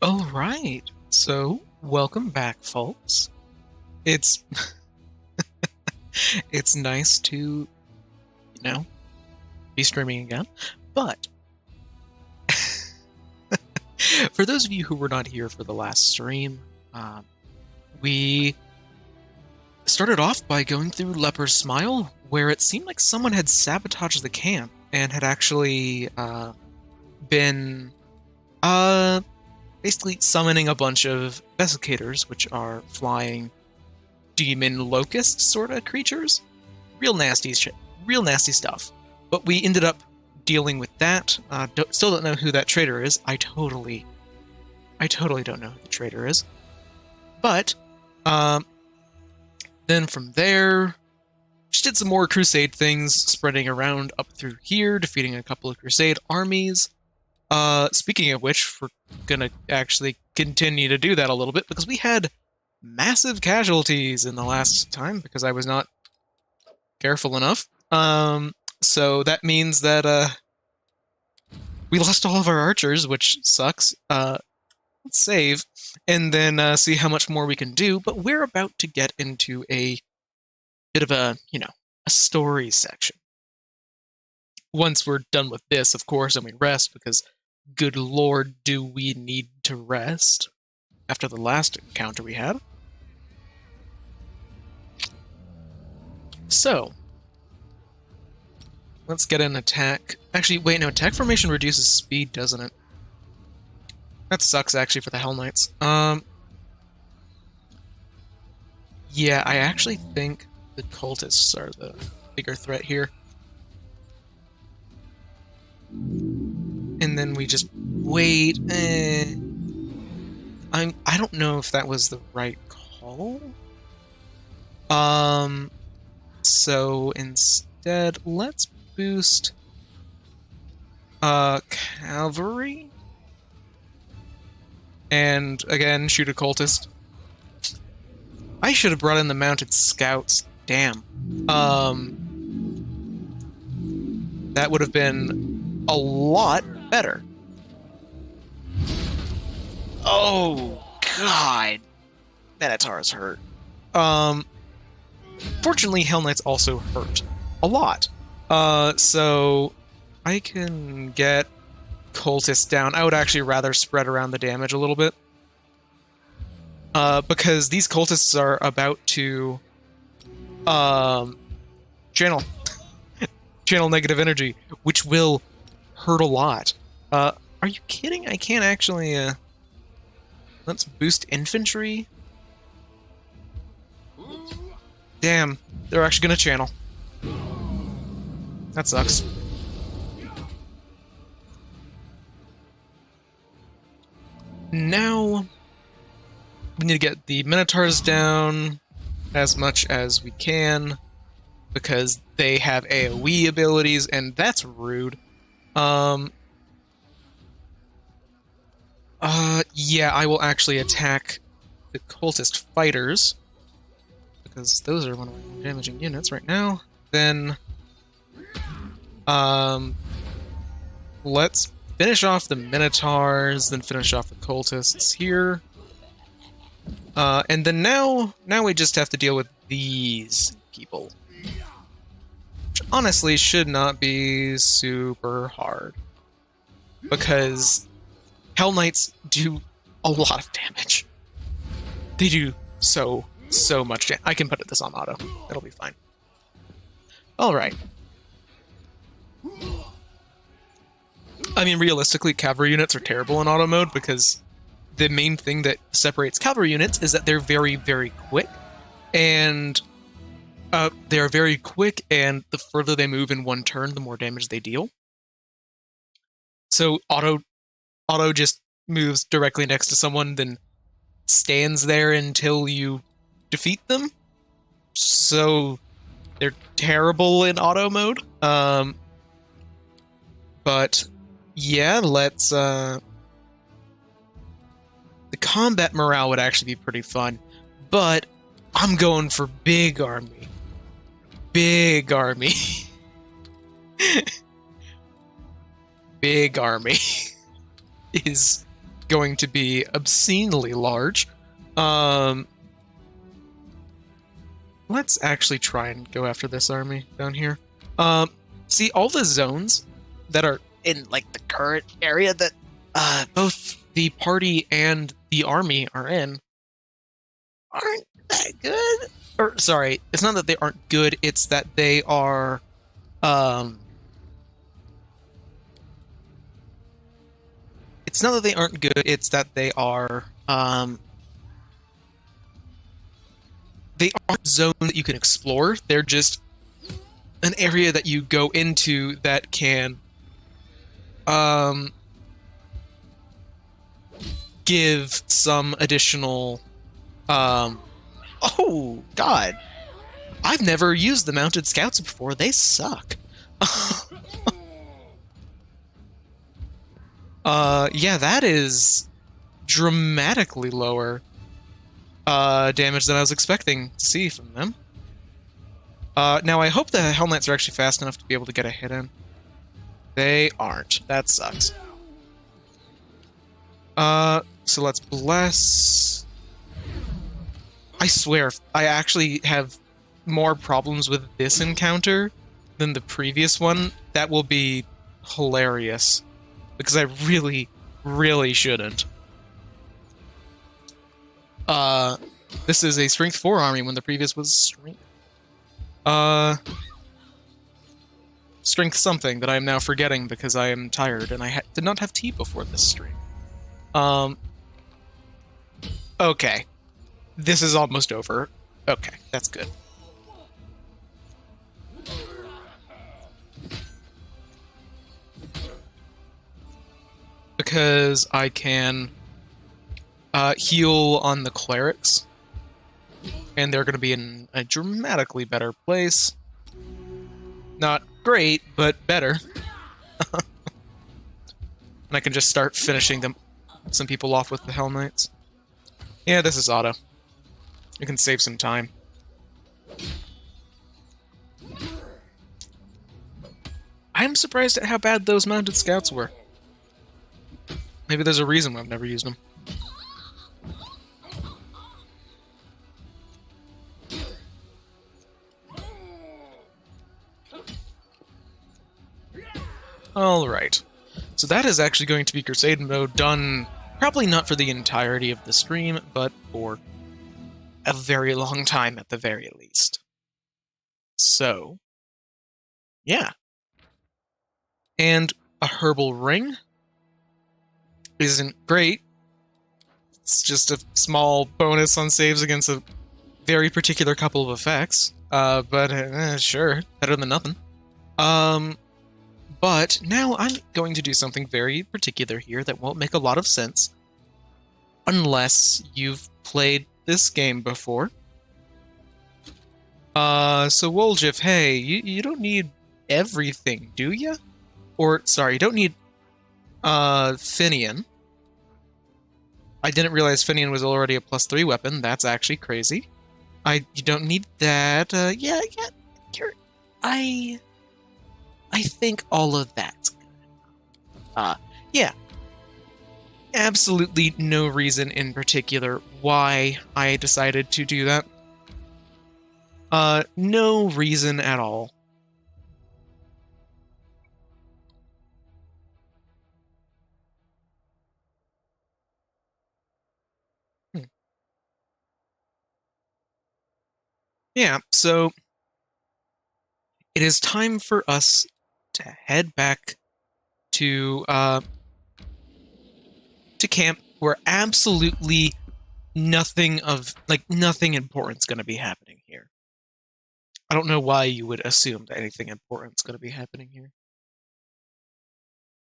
All right. So, welcome back, folks. It's it's nice to, be streaming again. But for those of you who were not here for the last stream, we started off by going through Leper's Smile, where it seemed like someone had sabotaged the camp and had actually been basically summoning a bunch of vesicators, which are flying demon locust sort of creatures. Real nasty shit. Real nasty stuff. But we ended up dealing with that. Still don't know who that traitor is. I totally don't know who the traitor is. But then from there, just did some more crusade things, spreading around up through here, defeating a couple of crusade armies. Speaking of which, we're gonna actually continue to do that a little bit because we had massive casualties in the last time because I was not careful enough. So that means that we lost all of our archers, which sucks. Let's save and then see how much more we can do. But we're about to get into a bit of a story section. Once we're done with this, of course, and we rest because, good lord, do we need to rest after the last encounter we had. So, let's get an attack. Actually, wait, no, attack formation reduces speed, doesn't it? That sucks, actually, for the Hell Knights. Yeah, I actually think the cultists are the bigger threat here. And then we just wait. I don't know if that was the right call. So instead, let's boost cavalry. And again, shoot a cultist. I should have brought in the mounted scouts. Damn. That would have been a lot better. Oh, God. Minotaur's hurt. Fortunately, Hell Knights also hurt a lot. So I can get cultists down. I would actually rather spread around the damage a little bit. Because these cultists are about to channel negative energy, which will hurt a lot. Are you kidding? I can't actually let's boost infantry. Damn, they're actually gonna channel. That sucks. Now we need to get the Minotaurs down as much as we can because they have AoE abilities, and that's rude. Yeah, I will actually attack the cultist fighters because those are one of my more damaging units right now. Then, let's finish off the Minotaurs, then finish off the cultists here. And then now we just have to deal with these people. Which honestly should not be super hard. Because Hell Knights do a lot of damage. They do so much damage. I can put this on auto. It'll be fine. Alright. I mean, realistically, cavalry units are terrible in auto mode because the main thing that separates cavalry units is that they're very, very quick. And they are very quick, and the further they move in one turn, the more damage they deal. So auto just moves directly next to someone, then stands there until you defeat them. So they're terrible in auto mode. But yeah, let's the combat morale would actually be pretty fun, but I'm going for big army. Big army. Big army is going to be obscenely large. Let's actually try and go after this army down here. See, all the zones that are in, like, the current area that both the party and the army are in aren't that good. Or, sorry, it's not that they aren't good, it's that they are, it's not that they aren't good, it's that they are, they aren't zones that you can explore. They're just an area that you go into that can give some additional oh god, I've never used the mounted scouts before. They suck. Yeah, that is dramatically lower damage than I was expecting to see from them. Now I hope the Hell Knights are actually fast enough to be able to get a hit in. They aren't. That sucks. So let's bless. I swear, I actually have more problems with this encounter than the previous one. That will be hilarious. Because I really, really shouldn't. This is a Strength 4 army when the previous was Strength... Strength something that I am now forgetting because I am tired and I did not have tea before this stream. Okay. This is almost over. Okay, that's good. Because I can heal on the clerics, and they're going to be in a dramatically better place. Not great, but better. And I can just start finishing some people off with the Hell Knights. Yeah, this is auto. You can save some time. I'm surprised at how bad those mounted scouts were. Maybe there's a reason why I've never used them. Alright. So that is actually going to be Crusade mode done, probably not for the entirety of the stream, but for a very long time at the very least. So, yeah. And a herbal ring isn't great. It's just a small bonus on saves against a very particular couple of effects. But sure, better than nothing. But now I'm going to do something very particular here that won't make a lot of sense unless you've played this game before. So Woljif, hey, you don't need everything, do you? Or, sorry, you don't need, Finian. I didn't realize Finian was already a +3 weapon. That's actually crazy. You don't need that. Yeah, I think all of that's good. Yeah. Absolutely no reason in particular why I decided to do that. No reason at all. Yeah, so it is time for us to head back to camp where absolutely nothing important's going to be happening here. I don't know why you would assume that anything important's going to be happening here.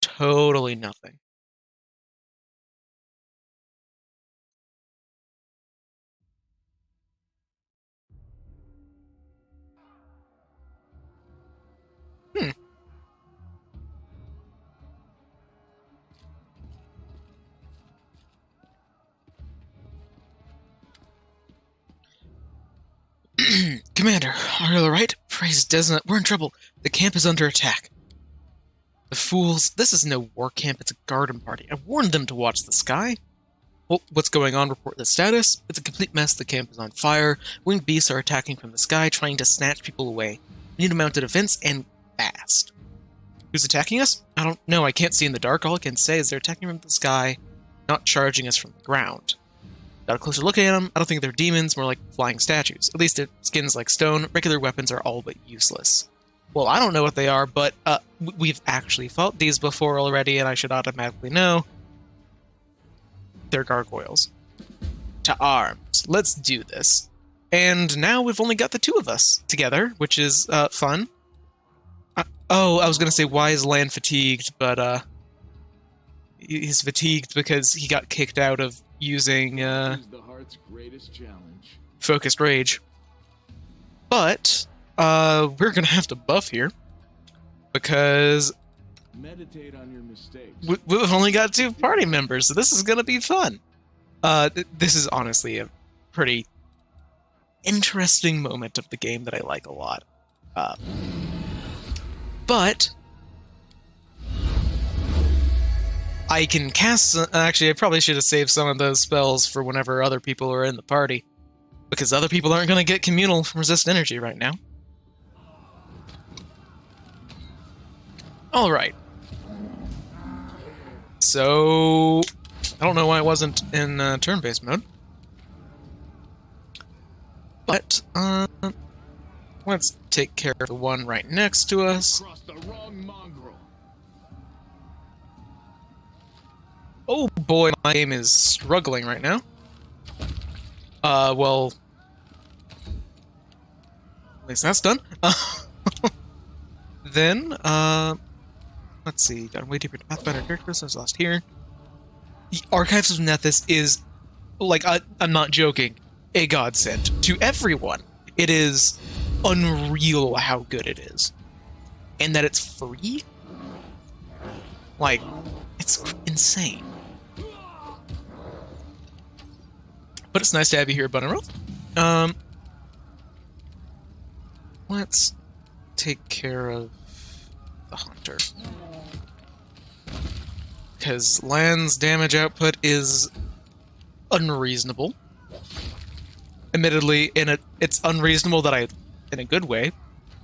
Totally nothing. Commander, are you alright? Praise Desna, we're in trouble. The camp is under attack. The fools. This is no war camp, it's a garden party. I warned them to watch the sky. Well, what's going on? Report the status. It's a complete mess. The camp is on fire. Winged beasts are attacking from the sky, trying to snatch people away. We need to mount a defense, and fast. Who's attacking us? I don't know. I can't see in the dark. All I can say is they're attacking from the sky, not charging us from the ground. Got a closer look at them. I don't think they're demons, more like flying statues. At least their skin's like stone. Regular weapons are all but useless. Well, I don't know what they are, but we've actually fought these before already, and I should automatically know. They're gargoyles. To arms. Let's do this. And now we've only got the two of us together, which is fun. Oh, I was going to say, why is Lan fatigued? But he's fatigued because he got kicked out of using focused rage. But we're going to have to buff here because meditate on your mistakes. We've only got two party members, so this is going to be fun. This is honestly a pretty interesting moment of the game that I like a lot. But I can cast... Actually, I probably should have saved some of those spells for whenever other people are in the party, because other people aren't going to get communal from resist energy right now. Alright. So... I don't know why I wasn't in turn-based mode. But, let's take care of the one right next to us. Oh boy, my game is struggling right now. Well... At least that's done. Then, let's see, got way deeper Pathfinder characters, I was lost here. The Archives of Nethys is, like, I'm not joking, a godsend to everyone. It is unreal how good it is. And that it's free? Like, it's insane. But it's nice to have you here, Bunneroth. Let's take care of the Hunter. Because Lan's damage output is unreasonable. Admittedly, it's unreasonable that in a good way.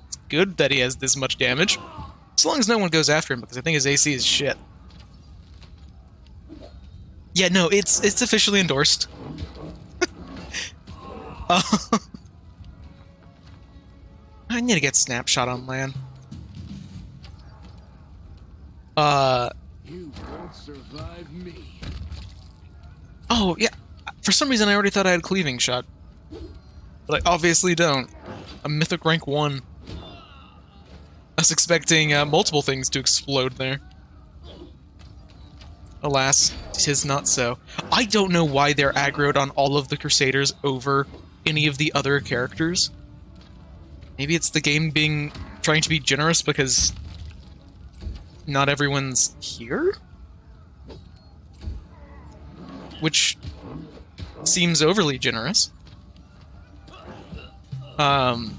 It's good that he has this much damage. As long as no one goes after him, because I think his AC is shit. Yeah, no, it's officially endorsed. I need to get snapshot on Lan. You won't survive me. Oh, yeah. For some reason, I already thought I had cleaving shot. But I obviously don't. I'm mythic rank 1. I was expecting multiple things to explode there. Alas, 'tis not so. I don't know why they're aggroed on all of the Crusaders over any of the other characters. Maybe it's the game trying to be generous because not everyone's here? Which seems overly generous. But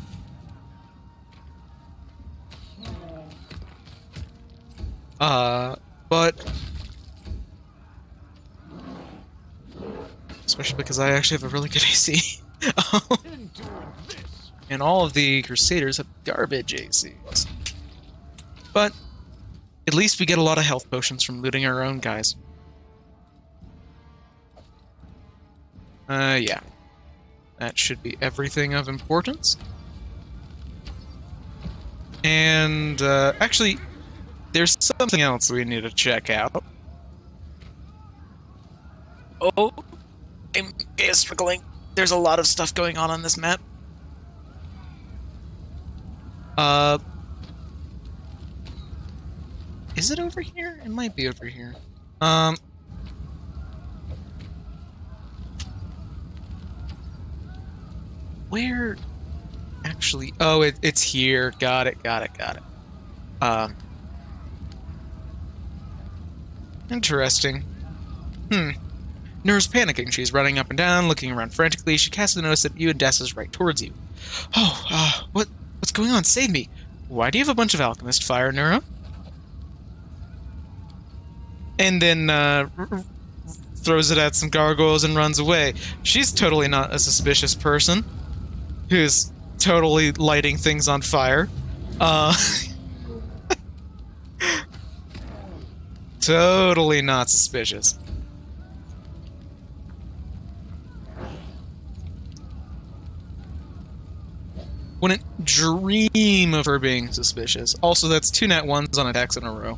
especially because I actually have a really good AC. And all of the Crusaders have garbage ACs. But at least we get a lot of health potions from looting our own guys. Yeah. That should be everything of importance. And, actually, there's something else we need to check out. Oh, I'm struggling. There's a lot of stuff going on this map. Is it over here? It might be over here. Where? Actually, oh, it's here. Got it. Interesting. Nura's panicking. She's running up and down, looking around frantically. She casts a notice that you and Des is right towards you. Oh, what's going on? Save me. Why do you have a bunch of alchemist fire, Nura? and then throws it at some gargoyles and runs away. She's totally not a suspicious person who's totally lighting things on fire. Totally not suspicious. Wouldn't dream of her being suspicious. Also, that's 2 nat 1s on attacks in a row.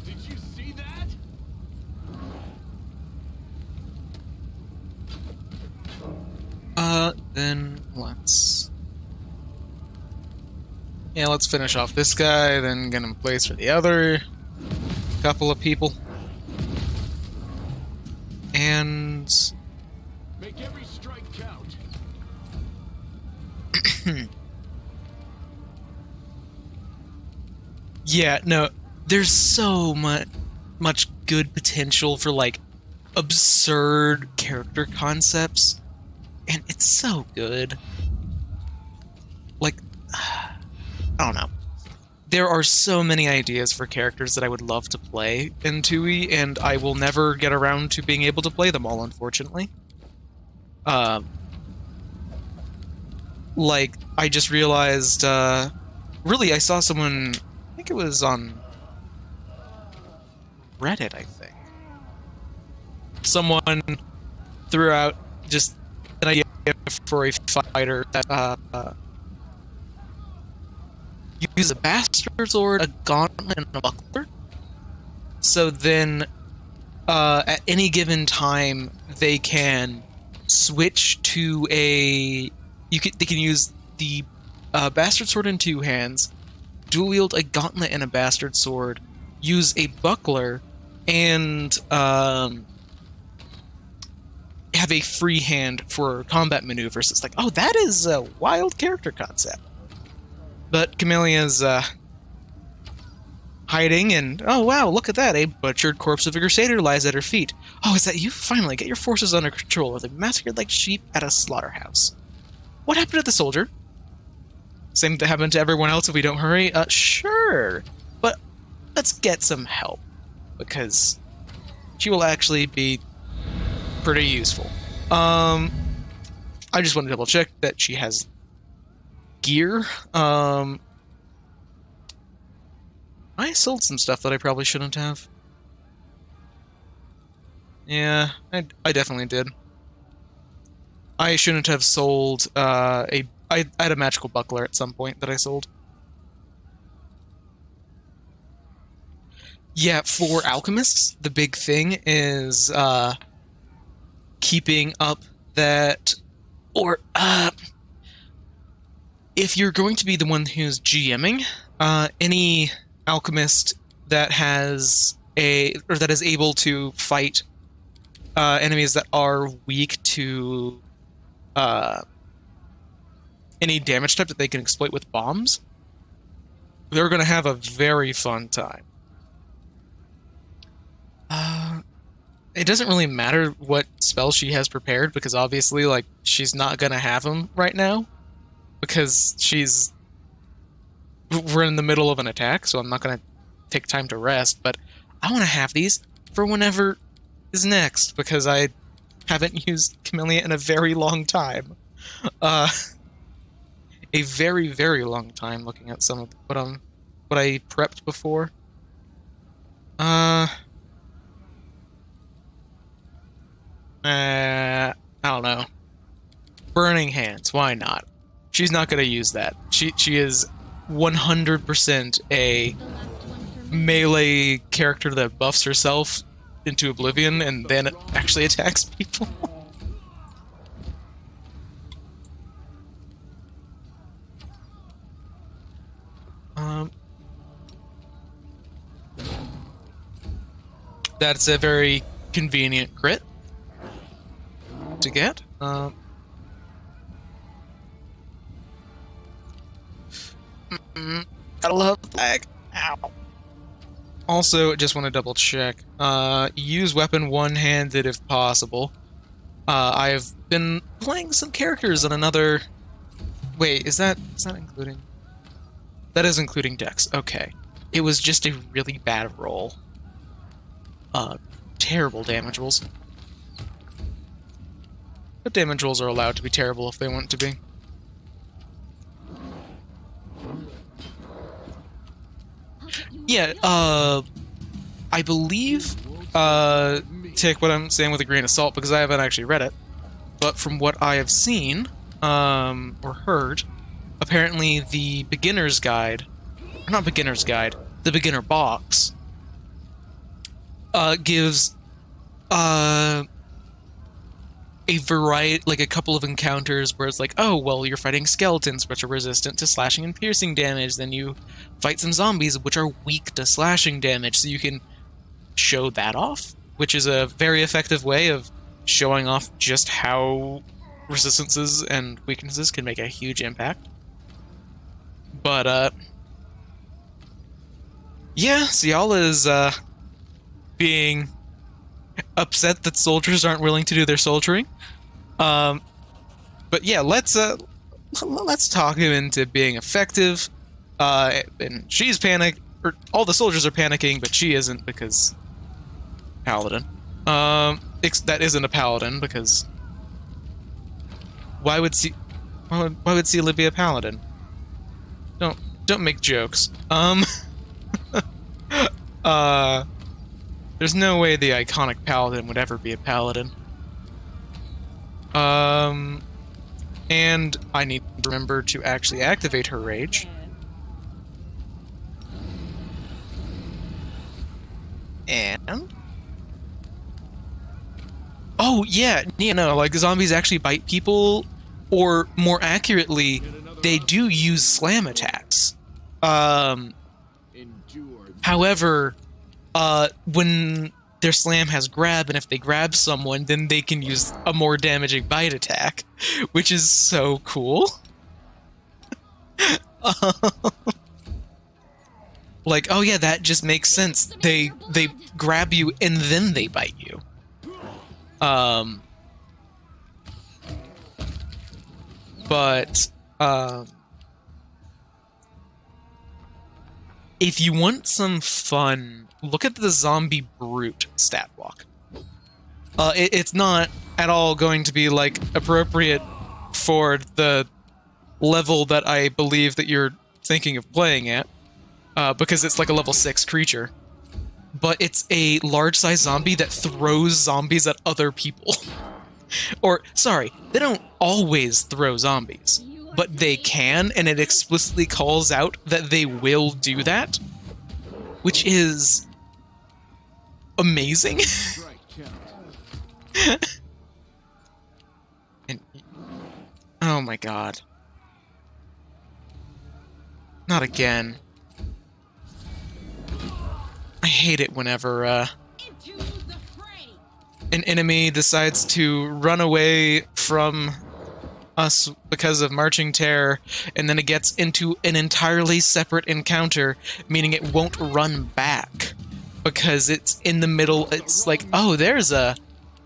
Did you see that? Then let's... Yeah, let's finish off this guy, then get him placed for the other couple of people. And... Make every strike count. Yeah, no, there's so much good potential for, like, absurd character concepts, and it's so good. Like, I don't know. There are so many ideas for characters that I would love to play in 2e, and I will never get around to being able to play them all, unfortunately. Like, I just realized, really, I saw someone, I think it was on Reddit, I think. Someone threw out just an idea for a fighter that uses a bastard sword, a gauntlet, and a buckler. So then, at any given time, they can switch to a... They can use the bastard sword in 2 hands, dual wield a gauntlet and a bastard sword, use a buckler, and have a free hand for combat maneuvers. It's like, oh, that is a wild character concept. But Camelia's hiding, and oh wow, look at that! A butchered corpse of a crusader lies at her feet. Oh, is that you? Finally, get your forces under control, or they massacred like sheep at a slaughterhouse. What happened to the soldier? Same that happened to everyone else if we don't hurry? Sure. But let's get some help, because she will actually be pretty useful. I just want to double check that she has gear. I sold some stuff that I probably shouldn't have. Yeah, I definitely did. I shouldn't have sold I had a magical buckler at some point that I sold. Yeah, for alchemists, the big thing is keeping up that, or if you're going to be the one who's GMing, any alchemist that has that is able to fight enemies that are weak to any damage type that they can exploit with bombs, they're going to have a very fun time. It doesn't really matter what spell she has prepared, because obviously, like, she's not going to have them right now, because we're in the middle of an attack, so I'm not going to take time to rest, but I want to have these for whenever is next, because I haven't used Camellia in a very long time. A very, very long time, looking at some of what I prepped before. I don't know. Burning Hands, why not? She's not going to use that. She is 100% a melee character that buffs herself into oblivion and then actually attacks people. That's a very convenient crit to get. I love that. Ow. Also, just want to double check. Use weapon one-handed if possible. I've been playing some characters on another... Wait, is that including... That is including Dex. Okay. It was just a really bad roll. Terrible damage rolls. But damage rolls are allowed to be terrible if they want to be. Yeah, I believe, take what I'm saying with a grain of salt because I haven't actually read it, but from what I have seen, or heard, apparently the beginner's guide, or not beginner's guide, the beginner box, gives, a variety, like a couple of encounters where it's like, oh, well, you're fighting skeletons, which are resistant to slashing and piercing damage. Then you fight some zombies, which are weak to slashing damage. So you can show that off, which is a very effective way of showing off just how resistances and weaknesses can make a huge impact. But, yeah, Ciala is, being upset that soldiers aren't willing to do their soldiering. But yeah, let's talk him into being effective. And she's panicked, or all the soldiers are panicking, but she isn't because paladin. That isn't a paladin because why would Ciala be a paladin? Don't make jokes. There's no way the iconic paladin would ever be a paladin. And I need to remember to actually activate her rage. And... Oh, yeah, no, like, zombies actually bite people, or more accurately, they do use slam attacks. However, when their slam has grab, and if they grab someone, then they can use a more damaging bite attack, which is so cool. Like, oh yeah, that just makes sense. They grab you and then they bite you. But if you want some fun, look at the Zombie Brute stat block. It's not at all going to be, like, appropriate for the level that I believe that you're thinking of playing at, because it's like a level 6 creature. But it's a large-sized zombie that throws zombies at other people. Or, sorry, they don't always throw zombies, but they can, and it explicitly calls out that they will do that, which is amazing. And, oh my god. Not again. I hate it whenever, an enemy decides to run away from us because of marching terror, and then it gets into an entirely separate encounter, meaning it won't run back because it's in the middle. It's like, oh, there's a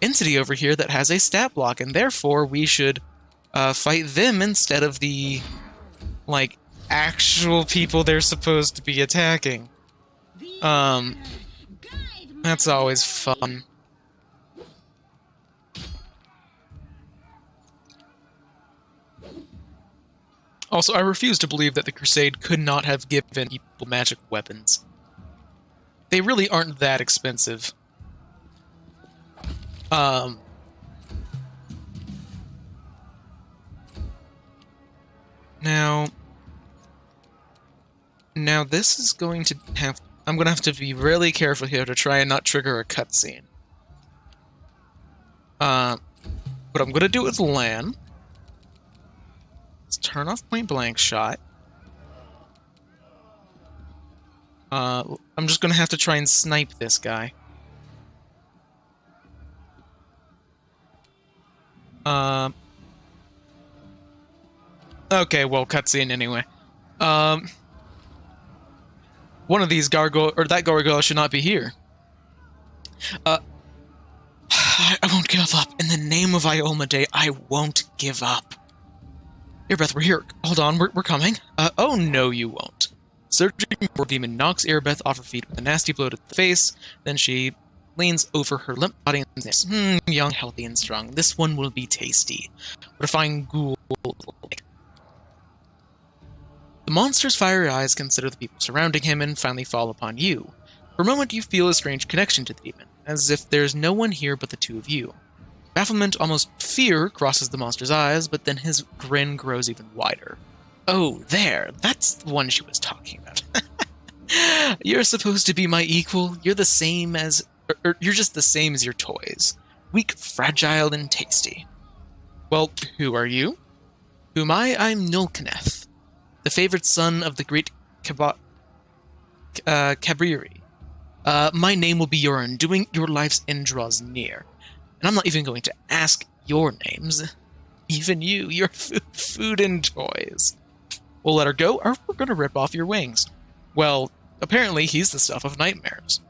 entity over here that has a stat block, and therefore we should fight them instead of the, like, actual people they're supposed to be attacking. That's always fun. Also, I refuse to believe that the Crusade could not have given people magic weapons. They really aren't that expensive. Now this is going to have... I'm going to have to be really careful here to try and not trigger a cutscene. But I'm going to do it with Lan. Let's turn off point blank shot. I'm just going to have to try and snipe this guy. Okay, well, cutscene anyway. One of these that gargoyle should not be here. I won't give up. In the name of Ioma Day, I won't give up. Erebeth, we're here. Hold on, we're coming. Oh no, you won't. Surging forward, Demon knocks Erebeth off her feet with a nasty blow to the face. Then she leans over her limp body and says, young, healthy, and strong. This one will be tasty. What a fine ghoul. The monster's fiery eyes consider the people surrounding him and finally fall upon you. For a moment, you feel a strange connection to the demon, as if there's no one here but the two of you. Bafflement, almost fear, crosses the monster's eyes, but then his grin grows even wider. Oh, there! That's the one she was talking about. You're supposed to be my equal. You're the same as... you're just the same as your toys. Weak, fragile, and tasty. Well, who are you? Who am I? I'm Nulkaneth, the favored son of the great Cabriri. My name will be your undoing. Your life's end draws near. And I'm not even going to ask your names. Even you, your food and toys. We'll let her go, or we're going to rip off your wings. Well, apparently he's the stuff of nightmares.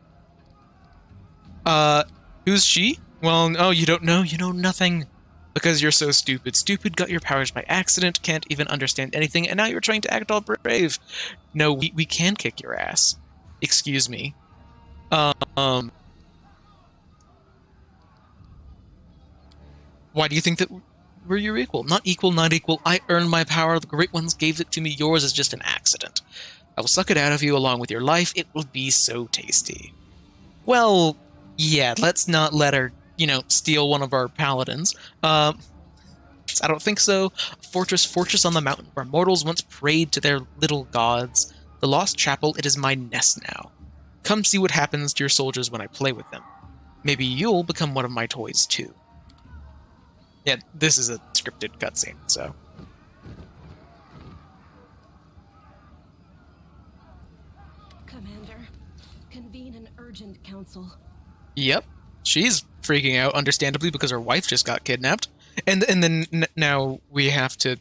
Who's she? Well, oh, you don't know? You know nothing. Because you're so stupid. Stupid, got your powers by accident, can't even understand anything, and now you're trying to act all brave. No, we can kick your ass. Excuse me. Why do you think that we're your equal? Not equal, not equal. I earned my power. The great ones gave it to me. Yours is just an accident. I will suck it out of you along with your life. It will be so tasty. Well, yeah, let's not let her, steal one of our paladins. I don't think so. Fortress on the mountain where mortals once prayed to their little gods. The lost chapel, it is my nest now. Come see what happens to your soldiers when I play with them. Maybe you'll become one of my toys, too. Yeah, this is a scripted cutscene, so... Commander, convene an urgent council. Yep. She's freaking out, understandably, because her wife just got kidnapped. And then now we have to...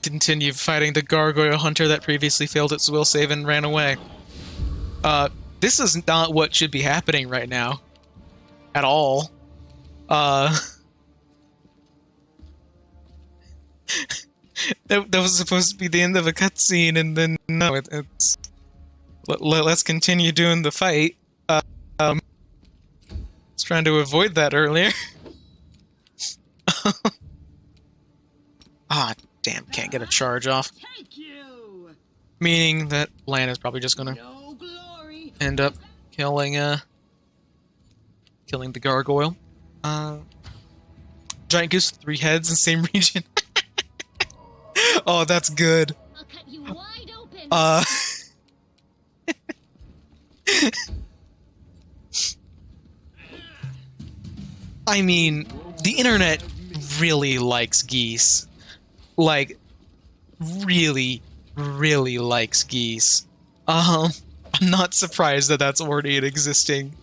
continue fighting the gargoyle hunter that previously failed its will save and ran away. This is not what should be happening right now. At all. That was supposed to be the end of a cutscene, and then no, it's... Let's continue doing the fight. I was trying to avoid that earlier. Ah, damn, can't get a charge off. Meaning that Lan is probably just gonna end up killing the gargoyle. Giant goose with 3 heads in the same region. Oh, that's good. I'll cut you wide open. I mean, the internet really likes geese. Like, really, really likes geese. I'm not surprised that that's already an existing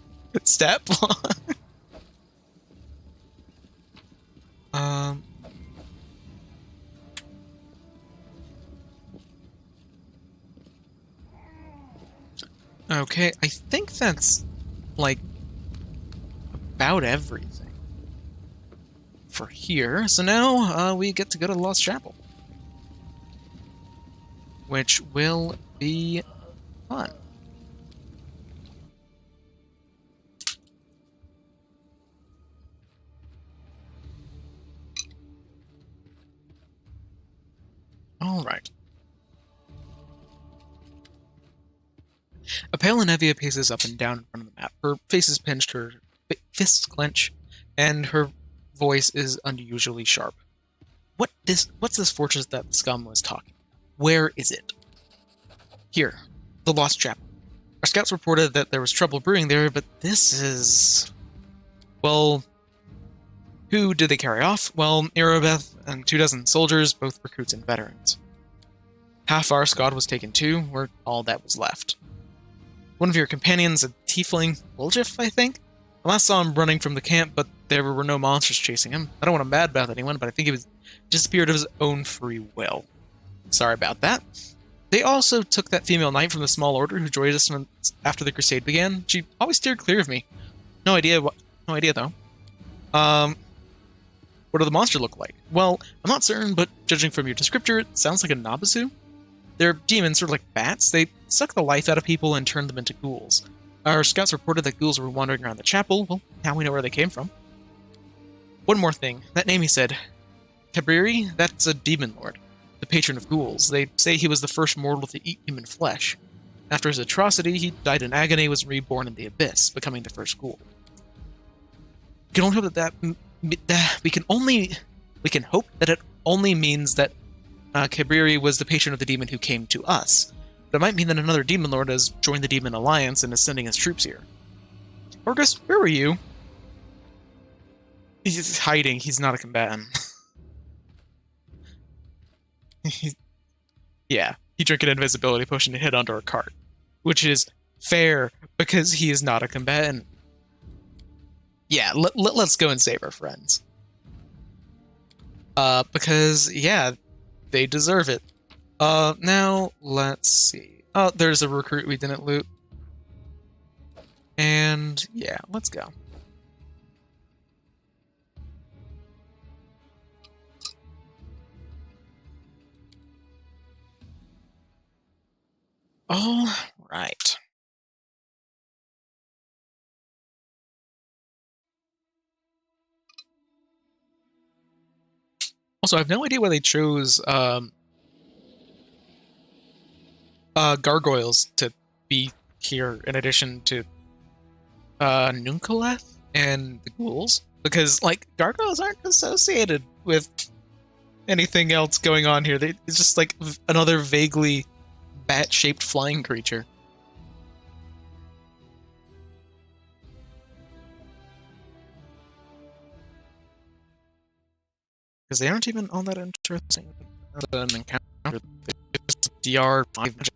step. Okay, I think that's, like, about everything for here. So now, we get to go to the Lost Chapel. Which will be fun. Alright. A pale Anevia paces up and down in front of the map. Her face is pinched, her fists clench, and her voice is unusually sharp. What's this fortress that the scum was talking about? Where is it? Here, the Lost Chapel. Our scouts reported that there was trouble brewing there, but this is... Well, who did they carry off? Well, Erebeth and 24 soldiers, both recruits and veterans. Half our squad was taken too, we're all that was left. One of your companions, a tiefling, Woljif, I think? I last saw him running from the camp, but there were no monsters chasing him. I don't want to badmouth anyone, but I think he was disappeared of his own free will. Sorry about that. They also took that female knight from the small order who joined us after the crusade began. She always steered clear of me. No idea what. No idea though. What do the monster look like? Well, I'm not certain, but judging from your descriptor, it sounds like a Nabazu. They're demons, sort of like bats. They suck the life out of people and turn them into ghouls. Our scouts reported that ghouls were wandering around the chapel. Well, now we know where they came from. One more thing. That name he said. Cabriri? That's a demon lord. The patron of ghouls. They say he was the first mortal to eat human flesh. After his atrocity, he died in agony and was reborn in the abyss, becoming the first ghoul. We can only hope we can hope that it only means that Cabriri was the patron of the demon who came to us. But it might mean that another demon lord has joined the demon alliance and is sending his troops here. Orgus, where were you? He's hiding. He's not a combatant. Yeah, he drank an invisibility potion to hid under a cart, which is fair because he is not a combatant. Yeah, let's go and save our friends. Because, yeah, they deserve it. Now, let's see. Oh, there's a recruit we didn't loot. And, yeah, let's go. All right. Also, I have no idea why they chose gargoyles to be here in addition to Nunkaleth and the ghouls, because like gargoyles aren't associated with anything else going on here. It's just like another vaguely bat-shaped flying creature. Because they aren't even all that interesting an encounter. Just DR 5 magic.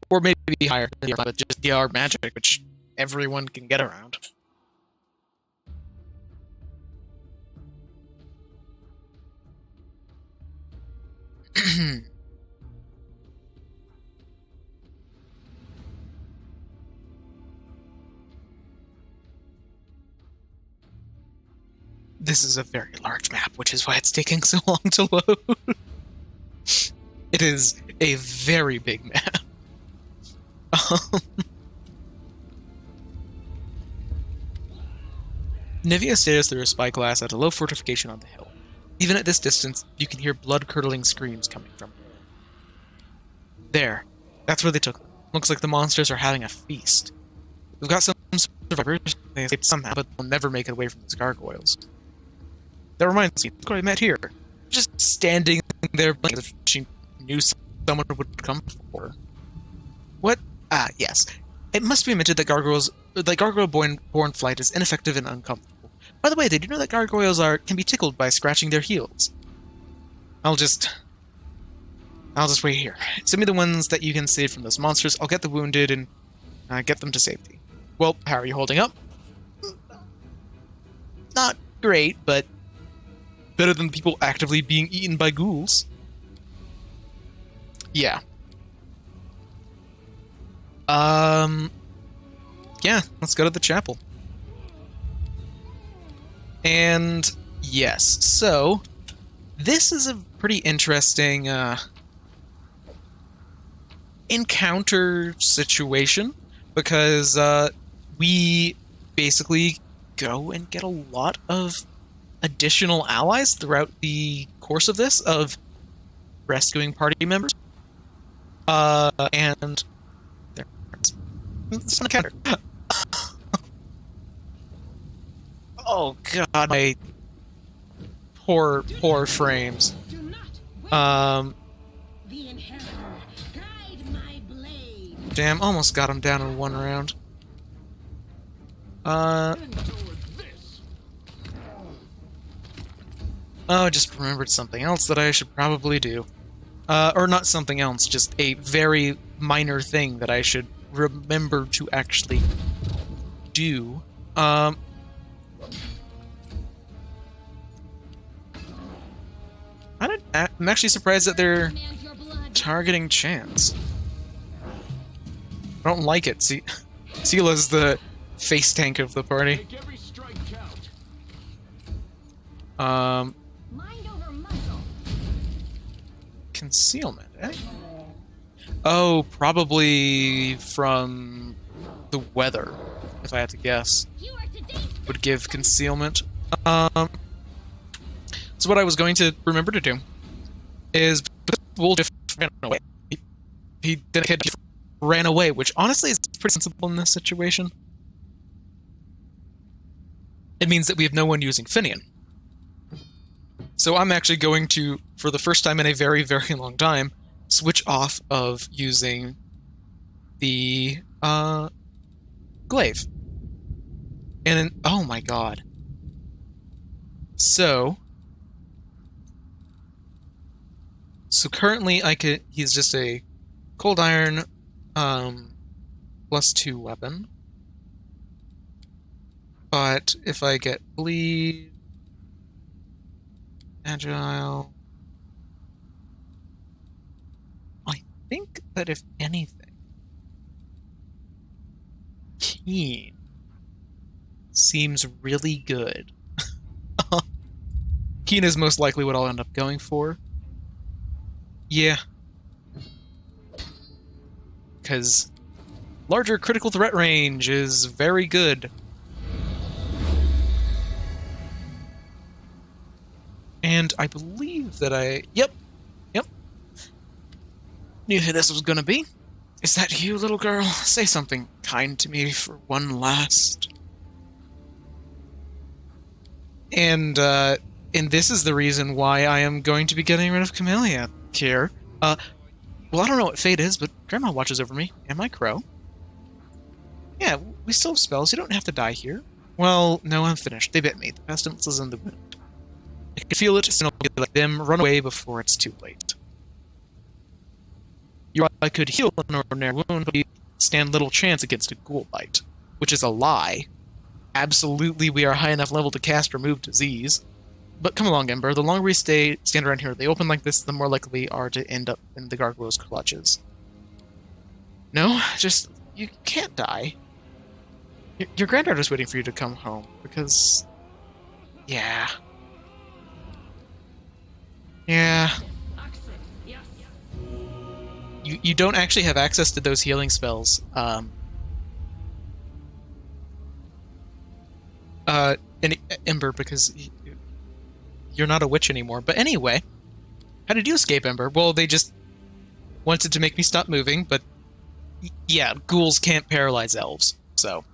Or maybe higher than DR 5, but just DR magic, which everyone can get around. This is a very large map, which is why it's taking so long to load. It is a very big map. Nivea stares through a spyglass at a low fortification on the hill. Even at this distance, you can hear blood-curdling screams coming from it. There. That's where they took them. Looks like the monsters are having a feast. We've got some survivors. They escaped somehow, but they'll never make it away from these gargoyles. That reminds me, look what I met here. Just standing there playing as if she knew someone would come for her. What? Ah, yes. It must be admitted that gargoyle-born flight is ineffective and uncomfortable. By the way, did you know that gargoyles can be tickled by scratching their heels? I'll just wait here. Send me the ones that you can save from those monsters. I'll get the wounded and get them to safety. Well, how are you holding up? Not great, but better than people actively being eaten by ghouls. Yeah. Yeah, let's go to the chapel. And yes, so this is a pretty interesting encounter situation because we basically go and get a lot of additional allies throughout the course of this, of rescuing party members. And it's an encounter. Oh god, my poor frames. Damn, almost got him down in one round. Oh, I just remembered something else that I should probably do. Or not something else, just a very minor thing that I should remember to actually do. I'm actually surprised that they're targeting Chance. I don't like it. See, Seela's the face tank of the party. Mind over muscle. Concealment, eh? Oh, probably from the weather, if I had to guess. You are today. Would give concealment. So what I was going to remember to do is Wolf just ran away. He didn't hit, he ran away, which honestly is pretty sensible in this situation. It means that we have no one using Finian. So I'm actually going to, for the first time in a very, very long time, switch off of using the glaive. And then, oh my god. So currently he's just a cold iron +2 weapon. But if I get bleed, agile, I think that if anything, keen seems really good. Keen is most likely what I'll end up going for. Yeah. Because larger critical threat range is very good. And I believe that Yep. Knew who this was gonna be. Is that you, little girl? Say something kind to me for one last. And this is the reason why I am going to be getting rid of Camellia here. Well, I don't know what fate is, but Grandma watches over me and my crow. Yeah, we still have spells. You don't have to die here. Well, no, I'm finished. They bit me. The pestilence is in the wound. I can feel it, so I'll get like them. Run away before it's too late. I could heal an ordinary wound, but you stand little chance against a ghoul bite, which is a lie. Absolutely, we are high enough level to cast Remove Disease. But come along, Ember. The longer we stand around here, they open like this, the more likely we are to end up in the gargoyle's clutches. No, just you can't die. Your granddaughter's waiting for you to come home because, yeah. You don't actually have access to those healing spells. In Ember, because you're not a witch anymore. But anyway, how did you escape, Ember? Well, they just wanted to make me stop moving, but yeah, ghouls can't paralyze elves, so.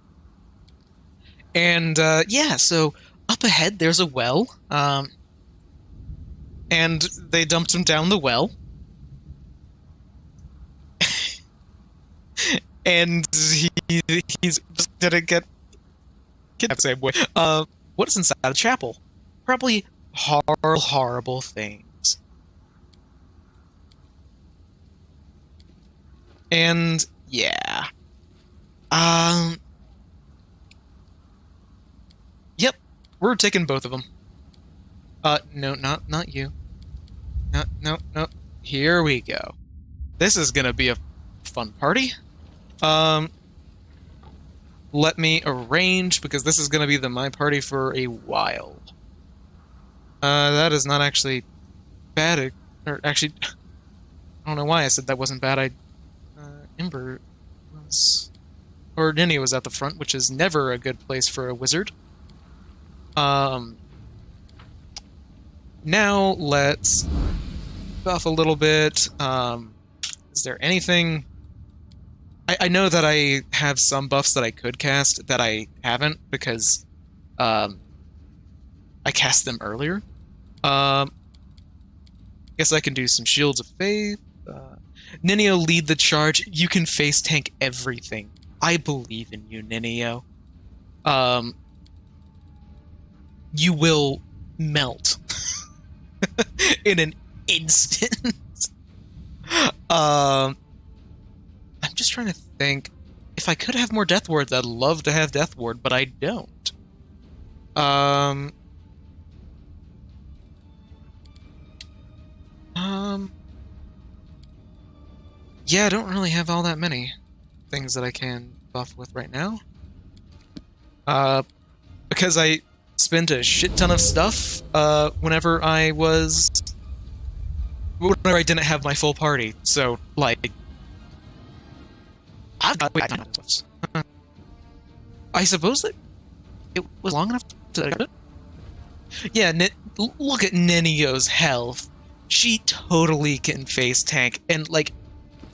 And yeah, so up ahead there's a well, and they dumped him down the well. And he's gonna get kidnapped the same way. What is inside the chapel? Probably horrible things. And yeah. Yep, we're taking both of them. No, not you. No. Here we go. This is gonna be a fun party. Let me arrange, because this is gonna be my party for a while. That is not actually bad, or actually, I don't know why I said that wasn't bad. Ember was, or Ninny was at the front, which is never a good place for a wizard. Now let's buff a little bit. Is there anything? I know that I have some buffs that I could cast that I haven't because I cast them earlier. Guess I can do some Shields of Faith. Ninio, lead the charge. You can face tank everything. I believe in you, Ninio. You will melt in an instant. I'm just trying to think. If I could have more Death Wards, I'd love to have Death Ward, but I don't. Yeah, I don't really have all that many things that I can buff with right now. Because spent a shit ton of stuff whenever I didn't have my full party. So, like, I've got I suppose that it was long enough to... Yeah, look at Nenio's health. She totally can face tank, and, like,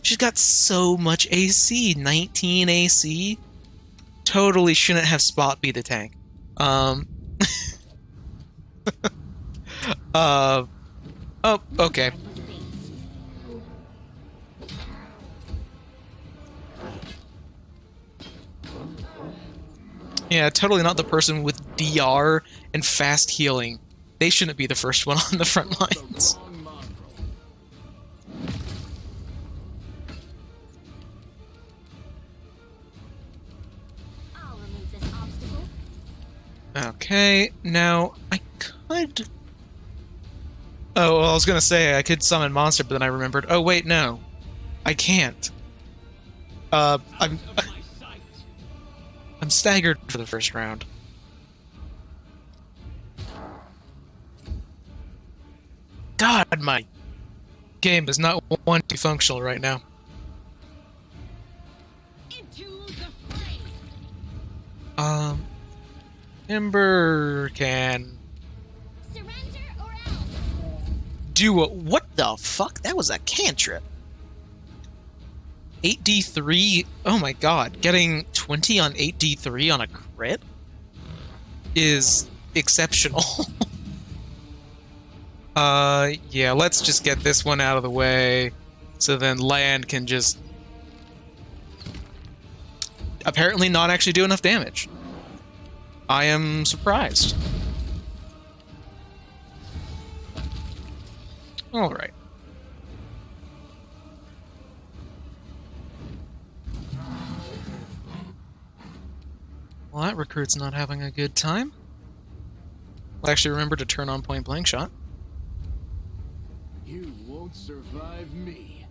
she's got so much AC. 19 AC. Totally shouldn't have Spot be the tank. Oh, okay. Yeah, totally not the person with DR and fast healing. They shouldn't be the first one on the front lines. I'll remove this obstacle. Okay, now I could... Oh, well, I was gonna say I could summon monster, but then I remembered. Oh wait, no, I can't. I'm staggered for the first round. God, my game is not one to be functional right now. Into the fray. Ember can Surrender or else. do a... What the fuck? That was a cantrip. 8d3? Oh my god. Getting 20 on 8d3 on a crit is exceptional. Yeah, let's just get this one out of the way so then Land can just apparently not actually do enough damage. I am surprised. Alright. Well, that recruit's not having a good time. I'll actually remember to turn on point blank shot. You won't survive me.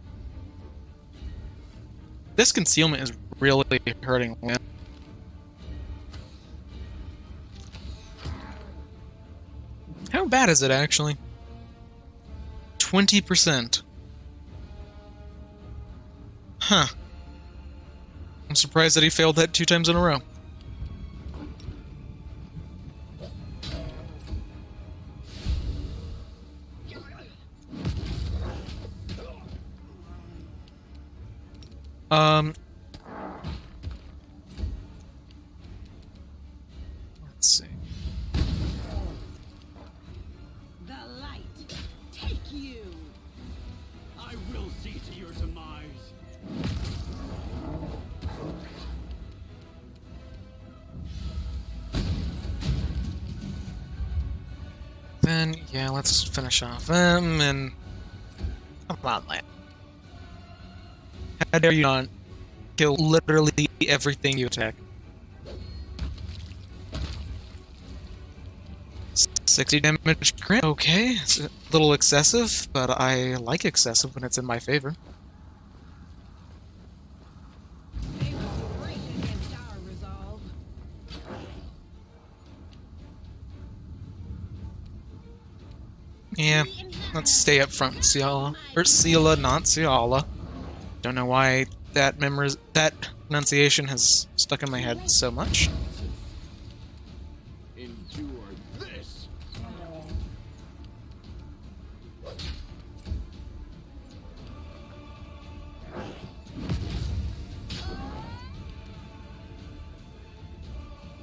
This concealment is really hurting me. How bad is it actually? 20%. Huh. I'm surprised that he failed that 2 times in a row. Let's see. The light, take you. I will see to your demise. Then, yeah, let's finish off them and... Come on, Land. How dare you not kill literally everything you attack? 60 damage crit. Okay, it's a little excessive, but I like excessive when it's in my favor. They will break against our resolve. Yeah, let's stay up front, Ciala. Or Ciala, not Ciala. Don't know why that pronunciation has stuck in my head so much. Endure this.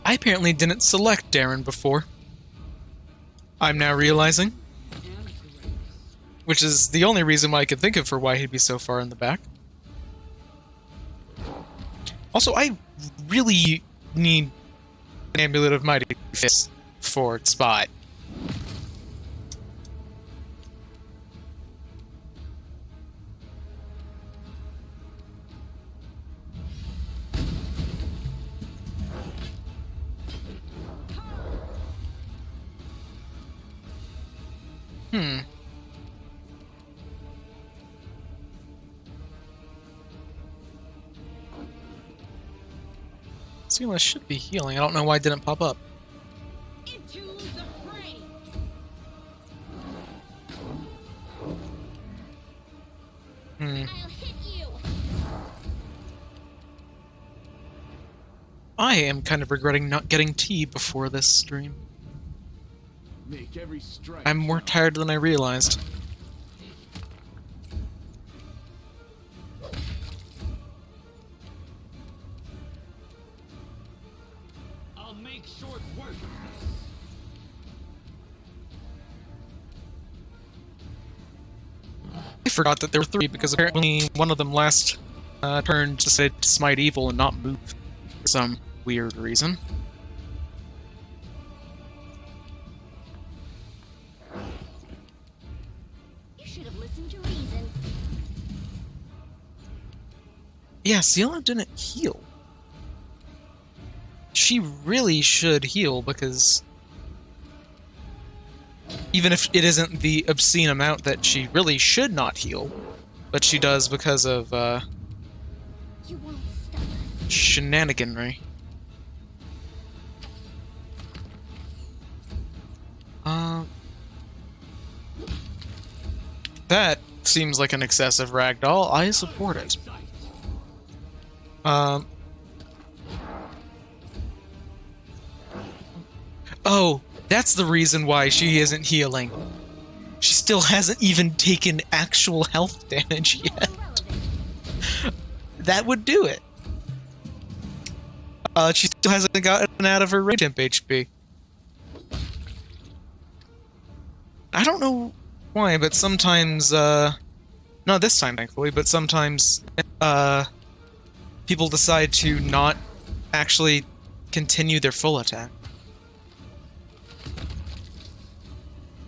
I apparently didn't select Darren before. I'm now realizing. Which is the only reason why I could think of for why he'd be so far in the back. Also, I really need an Amulet of Mighty Fist for Spot. Sela should be healing. I don't know why it didn't pop up. Into the fray. I'll hit you. I am kind of regretting not getting tea before this stream. Make every strike I'm more count. tired than I realized. I'll make short work of I forgot that there were 3 because apparently one of them last turn decided to smite evil and not move for some weird reason. You should have listened to reason. Yeah, Ciela didn't heal. She really should heal because even if it isn't the obscene amount that she really should not heal, but she does because of You won't stop us. shenaniganry. That seems like an excessive ragdoll. I support it. sight. Oh, that's the reason why she isn't healing. She still hasn't even taken actual health damage yet. Irrelevant. That would do it. She still hasn't gotten out of her rage temp HP. I don't know why, but sometimes, not this time, thankfully, but sometimes, people decide to not actually continue their full attack.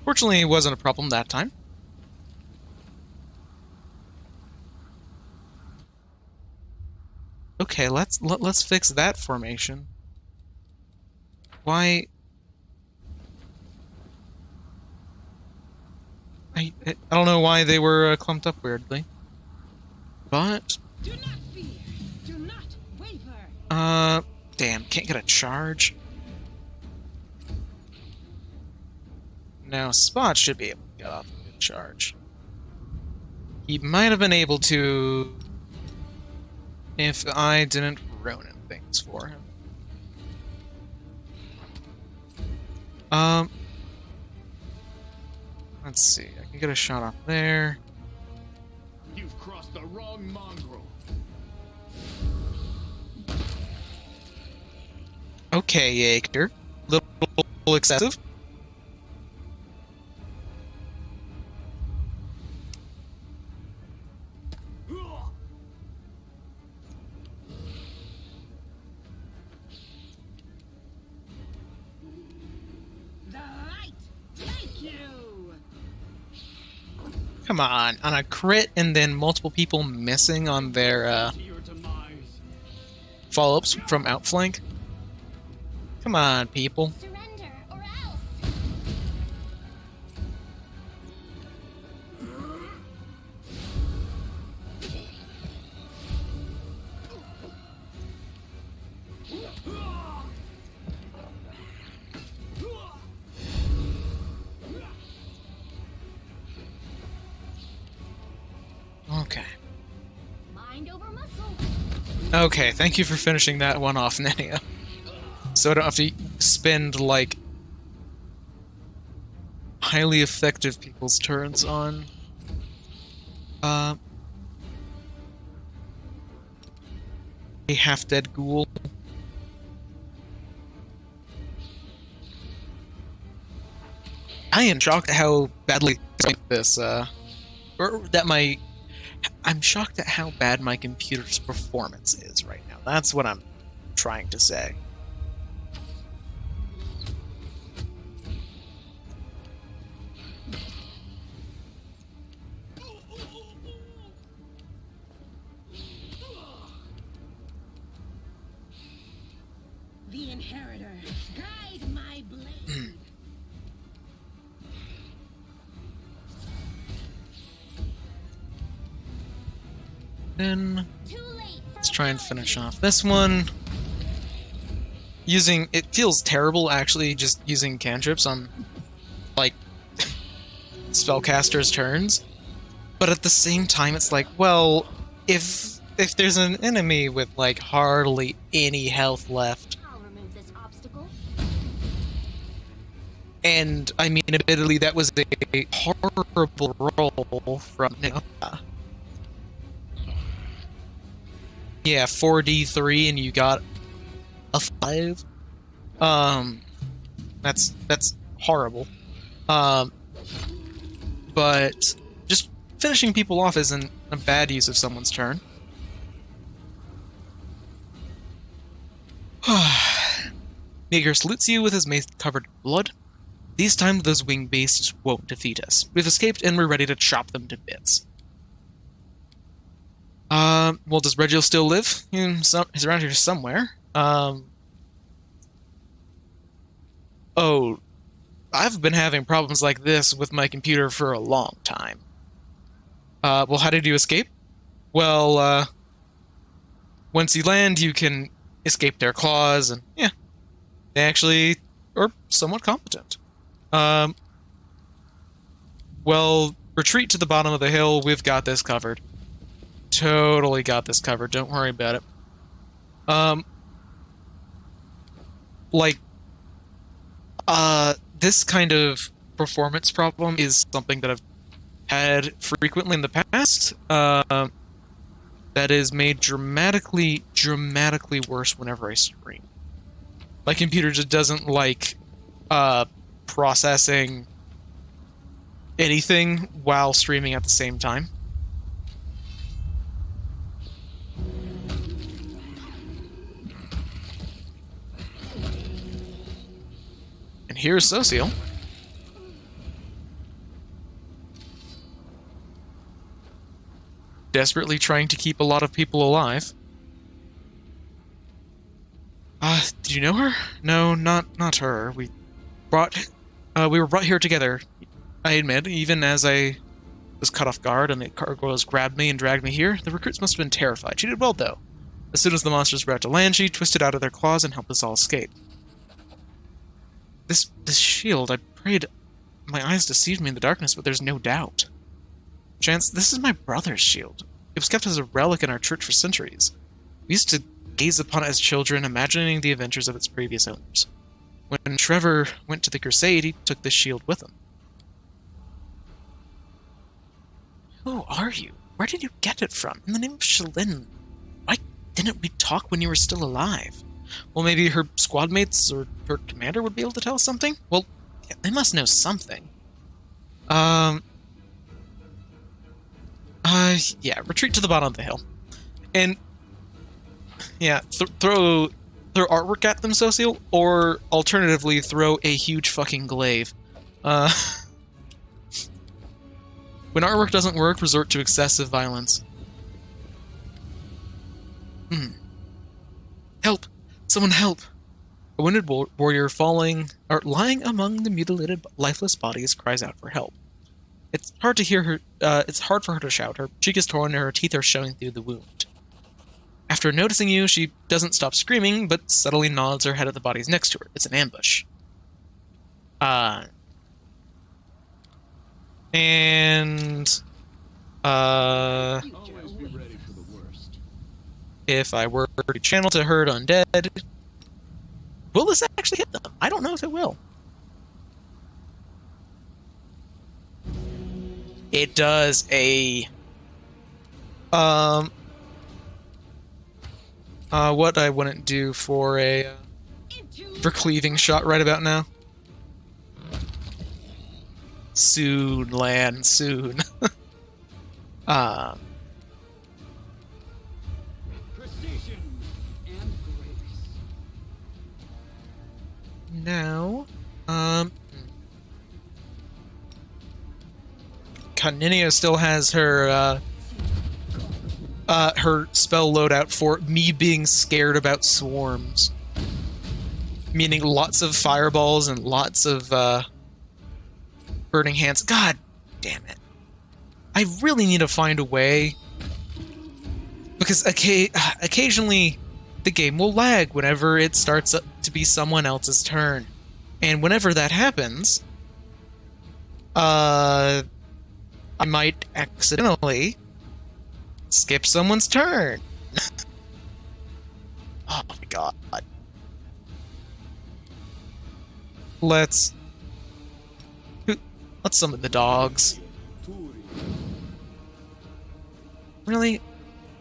Fortunately, it wasn't a problem that time. Okay, let's fix that formation. Why? I don't know why they were clumped up weirdly. But Do not fear. Do not waver. damn, can't get a charge. Now Spot should be able to get off a good charge. He might have been able to if I didn't Ronin things for him. Let's see. I can get a shot off there. You've crossed the wrong mongrel. Okay, Acre. Little excessive. The light. Thank you. Come on a crit and then multiple people missing on their To your demise. follow-ups from outflank. Come on, people. Surrender or else. Okay. Mind over muscle. Okay, thank you for finishing that one off, Nania. So I don't have to spend, like, highly effective people's turns on a half-dead ghoul. I am shocked at how badly this, or that my... I'm shocked at how bad my computer's performance is right now. That's what I'm trying to say. The inheritor. Guide my blade. Too late. Let's try and finish off this one. it feels terrible actually just using cantrips on like spellcasters' turns, but at the same time it's like, well, if there's an enemy with like hardly any health left, I'll remove this obstacle. and I mean admittedly that was a horrible roll from yeah, 4d3 and you got a 5. That's horrible. But just finishing people off isn't a bad use of someone's turn. Meager salutes you with his mace covered in blood. These times those winged beasts won't defeat us. We've escaped and we're ready to chop them to bits. Well, does Regil still live? He's around here somewhere. Oh, I've been having problems like this with my computer for a long time. Well, how did you escape? Well, once you land, you can escape their claws, and yeah, they actually are somewhat competent. Well, retreat to the bottom of the hill. We've got this covered. Totally got this covered. Don't worry about it. This kind of performance problem is something that I've had frequently in the past. That is made dramatically worse whenever I stream. My computer just doesn't like processing anything while streaming at the same time. And here's Social. Desperately trying to keep a lot of people alive. Did you know her? No, not her. We were brought here together. I admit, even as I was caught off guard and the gargoyles grabbed me and dragged me here, the recruits must have been terrified. She did well, though. As soon as the monsters were about to land, she twisted out of their claws and helped us all escape. This shield, I prayed my eyes deceived me in the darkness, but there's no doubt. Chance, this is my brother's shield. It was kept as a relic in our church for centuries. We used to gaze upon it as children, imagining the adventures of its previous owners. When Trevor went to the crusade, he took this shield with him. Who are you? Where did you get it from? In the name of Shalyn, why didn't we talk when you were still alive? Well, maybe her squad mates or her commander would be able to tell us something? Well, yeah, they must know something. Yeah, retreat to the bottom of the hill. And, yeah, throw artwork at them, Social, or alternatively, throw a huge fucking glaive. When artwork doesn't work, resort to excessive violence. Help! Someone help! A wounded warrior lying among the mutilated, lifeless bodies cries out for help. It's hard to hear her. It's hard for her to shout. Her cheek is torn and her teeth are showing through the wound. After noticing you, she doesn't stop screaming, but subtly nods her head at the bodies next to her. It's an ambush. Always be ready for the worst. If I were to channel to herd undead, will this actually hit them? I don't know if it will. It does a what I wouldn't do for a for cleaving shot right about now. Soon, land, soon. Precision and grace. Now, Ninia still has her spell loadout for me being scared about swarms. Meaning lots of fireballs and lots of burning hands. God damn it. I really need to find a way, because occasionally the game will lag whenever it starts up to be someone else's turn. And whenever that happens, I might accidentally skip someone's turn. Oh my god. Let's summon the dogs. Really?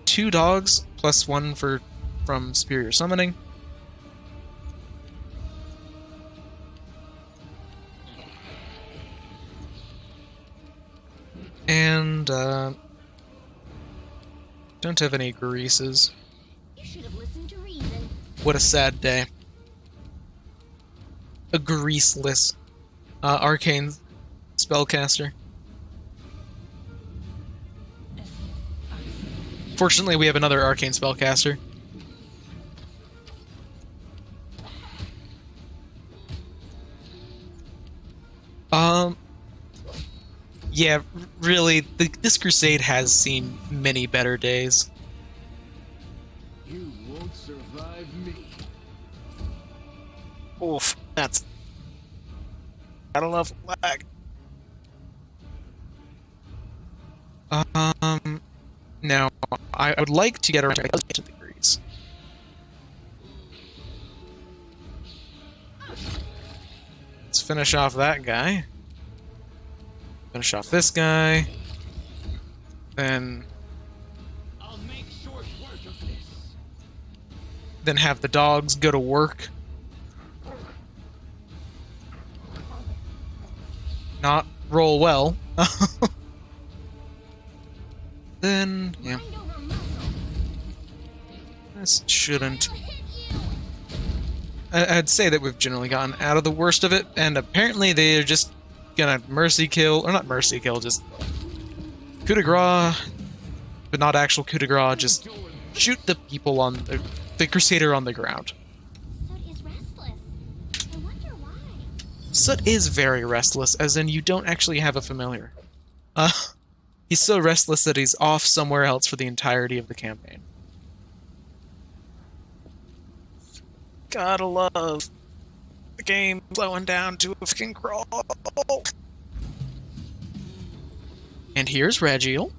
2 dogs plus 1 from superior summoning? And don't have any greases. You should have listened to reason. What a sad day. A greaseless arcane spellcaster. Fortunately, we have another arcane spellcaster. Yeah, really, this crusade has seen many better days. You won't survive me. Oof, that's... I don't love lag. Now, I would like to get around to 1,000 degrees. Let's finish off that guy. Finish off this guy. Then I'll make short work of this. then have the dogs go to work. Not roll well. Then, yeah. Mind over muscle. This shouldn't. Hit you. I'd say that we've generally gotten out of the worst of it, and apparently they're just gonna mercy kill, or not mercy kill, just coup de grace, but not actual coup de grace, just shoot the people on the Crusader on the ground. Soot is restless. I wonder why. Soot is very restless, as in you don't actually have a familiar. He's so restless that he's off somewhere else for the entirety of the campaign. Gotta love the game slowing down to a fucking crawl. And here's Regiel.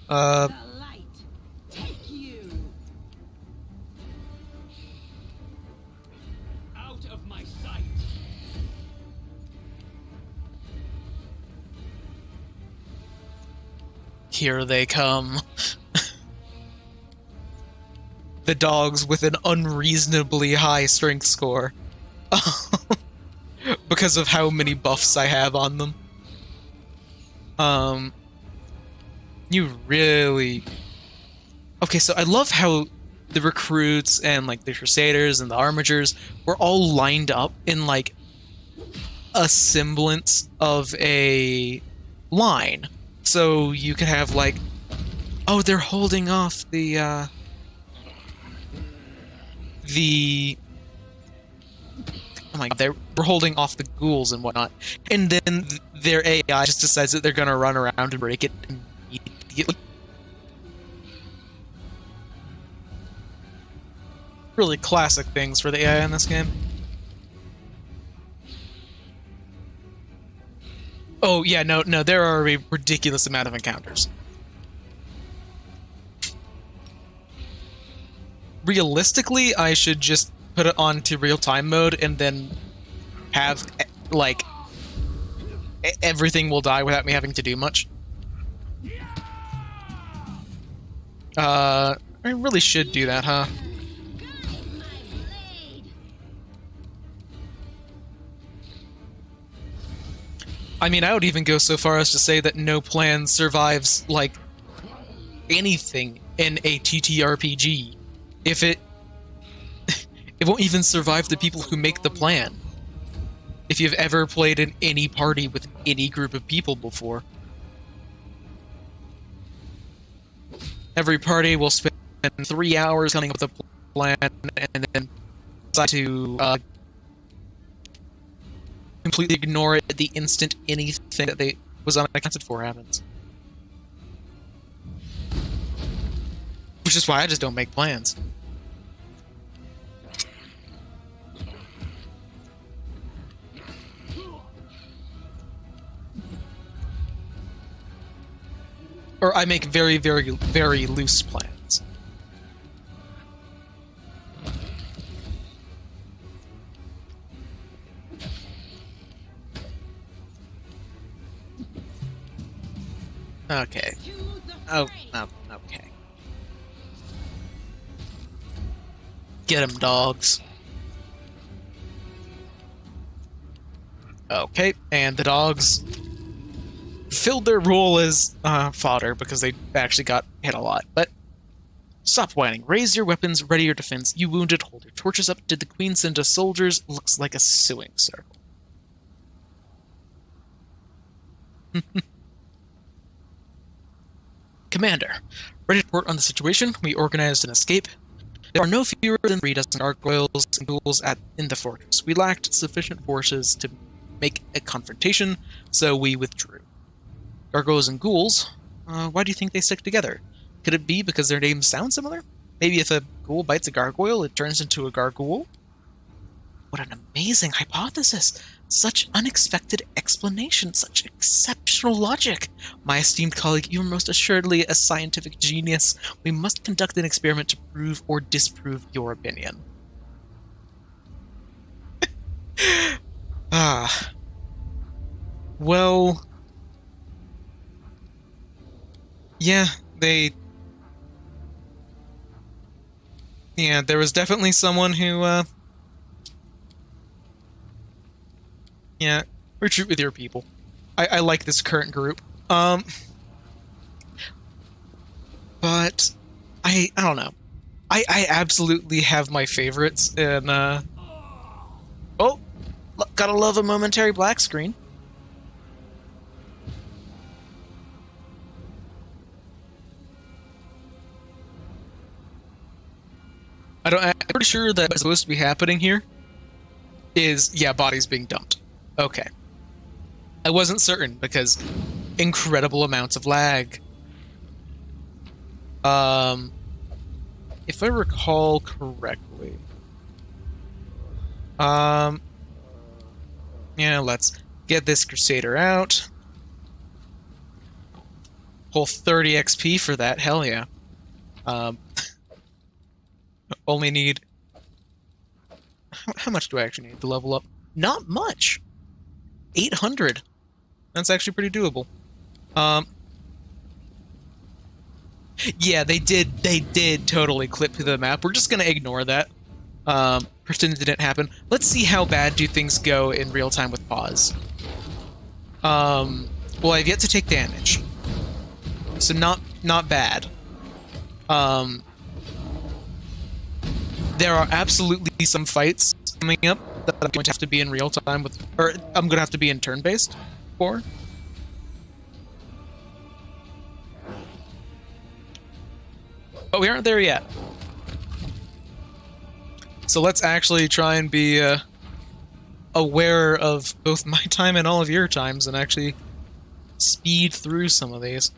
The light. Take you. Out of my sight. Here they come. The dogs with an unreasonably high strength score. Because of how many buffs I have on them. You really... Okay, so I love how the recruits and like the Crusaders and the Armigers were all lined up in like a semblance of a line. So you could have like, oh, they're holding off the oh my god, they're holding off the ghouls and whatnot, and then their AI just decides that they're gonna run around and break it immediately. Really classic things for the AI in this game. Oh yeah, no, there are a ridiculous amount of encounters. Realistically, I should just put it onto real-time mode and then have, like, everything will die without me having to do much. I really should do that, huh? Guide my blade. I mean, I would even go so far as to say that no plan survives, like, anything in a TTRPG. If it won't even survive the people who make the plan. If you've ever played in any party with any group of people before. Every party will spend 3 hours coming up with a plan and then decide to completely ignore it the instant anything that they was unaccounted for happens. Which Which is why I just don't make plans. Or I make very, very, very loose plans. Okay. Oh, okay. Get 'em, dogs. Okay, and the dogs filled their role as fodder because they actually got hit a lot. But stop whining. Raise your weapons, ready your defense. You wounded, hold your torches up. Did the queen send us soldiers? Looks like a suing circle. Commander, ready to report on the situation. We organized an escape. There are no fewer than 3 dozen gargoyles and ghouls in the fortress. We lacked sufficient forces to make a confrontation, so we withdrew. Gargoyles and ghouls? Why do you think they stick together? Could it be because their names sound similar? Maybe if a ghoul bites a gargoyle, it turns into a gargoyle? What an amazing hypothesis! Such unexpected explanation, such exceptional logic! My esteemed colleague, you are most assuredly a scientific genius. We must conduct an experiment to prove or disprove your opinion. Well... Yeah, Yeah, there was definitely someone who, Yeah, retreat with your people. I like this current group. But I don't know. I absolutely have my favorites, and, oh! Gotta love a momentary black screen. I'm pretty sure that what's supposed to be happening here is, yeah, bodies being dumped. Okay. I wasn't certain because incredible amounts of lag. If I recall correctly. Yeah, let's get this Crusader out. Whole 30 XP for that, hell yeah. Only need... How much do I actually need to level up? Not much! 800. That's actually pretty doable. Yeah, they did totally clip to the map. We're just gonna ignore that. Pretend it didn't happen. Let's see how bad do things go in real time with pause. Well, I've yet to take damage. So not bad. There are absolutely some fights coming up that I'm going to have to be in real time with, or I'm going to have to be in turn-based for. But we aren't there yet. So let's actually try and be aware of both my time and all of your times and actually speed through some of these.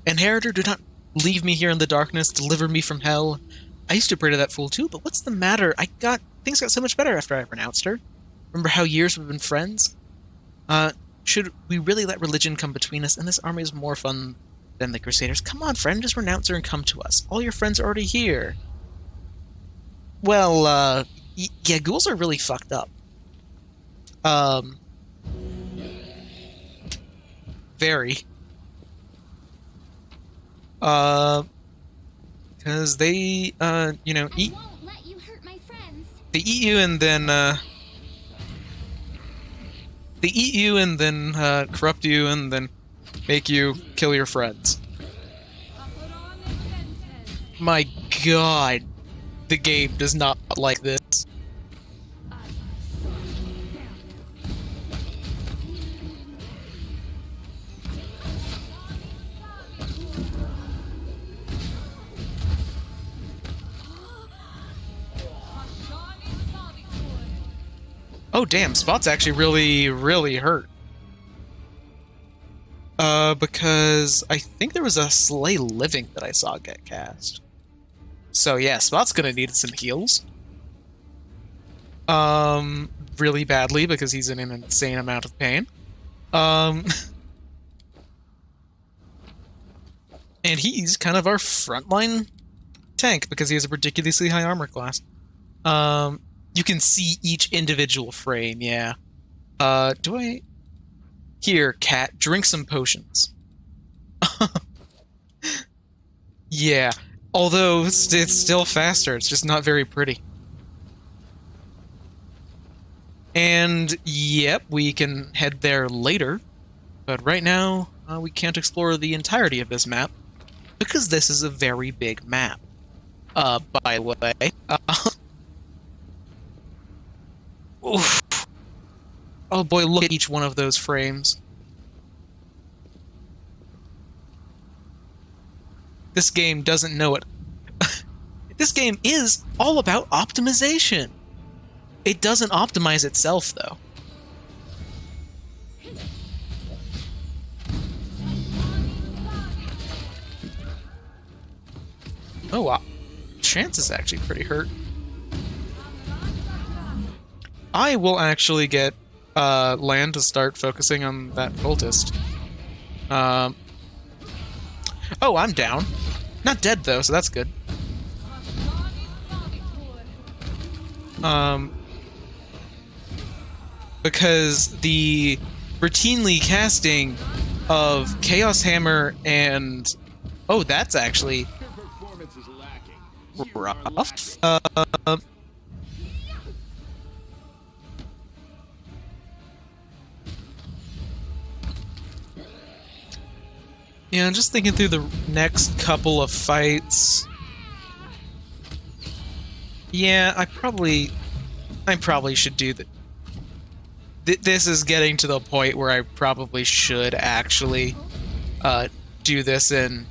Inheritor, do not leave me here in the darkness, deliver me from hell. I used to pray to that fool too, but what's the matter? Things got so much better after I renounced her. Remember how years we've been friends? Should we really let religion come between us? And this army is more fun than the Crusaders. Come on, friend, just renounce her and come to us. All your friends are already here. Well, yeah, ghouls are really fucked up. Very. Because they, you know, eat... I won't let you hurt my friends. They eat you and then, they eat you and then, corrupt you and then make you kill your friends. My god. The game does not like this. Oh damn, Spot's actually really hurt. Because I think there was a Slay Living that I saw get cast. So yeah, Spot's gonna need some heals. Really badly because he's in an insane amount of pain. And he's kind of our frontline tank because he has a ridiculously high armor class. You can see each individual frame, yeah. Do I... Here, cat, drink some potions. Yeah, although it's still faster, it's just not very pretty. And, yep, we can head there later, but right now, we can't explore the entirety of this map, because this is a very big map. By the way. Oof. Oh boy, look at each one of those frames. This game doesn't know it. This game is all about optimization. It doesn't optimize itself, though. Oh, wow. Chance is actually pretty hurt. I will actually get Land to start focusing on that cultist. Oh, I'm down. Not dead, though, so that's good. Because the routinely casting of Chaos Hammer and... Oh, that's actually rough. Yeah, I'm just thinking through the next couple of fights. Yeah, I probably should do that. This is getting to the point where I probably should actually do this in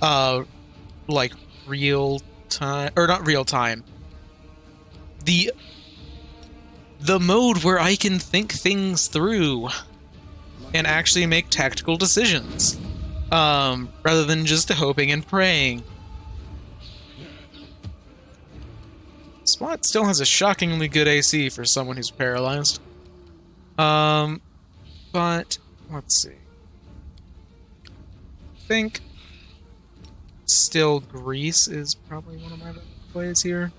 like real time, or not real time. The mode where I can think things through and actually make tactical decisions, rather than just hoping and praying. Spot still has a shockingly good AC for someone who's paralyzed. But let's see. I think still Grease is probably one of my better plays here.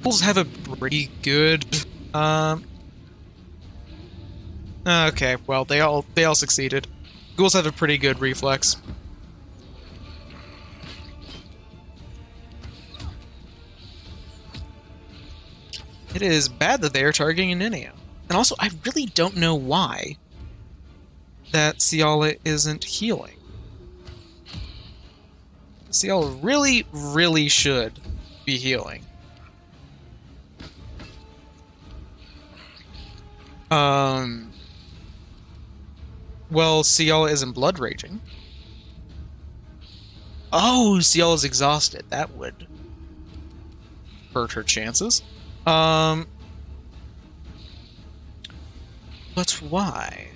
Bulls have a pretty good. Okay, well they all succeeded. Ghouls have a pretty good reflex. It is bad that they are targeting Ninio. And also, I really don't know why that Ciala isn't healing. Ciala really, really should be healing. Well, Ciala isn't blood raging. Oh, Ciala's exhausted. That would hurt her chances. But why?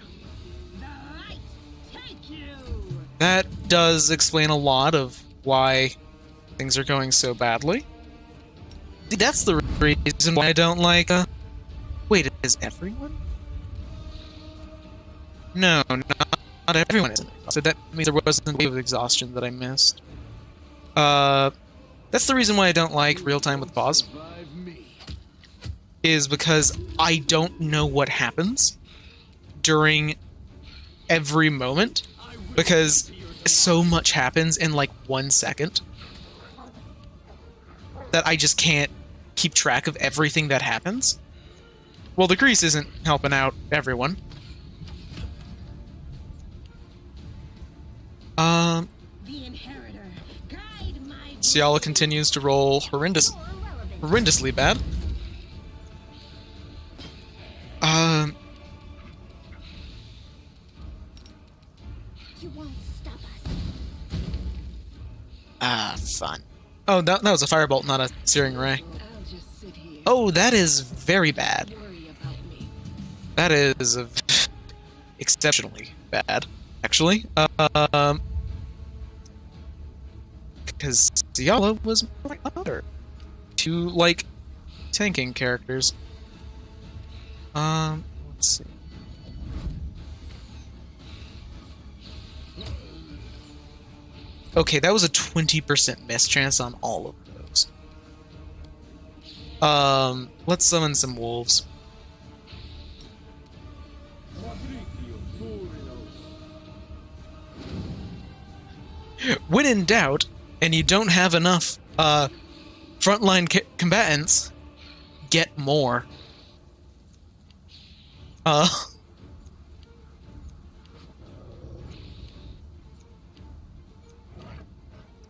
That does explain a lot of why things are going so badly. That's the reason why I don't like, Wait, is everyone? No, not everyone is. So that means there wasn't a wave of exhaustion that I missed. That's the reason why I don't like real-time with pause. Is because I don't know what happens during every moment, because so much happens in like 1 second that I just can't keep track of everything that happens. Well, the grease isn't helping out everyone. Ciala continues to roll horrendously bad. You won't stop us. Fun. Oh, that was a firebolt, not a searing ray. I'll just sit here Oh, that is very bad. Worry about me. That is exceptionally bad, actually. Because Ciala was my other two, like, tanking characters. Let's see. Okay, that was a 20% miss chance on all of those. Let's summon some wolves. When in doubt, and you don't have enough frontline combatants, get more.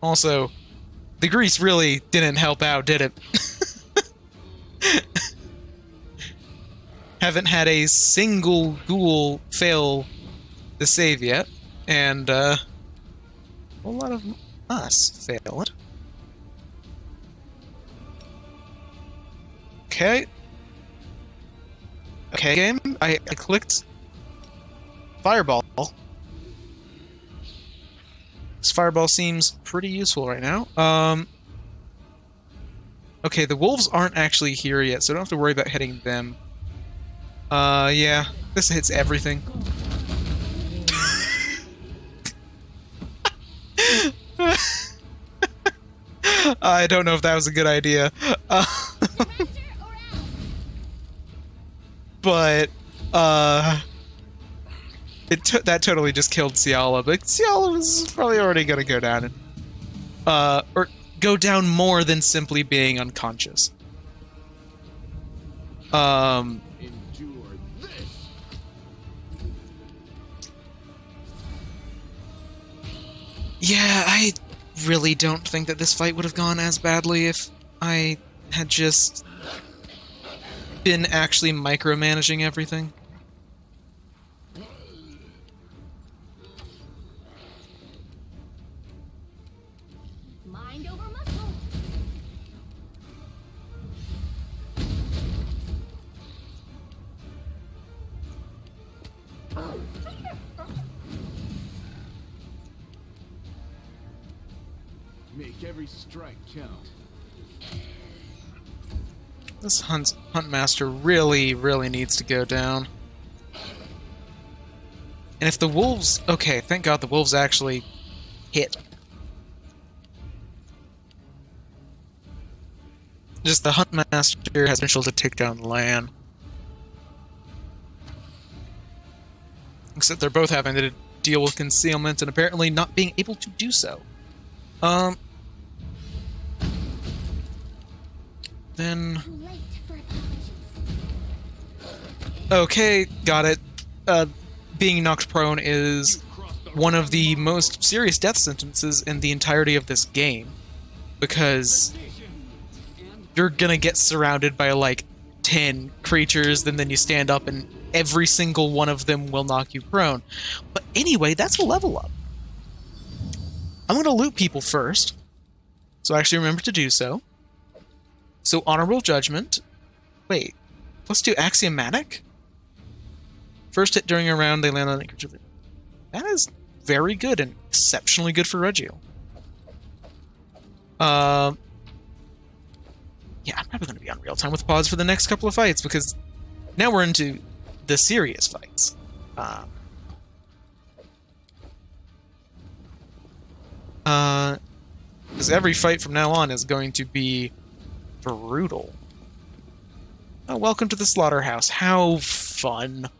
Also, the grease really didn't help out, did it? Haven't had a single ghoul fail the save yet, and a lot of us fail it. Okay. Okay, game. I clicked Fireball. This Fireball seems pretty useful right now. Okay, the wolves aren't actually here yet, so I don't have to worry about hitting them. Yeah, this hits everything. I don't know if that was a good idea. But, that totally just killed Ciala, but Ciala was probably already gonna go down and, or go down more than simply being unconscious. Endure this. Yeah, I really don't think that this fight would have gone as badly if I had just been actually micromanaging everything. Mind over muscle. Make every strike count. This hunt master really, really needs to go down. And if the wolves... Okay, thank God the wolves actually hit. Just the hunt master has potential to take down the land. Except they're both having to deal with concealment and apparently not being able to do so. Then... Too late for apologies. Okay, got it. Being knocked prone is one of the most serious death sentences in the entirety of this game. Because you're gonna get surrounded by like 10 creatures, and then you stand up and every single one of them will knock you prone. But anyway, that's a level up. I'm gonna loot people first. So actually remember to do so. So Honorable Judgment. Wait. Let's do Axiomatic? First hit during a round, they land on a creature. That is very good and exceptionally good for Reggio. Yeah, I'm probably going to be on real time with pause for the next couple of fights because now we're into the serious fights. Because every fight from now on is going to be brutal. Oh, welcome to the slaughterhouse. How fun.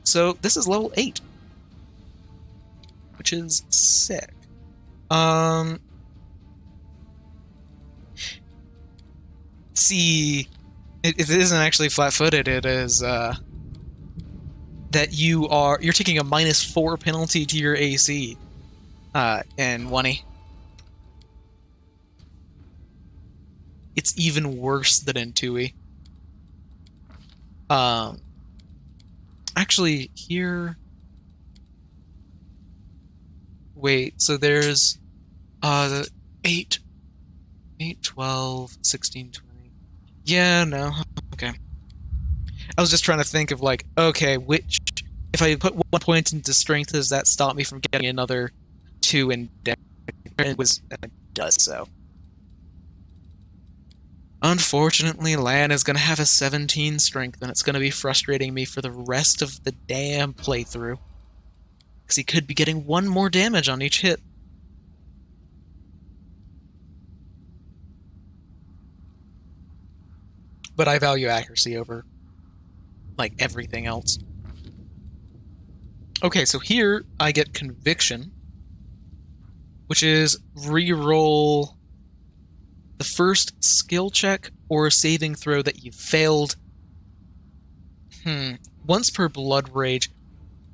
So, this is level 8. Which is sick. See, it isn't actually flat-footed, it is, that you're taking a -4 penalty to your AC, in 1E. It's even worse than in 2E. Actually, here... Wait, so there's, the 8, 12, 16, 20... Yeah, no. Okay. I was just trying to think of like, okay, which if I put 1 point into strength, does that stop me from getting another 2 in dex? It does so. Unfortunately, Lan is going to have a 17 strength, and it's going to be frustrating me for the rest of the damn playthrough. Because he could be getting 1 more damage on each hit. But I value accuracy over, like, everything else. Okay, so here I get Conviction, which is re-roll the first skill check or saving throw that you failed. Once per Blood Rage.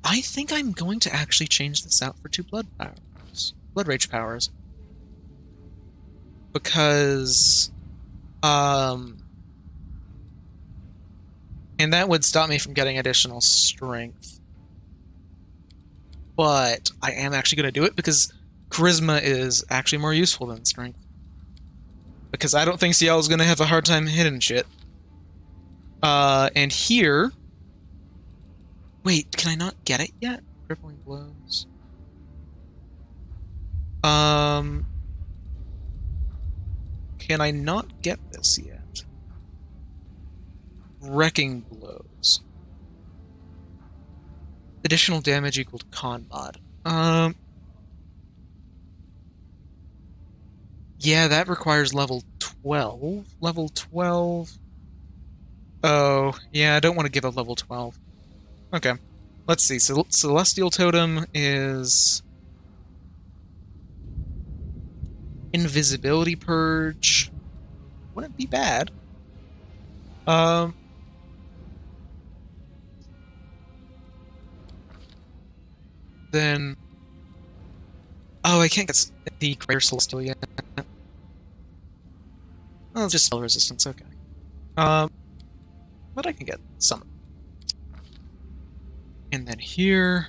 I think I'm going to actually change this out for 2 Blood Rage powers. Because, and that would stop me from getting additional strength. But I am actually going to do it because Charisma is actually more useful than strength. Because I don't think CL is going to have a hard time hitting shit. And here... Wait, can I not get it yet? Crippling blows. Can I not get this yet? Wrecking blows. Additional damage equal to con mod. Yeah, that requires level 12. Level 12. Oh, yeah, I don't want to give a level 12. Okay. Let's see. So Celestial Totem is Invisibility Purge. Wouldn't be bad. Then... Oh, I can't get the Greater Celestial yet. Oh, it's just spell resistance, okay. But I can get some. And then here,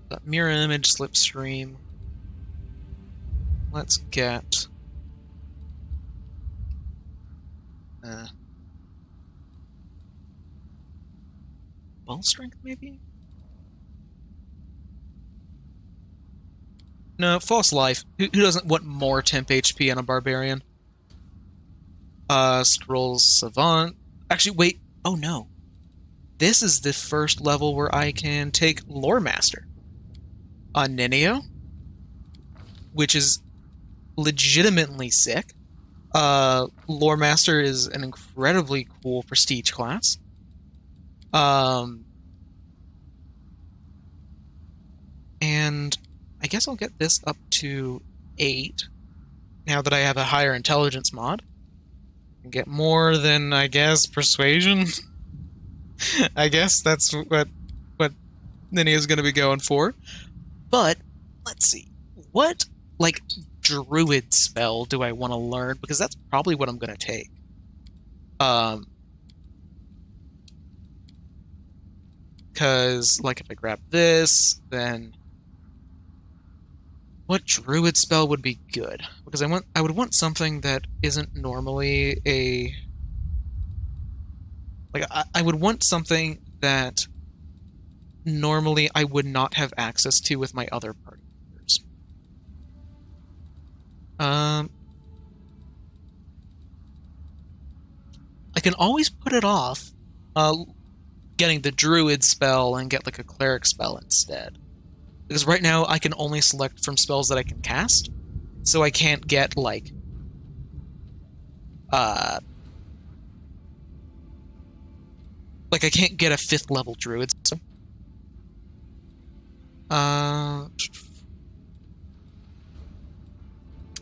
got Mirror Image, Slipstream. Let's get... Ball Strength, maybe? No, False Life. Who doesn't want more temp HP on a Barbarian? Scrolls Savant. Actually, wait. Oh, no. This is the first level where I can take Lore Master on Ninio, which is legitimately sick. Lore Master is an incredibly cool prestige class. And I guess I'll get this up to 8 now that I have a higher intelligence mod. And get more than, I guess, Persuasion. I guess that's what Ninio's going to be going for. But, let's see. What, like, druid spell do I want to learn? Because that's probably what I'm going to take. Because, like, if I grab this, then... What druid spell would be good? Because I would want something that isn't normally a... Like, I would want something that normally I would not have access to with my other party members. I can always put it off, getting the druid spell and get, like, a cleric spell instead. Because right now I can only select from spells that I can cast, so I can't get, like, I can't get a 5th level druid. So.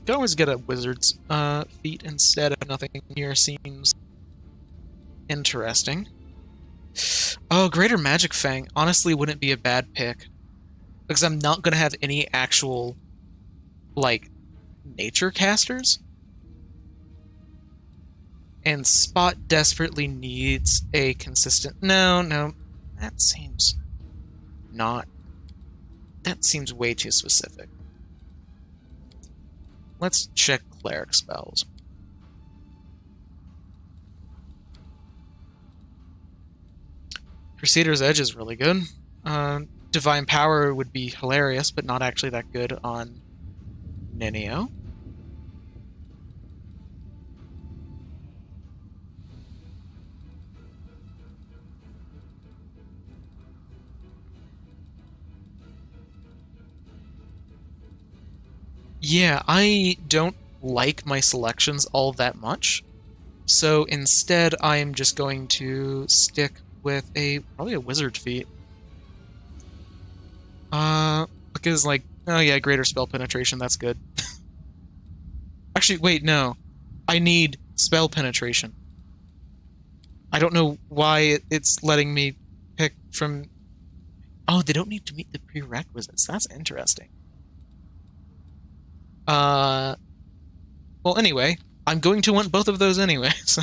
Could always get a wizard's feat instead if nothing here seems interesting. Oh, Greater Magic Fang honestly wouldn't be a bad pick. Because I'm not going to have any actual, like, nature casters. And Spot desperately needs a consistent... No, that seems not... That seems way too specific. Let's check cleric spells. Crusader's Edge is really good. Divine Power would be hilarious, but not actually that good on Ninio. Yeah, I don't like my selections all that much. So instead, I am just going to stick with probably a wizard feat. Because like, oh yeah, greater spell penetration, that's good. Actually, wait, no. I need spell penetration. I don't know why it's letting me pick from... Oh, they don't need to meet the prerequisites. That's interesting. Well, anyway, I'm going to want both of those anyway, so...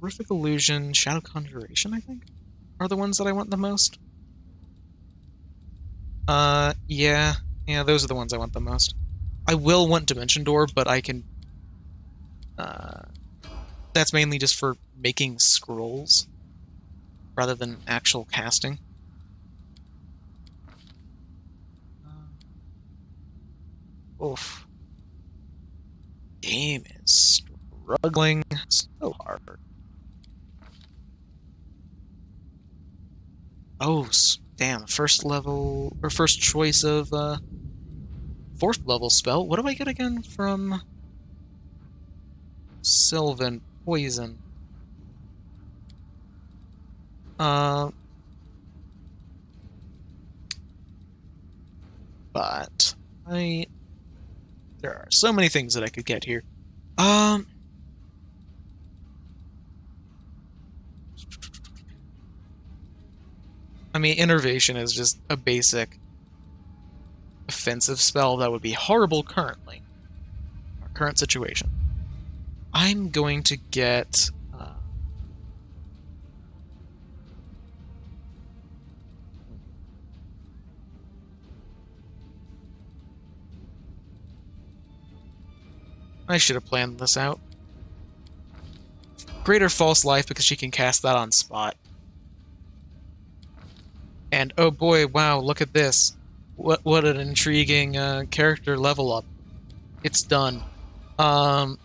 Horrific Illusion, Shadow Conjuration, I think, are the ones that I want the most. Yeah, those are the ones I want the most. I will want Dimension Door, but I can... that's mainly just for making scrolls, rather than actual casting. Oof. Game is struggling so hard. Oh, damn. First level, or first choice of, fourth level spell. What do I get again from Sylvan? Poison. But there are so many things that I could get here. I mean, Innervation is just a basic offensive spell that would be horrible currently. Our current situation. I'm going to get... I should have planned this out. Greater False Life because she can cast that on spot. And oh boy, wow, look at this. What an intriguing character level up. It's done. Animal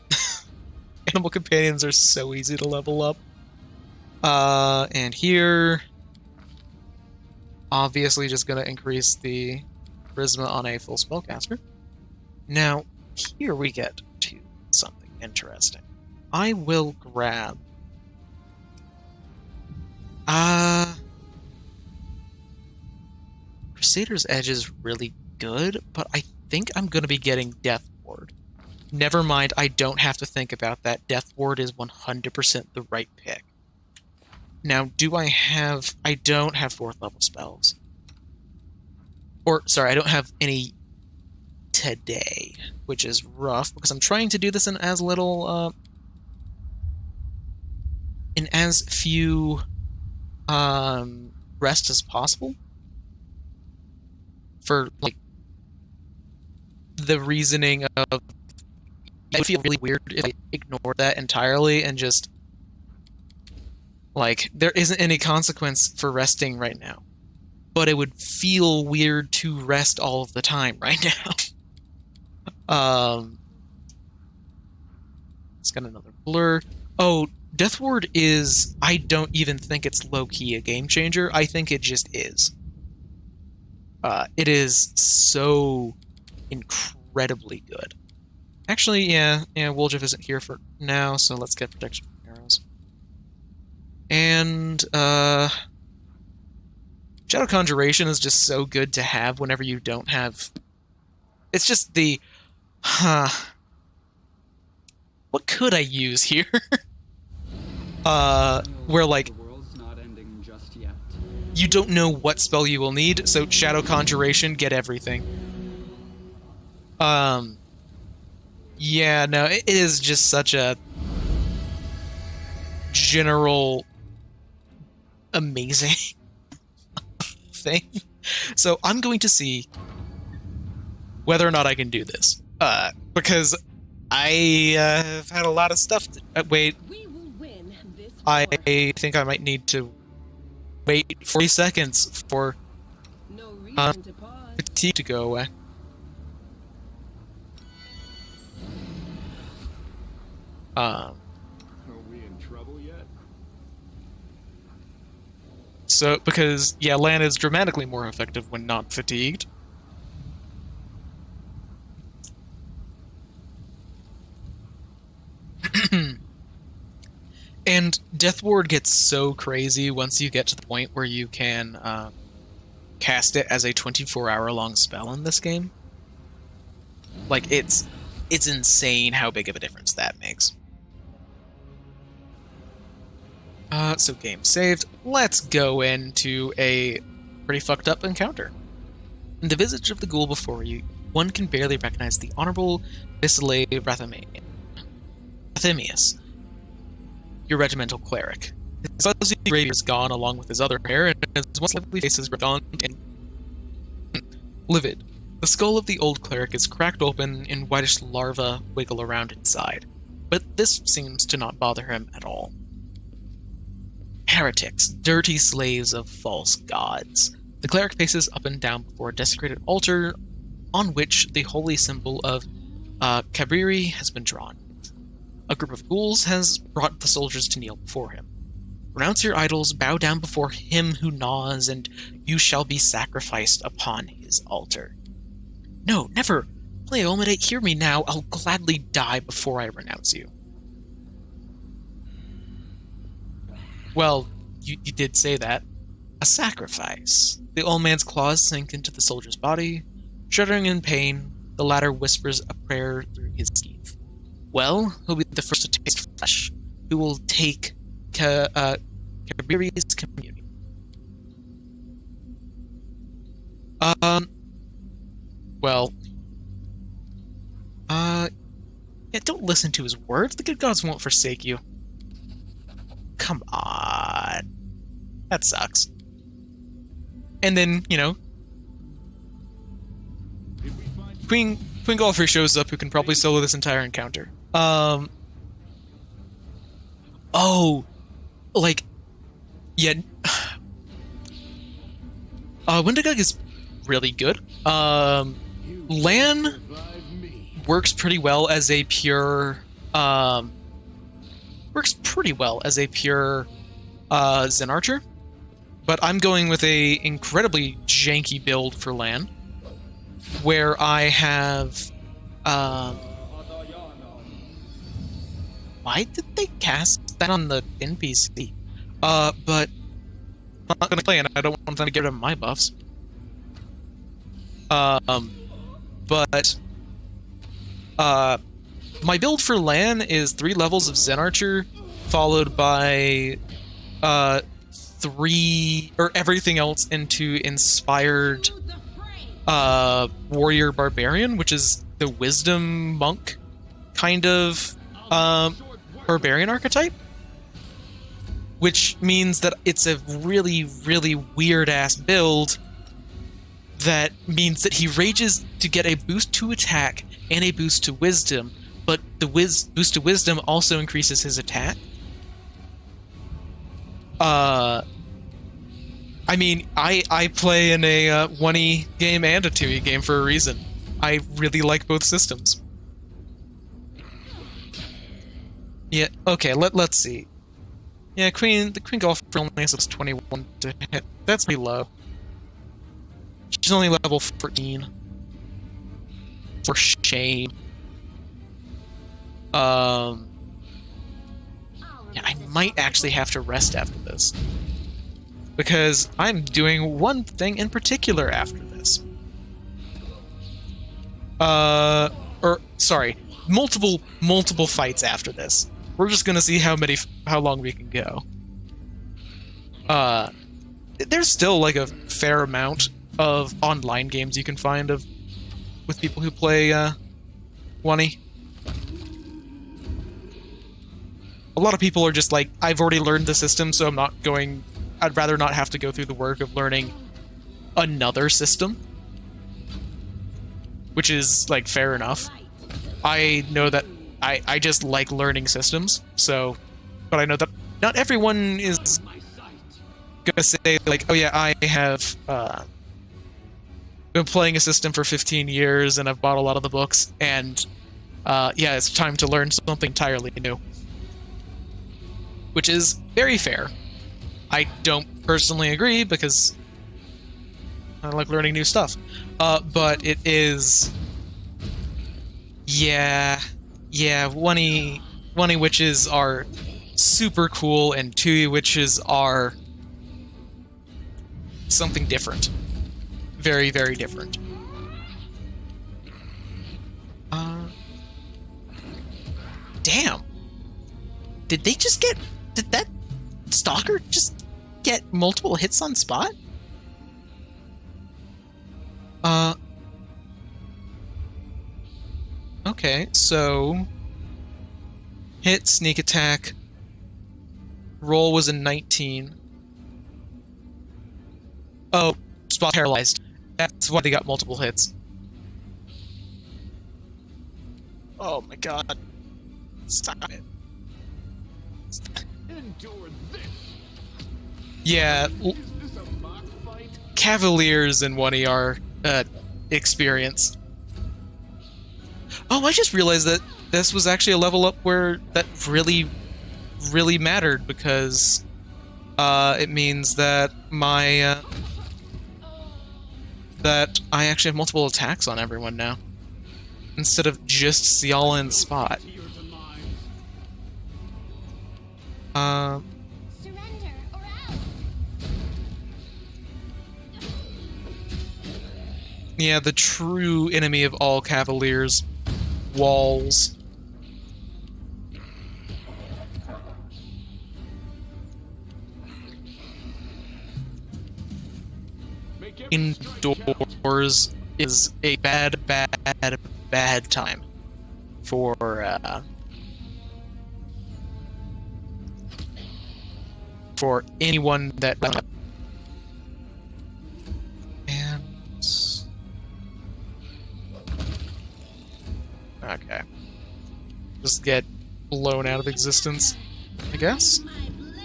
Companions are so easy to level up. And here... Obviously just going to increase the charisma on a full spellcaster. Now, here we get to something interesting. I will grab... Crusader's Edge is really good, but I think I'm going to be getting Death Ward. Never mind, I don't have to think about that. Death Ward is 100% the right pick. Now, do I have... I don't have 4th level spells. Or, sorry, I don't have any today, which is rough, because I'm trying to do this in as little, in as few, rest as possible. For, like, the reasoning of... It would feel really weird if I ignored that entirely and just... Like, there isn't any consequence for resting right now. But it would feel weird to rest all of the time right now. It's got another blur. Oh, Death Ward is... I don't even think it's low-key a game changer. I think it just is. It is so incredibly good. Actually, yeah, Woljif isn't here for now, so let's get protection from arrows. And, Shadow Conjuration is just so good to have whenever you don't have... It's just the... What could I use here? Where, like... You don't know what spell you will need, so Shadow Conjuration, get everything. Yeah, no, it is just such a... general... amazing thing. So I'm going to see whether or not I can do this. Because I have had a lot of stuff. Wait, We will win this I war. think I might need to wait 40 seconds for No reason to pause. fatigue to go away. Are we in trouble yet? So, because, yeah, Lan is dramatically more effective when not fatigued. And Death Ward gets so crazy once you get to the point where you can cast it as a 24-hour-long spell in this game. Like, it's insane how big of a difference that makes. So game saved. Let's go into a pretty fucked up encounter. In the visage of the ghoul before you, one can barely recognize the Honorable Visile Rathemius, your regimental cleric. His fuzzy gray hair is gone along with his other hair, and his once lovely face is gone and livid. The skull of the old cleric is cracked open and whitish larvae wiggle around inside, but this seems to not bother him at all. Heretics, dirty slaves of false gods. The cleric paces up and down before a desecrated altar on which the holy symbol of Cabriri has been drawn. A group of ghouls has brought the soldiers to kneel before him. Renounce your idols, bow down before him who gnaws, and you shall be sacrificed upon his altar. No, never! Play Olmedate, hear me now. I'll gladly die before I renounce you. Well, you did say that. A sacrifice. The old man's claws sink into the soldier's body. Shuddering in pain, the latter whispers a prayer through his teeth. Well, who'll be the first to taste flesh? Who will take Kabiri's communion? Well, yeah, don't listen to his words. The good gods won't forsake you. Come on. That sucks. And then, you know, Queen Golfer shows up, who can probably solo this entire encounter. Oh, like, yeah. Wendigook is really good. Lan works pretty well as a pure, Zen Archer, but I'm going with a incredibly janky build for Lan, where I have, why did they cast that on the NPC? But I'm not gonna play it. I don't want them to get rid of my buffs. My build for Lan is 3 levels of Zen Archer, followed by 3 or everything else into inspired warrior barbarian, which is the wisdom monk kind of barbarian archetype, which means that it's a really, really weird ass build that means that he rages to get a boost to attack and a boost to wisdom, but the boost to wisdom also increases his attack. I mean, I play in a 1E game and a 2E game for a reason. I really like both systems. Yeah, okay, let's see. Yeah, the Queen Golfer only has 21 to hit. That's pretty low. She's only level 14. For shame. Yeah, I might actually have to rest after this, because I'm doing one thing in particular after this. Sorry, multiple fights after this. We're just gonna see how long we can go. There's still like a fair amount of online games you can find with people who play 1E. A lot of people are just like, I've already learned the system, so I'd rather not have to go through the work of learning another system. Which is, like, fair enough. I know that I just like learning systems, so... But I know that not everyone is My sight. gonna say, like, oh yeah, I have been playing a system for 15 years and I've bought a lot of the books, and yeah, it's time to learn something entirely new. Which is very fair. I don't personally agree because I like learning new stuff. But it is... Yeah, one-y witches are super cool, and two-y witches are something different. Very, very different. Damn. Did that stalker just get multiple hits on spot? Okay, so hit, sneak attack. Roll was a 19. Oh, spot paralyzed. That's why they got multiple hits. Oh my god. Stop it. Endure this. Yeah, Is this a mock fight? Cavaliers in 1E are experience. Oh, I just realized that this was actually a level up where that really, really mattered, because it means that my that I actually have multiple attacks on everyone now, instead of just Ciala and Spot. To your demise. Surrender or else. Yeah, the true enemy of all Cavaliers. Walls. Make every strike count. Indoors is a bad time for anyone that and okay, just get blown out of existence, I guess.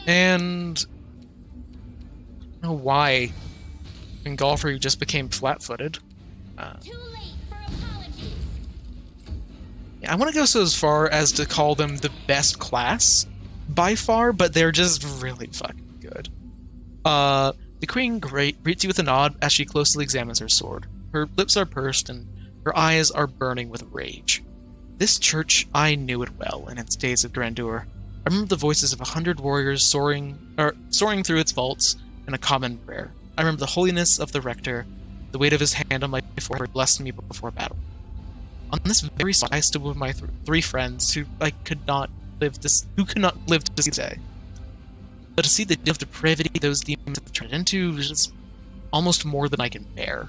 And I don't know why in Golfer you just became flat-footed. Too late for apologies. Yeah, I want to go so as far as to call them the best class by far, but they're just really fucking good. The queen greets you with a nod as she closely examines her sword. Her lips are pursed and her eyes are burning with rage. This church, I knew it well in its days of grandeur. I remember the voices of 100 warriors soaring through its vaults in a common prayer. I remember the holiness of the rector, the weight of his hand on my forehead blessed me before battle. On this very spot, I stood with my three friends who could not live to see this day. But to see the deal of depravity those demons have turned into is just almost more than I can bear.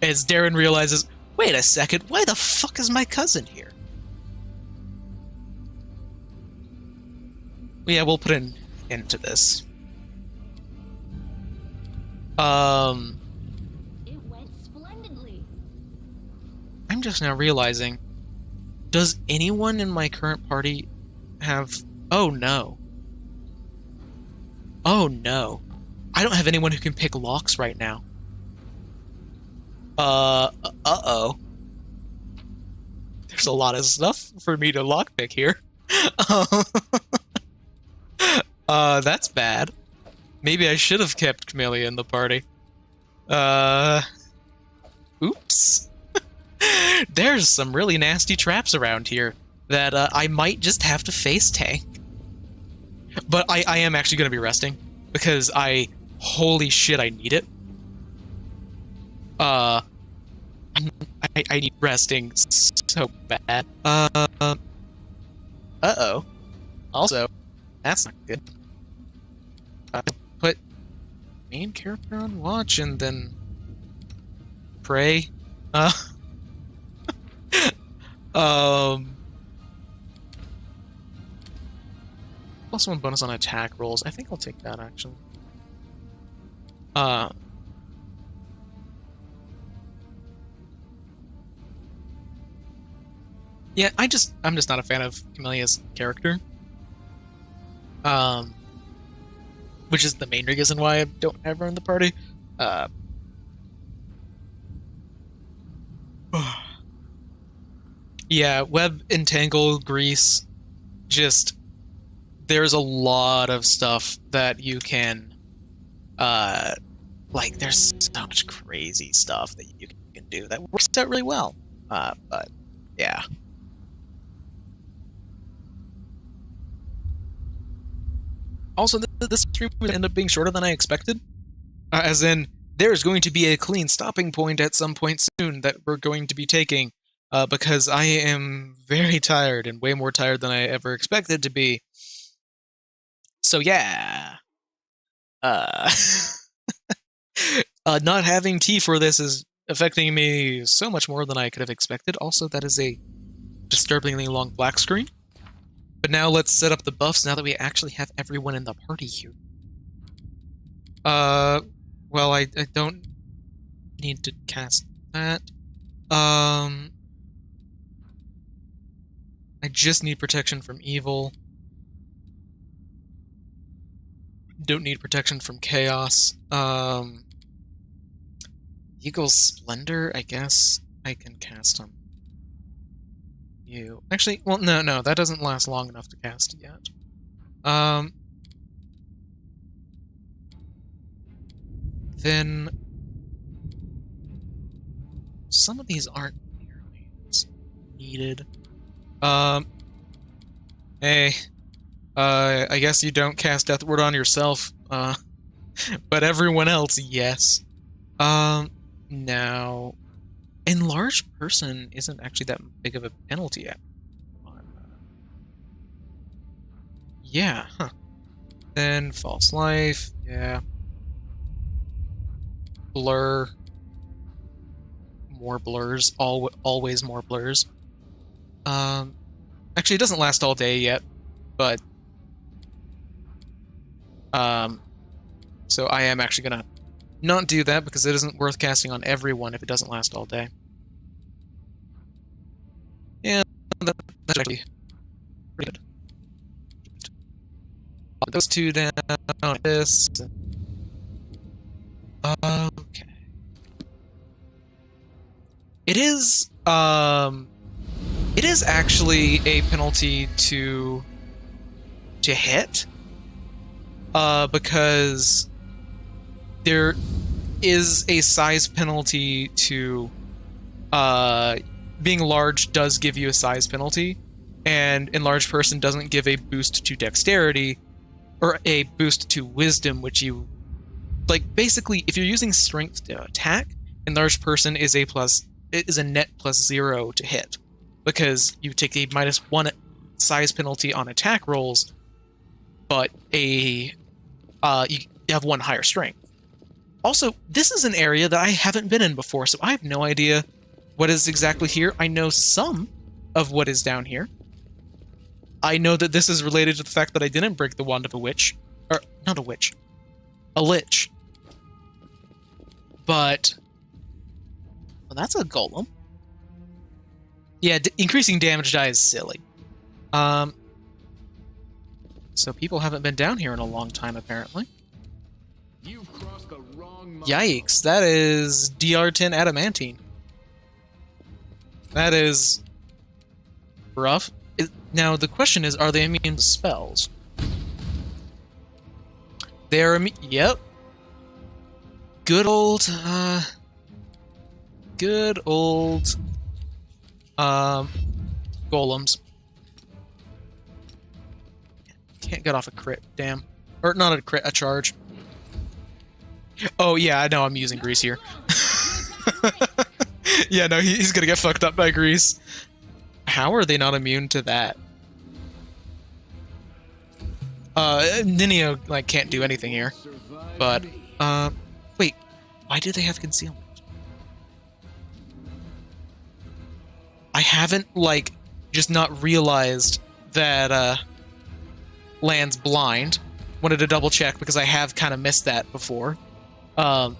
As Darren realizes, wait a second, why the fuck is my cousin here? Yeah, we'll put an end to this. It went splendidly. I'm just now realizing, does anyone in my current party have... Oh no. Oh no. I don't have anyone who can pick locks right now. Uh-oh. There's a lot of stuff for me to lockpick here. That's bad. Maybe I should have kept Camellia in the party. Oops. There's some really nasty traps around here that I might just have to face tank. But I am actually going to be resting, because holy shit, I need it. I need resting so bad. Uh-oh. Also, that's not good. Put main character on watch and then pray. Also one bonus on attack rolls. I think I'll take that actually. Yeah, I'm just not a fan of Camellia's character. Which is the main reason why I don't have her in the party. Yeah, web, entangle, grease, just there's a lot of stuff that you can like there's so much crazy stuff that you can do that works out really well. But yeah. Also, this stream would end up being shorter than I expected. As in, there's going to be a clean stopping point at some point soon that we're going to be taking, because I am very tired and way more tired than I ever expected to be. So yeah. Not having tea for this is affecting me so much more than I could have expected. Also, that is a disturbingly long black screen. But now let's set up the buffs now that we actually have everyone in the party here. Well, I don't need to cast that. I just need protection from evil. Don't need protection from chaos. Eagle's Splendor, I guess I can cast on you. Actually, well, no, that doesn't last long enough to cast yet. Then some of these aren't nearly as needed. Hey, I guess you don't cast Death Ward on yourself, but everyone else, yes. Now, Enlarged Person isn't actually that big of a penalty yet. Yeah, huh. Then False Life, yeah. Blur. More blurs, always more blurs. Actually, it doesn't last all day yet, but so I am actually gonna not do that because it isn't worth casting on everyone if it doesn't last all day. Yeah, that's actually pretty good. Put those two down. This. Okay. It is actually a penalty to hit, because there is a size penalty to being large does give you a size penalty, and Enlarged Person doesn't give a boost to dexterity or a boost to wisdom, which you like. Basically, if you're using strength to attack, Enlarged Person is a net +0 to hit, because you take a -1 size penalty on attack rolls, but you have 1 higher strength. Also, this is an area that I haven't been in before, so I have no idea what is exactly here. I know some of what is down here. I know that this is related to the fact that I didn't break the wand of a witch. Or, not a witch. A lich. But well, that's a golem. Yeah, increasing damage die is silly. So people haven't been down here in a long time, apparently. You've crossed the wrong Yikes, that is DR10 adamantine. That is rough. Now, the question is, are they immune to spells? They're immune. Yep. Good old golems. Can't get off a crit, damn. Or not a crit, a charge. Oh yeah, I know I'm using grease here. Yeah, no, he's gonna get fucked up by grease. How are they not immune to that? Ninio, like, can't do anything here. But, wait, why do they have concealment? I haven't, like, just not realized that, Land's blind. Wanted to double check because I have kind of missed that before. 1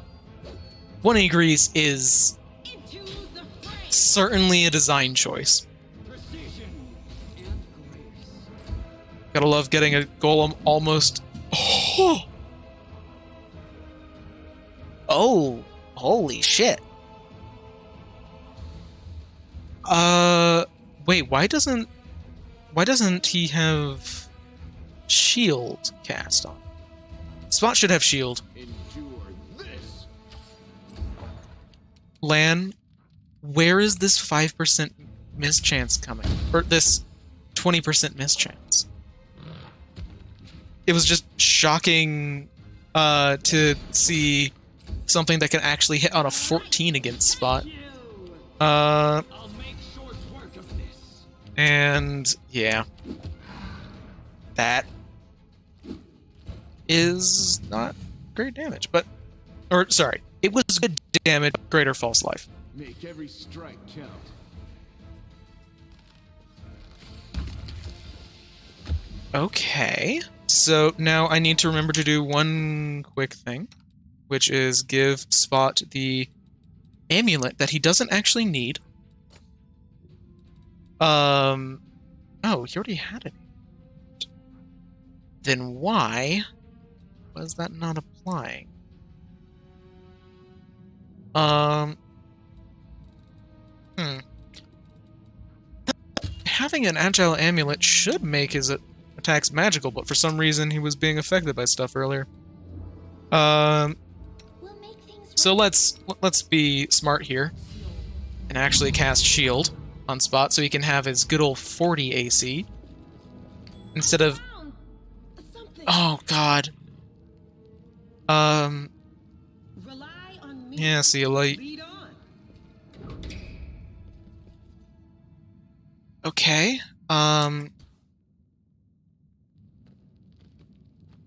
grease is certainly a design choice. Gotta love getting a golem almost... Oh, holy shit. Wait, why doesn't he have shield cast on? Spot should have shield. Endure this. Lan, where is this 5% mischance coming? Or this 20% mischance? It was just shocking to see something that can actually hit on a 14 against Spot. I'll make short work of this. And yeah. That is not great damage, but... Or, sorry, it was good damage, greater false life. Make every strike count. Okay, so now I need to remember to do one quick thing, which is give Spot the amulet that he doesn't actually need. Oh, he already had it. Then why was that not applying? Having an agile amulet should make his attacks magical, but for some reason he was being affected by stuff earlier. We'll make things So let's be smart here and actually cast shield on Spot so he can have his good old 40 AC instead of... Something. Oh god. Rely on me. Yeah, see you late. Lead on. Okay.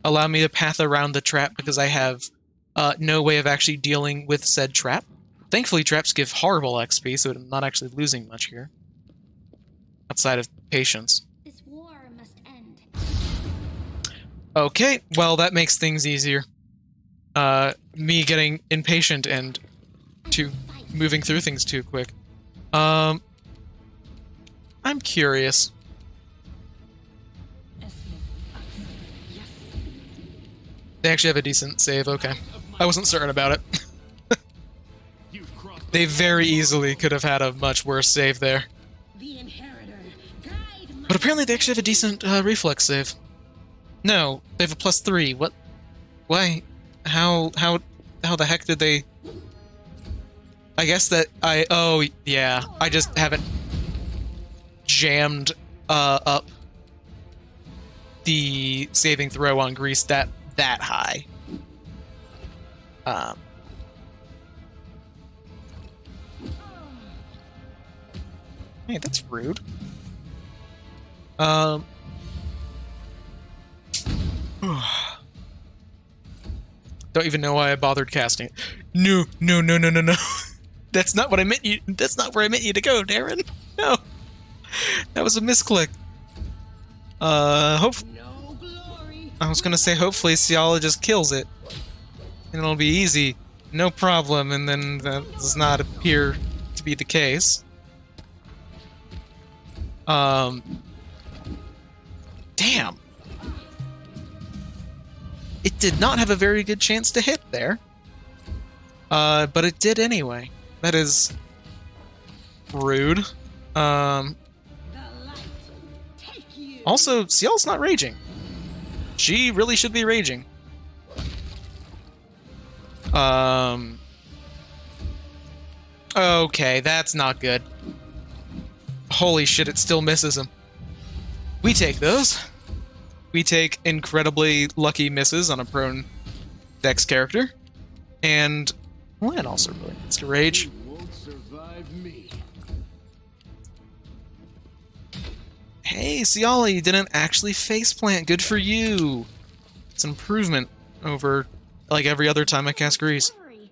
Allow me to path around the trap because I have no way of actually dealing with said trap. Thankfully, traps give horrible XP, so I'm not actually losing much here. Outside of patience. This war must end. Okay, well, that makes things easier. Me getting impatient and moving through things too quick. I'm curious. They actually have a decent save, okay. I wasn't certain about it. They very easily could have had a much worse save there. The inheritor. Guide my But apparently they actually have a decent reflex save. No, they have a +3. What? Why? How the heck did they... I guess that oh, yeah. I just haven't jammed up the saving throw on Grease that high. Hey, that's rude. Don't even know why I bothered casting it. No. That's not what I meant you. That's not where I meant you to go, Darren. No, that was a misclick. no glory. I was gonna say hopefully Ciala just kills it, and it'll be easy, no problem. And then that does not appear to be the case. Damn. It did not have a very good chance to hit there. But it did anyway. That is rude. The light. Take you. Also, Ciel's not raging. She really should be raging. Okay, that's not good. Holy shit, it still misses him. We take those. We take incredibly lucky misses on a prone dex character. And Lan also really needs to rage. You won't survive me. Hey, Ciala, you didn't actually faceplant. Good for you. It's an improvement over, like, every other time I cast Grease. Hurry.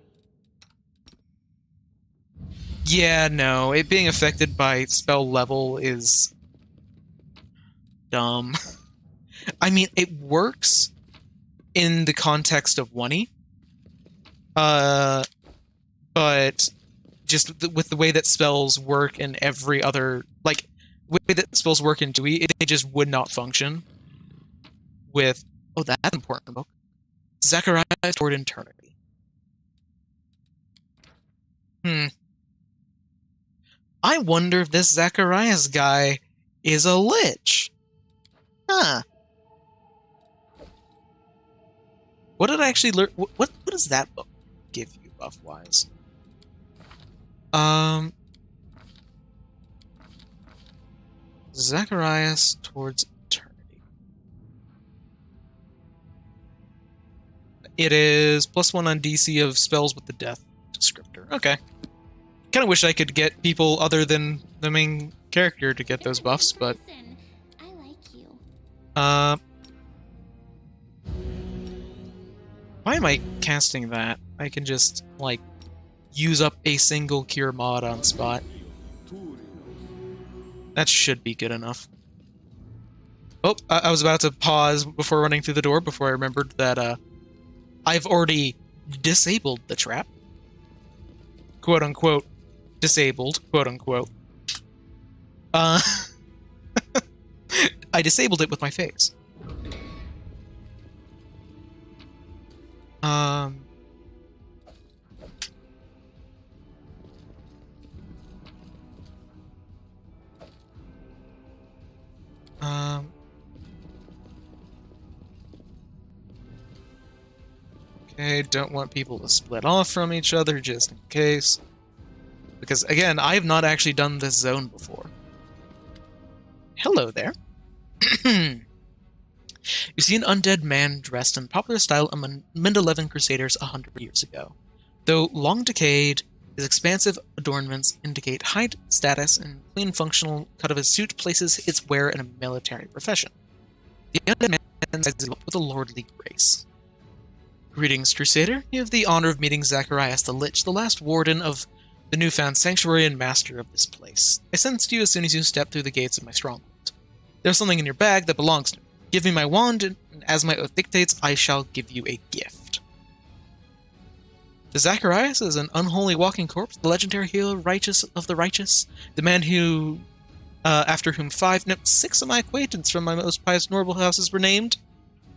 Yeah, no, it being affected by spell level is dumb. I mean, it works in the context of 1E. But just with the way that spells work in every other, like, way that spells work in 2E, they just would not function. with... Oh, that's an important book. Zachariah Toward Eternity. I wonder if this Zacharias guy is a lich. Huh. What did I actually learn? What does that book give you buff-wise? Zacharias Towards Eternity. It is +1 on DC of spells with the death descriptor. Okay. Kind of wish I could get people other than the main character to get those buffs, but... Listen, I like you. Why am I casting that? I can just, like, use up a single cure mod on spot. That should be good enough. Oh, I was about to pause before running through the door before I remembered that, I've already disabled the trap. Quote-unquote. Disabled, quote-unquote. I disabled it with my face. Okay, don't want people to split off from each other just in case. Because, again, I have not actually done this zone before. Hello there. You see an undead man dressed in popular style among mid-11 Crusaders 100 years ago. Though long decayed, his expansive adornments indicate high status, and clean functional cut of his suit places its wearer in a military profession. The undead man sizes you up with a lordly grace. Greetings, Crusader. You have the honor of meeting Zacharias the Lich, the last warden of the newfound sanctuary and master of this place. I sensed you as soon as you stepped through the gates of my stronghold. There's something in your bag that belongs to me. Give me my wand, and as my oath dictates, I shall give you a gift. The Zacharias is an unholy walking corpse, the legendary hero righteous of the righteous, the man who, after whom 6 of my acquaintance from my most pious noble houses were named.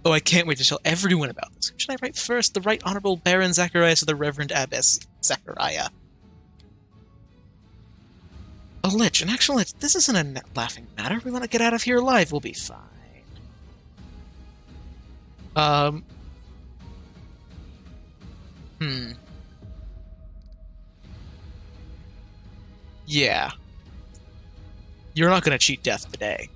Oh, I can't wait to tell everyone about this. Who should I write first? The Right Honorable Baron Zacharias or the Reverend Abbess Zachariah? A lich, an actual lich. This isn't a laughing matter. We want to get out of here alive. We'll be fine. Yeah. You're not going to cheat death today.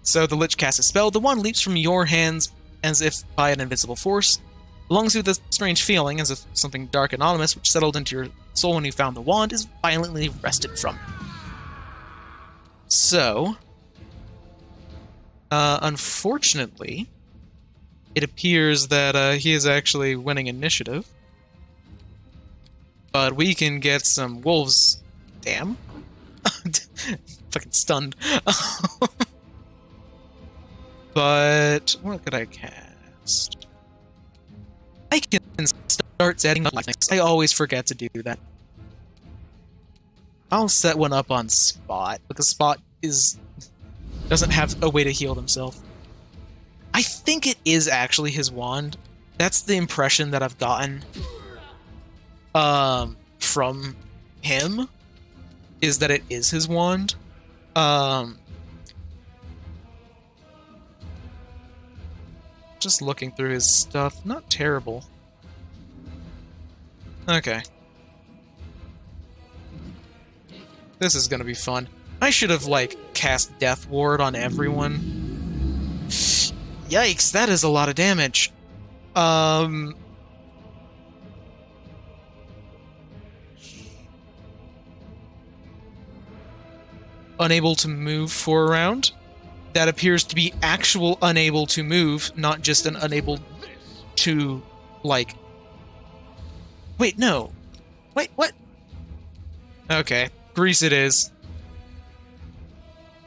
So the Lich casts a spell. The wand leaps from your hands as if by an invisible force. Belongs with a strange feeling, as if something dark and ominous which settled into your soul when you found the wand is violently wrested from you. So, unfortunately, it appears that he is actually winning initiative. But we can get some wolves. Damn. Fucking stunned. But what could I cast? I can start setting up things. I always forget to do that. I'll set one up on Spot, because Spot doesn't have a way to heal himself. I think it is actually his wand. That's the impression that I've gotten from him, is that it is his wand. Just looking through his stuff, not terrible. Okay. This is gonna be fun. I should have, like, cast Death Ward on everyone. Yikes, that is a lot of damage. Unable to move for a round. That appears to be actual unable to move, not just an unable to, like... Wait, no. Wait, what? Okay, Grease it is.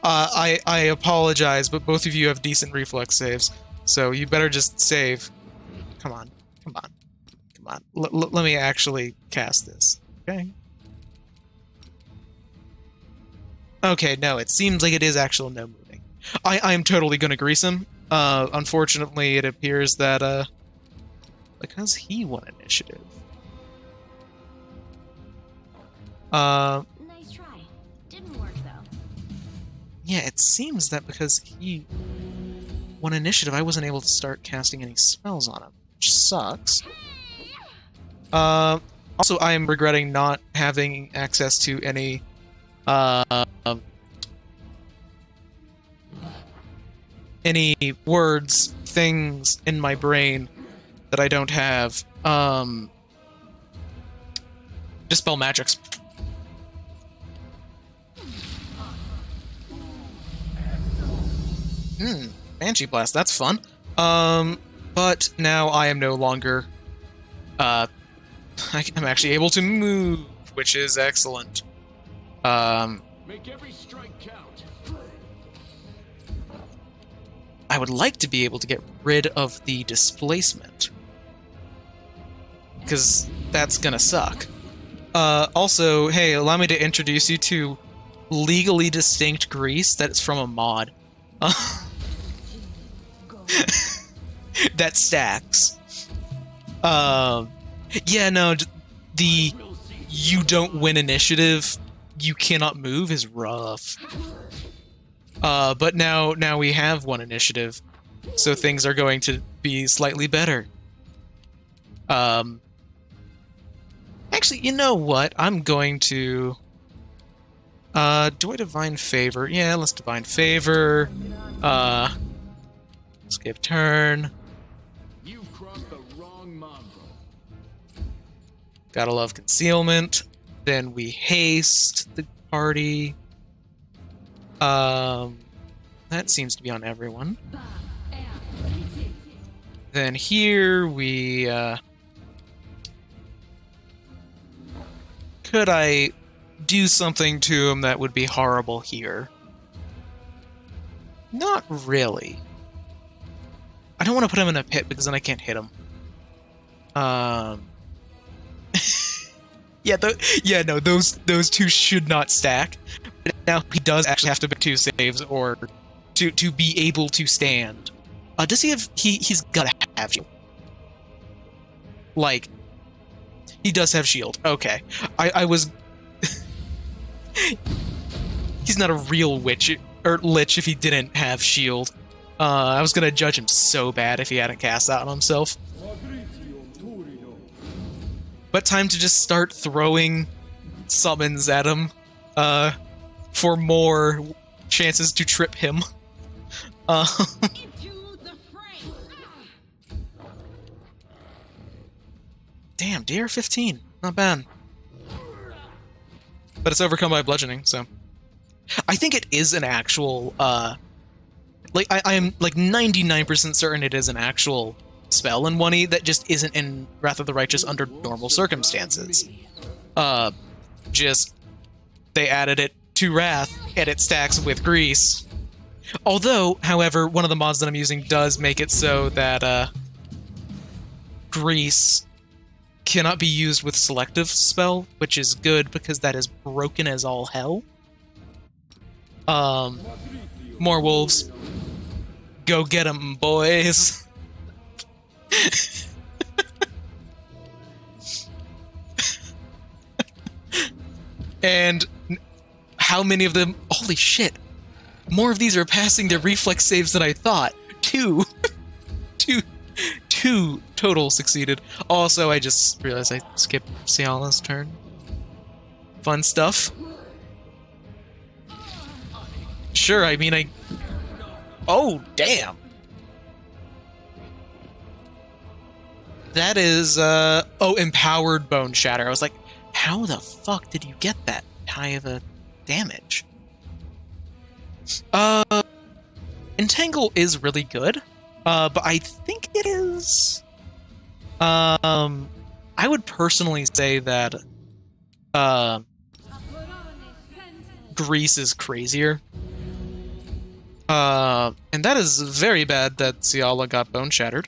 I apologize, but both of you have decent reflex saves, so you better just save. Come on, come on, come on. Let me actually cast this, okay? Okay, no, it seems like it is actual no moving. I am totally gonna grease him. Unfortunately, it appears that because he won initiative. Nice try. Didn't work though. Yeah, it seems that because he won initiative, I wasn't able to start casting any spells on him, which sucks. Also, I am regretting not having access to any words, things in my brain that I don't have. Dispel magics. Banshee Blast, that's fun. But now I am no longer, I'm actually able to move, which is excellent. Make every strike count. I would like to be able to get rid of the displacement, because that's gonna suck. Also, hey, allow me to introduce you to legally distinct grease that's from a mod. That stacks. Yeah, no, the you don't win initiative, you cannot move is rough. But now we have one initiative, so things are going to be slightly better. Actually, you know what? I'm going to... do I Divine Favor? Yeah, let's Divine Favor. Skip turn. You've crossed the wrong mob. Gotta love Concealment. Then we haste the party. That seems to be on everyone. Then here we, could I do something to him that would be horrible here? Not really. I don't want to put him in a pit because then I can't hit him. No, those two should not stack. But now he does actually have to make 2 saves or to be able to stand. Does he have? He's gotta have shield. Like, he does have shield. Okay, I was. He's not a real witch or lich if he didn't have shield. I was gonna judge him so bad if he hadn't cast that on himself. But time to just start throwing summons at him, for more chances to trip him. Into the fray. Damn, DR 15, not bad. But it's overcome by bludgeoning, so I think it is an actual. Like I am like 99% certain it is an actual spell in 1E that just isn't in Wrath of the Righteous under normal circumstances. Just they added it to Wrath and it stacks with Grease. Although, however, one of the mods that I'm using does make it so that Grease cannot be used with selective spell, which is good because that is broken as all hell. More wolves. Go get 'em, boys. And how many of them? Holy shit! More of these are passing their reflex saves than I thought. 2 total succeeded. Also, I just realized I skipped Ciala's turn. Fun stuff. Sure, I mean, oh, damn! That is, empowered Bone Shatter. I was like, how the fuck did you get that high of a damage? Entangle is really good, but I think it is... I would personally say that, Grease is crazier. And that is very bad that Ciala got Bone Shattered.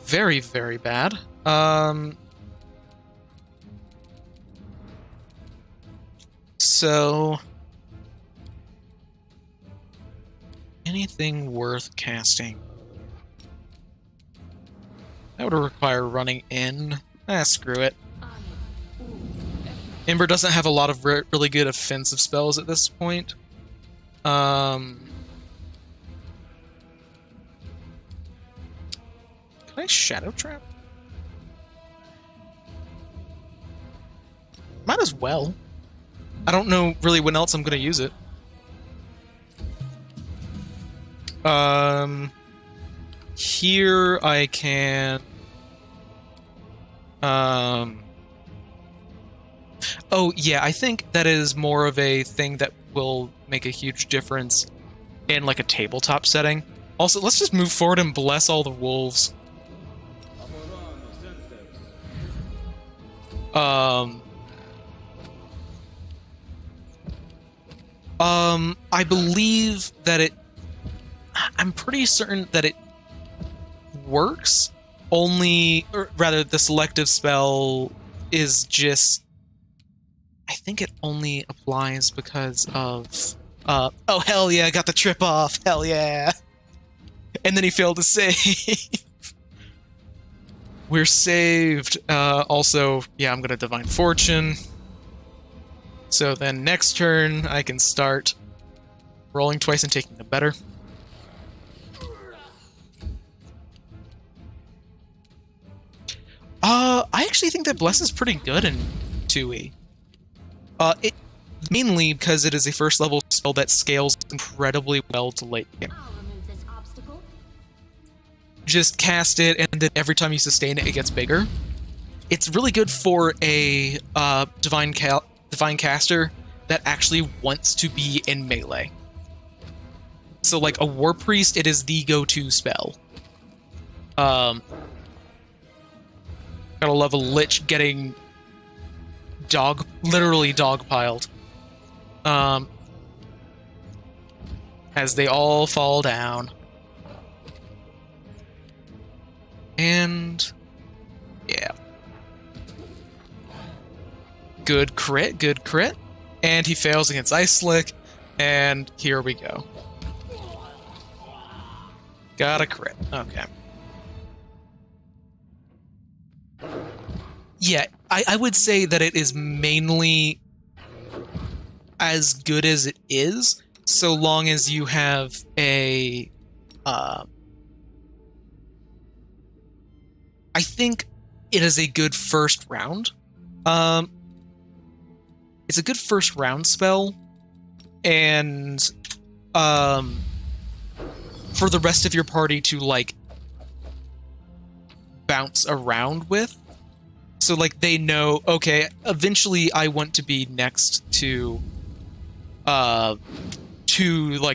Very, very bad. so anything worth casting? That would require running in. Screw it. Ember doesn't have a lot of really good offensive spells at this point. Can I Shadow Trap? Might as well. I don't know really when else I'm going to use it. Here I can... Oh, yeah, I think that is more of a thing that will make a huge difference in, like, a tabletop setting. Also, let's just move forward and bless all the wolves. I believe that it... I'm pretty certain that it works, or rather, the selective spell is just... I think it only applies because of... oh, hell yeah, I got the trip off, hell yeah! And then he failed to save. We're saved. Also, yeah, I'm gonna Divine Fortune. So then next turn, I can start rolling twice and taking the better. I actually think that Bless is pretty good in 2e. It mainly because it is a first level spell that scales incredibly well to late game. I'll remove this obstacle. Just cast it, and then every time you sustain it, it gets bigger. It's really good for a divine caster that actually wants to be in melee. So, like a War Priest, it is the go-to spell. Gotta love a Lich getting literally dogpiled. As they all fall down. And yeah. Good crit, good crit. And he fails against Ice Slick, and here we go. Got a crit. Okay. Yeah, I would say that it is mainly as good as it is, so long as you have a... I think it is a good first round. It's a good first round spell, and for the rest of your party to, like, bounce around with. So, like, they know, okay, eventually I want to be next to like,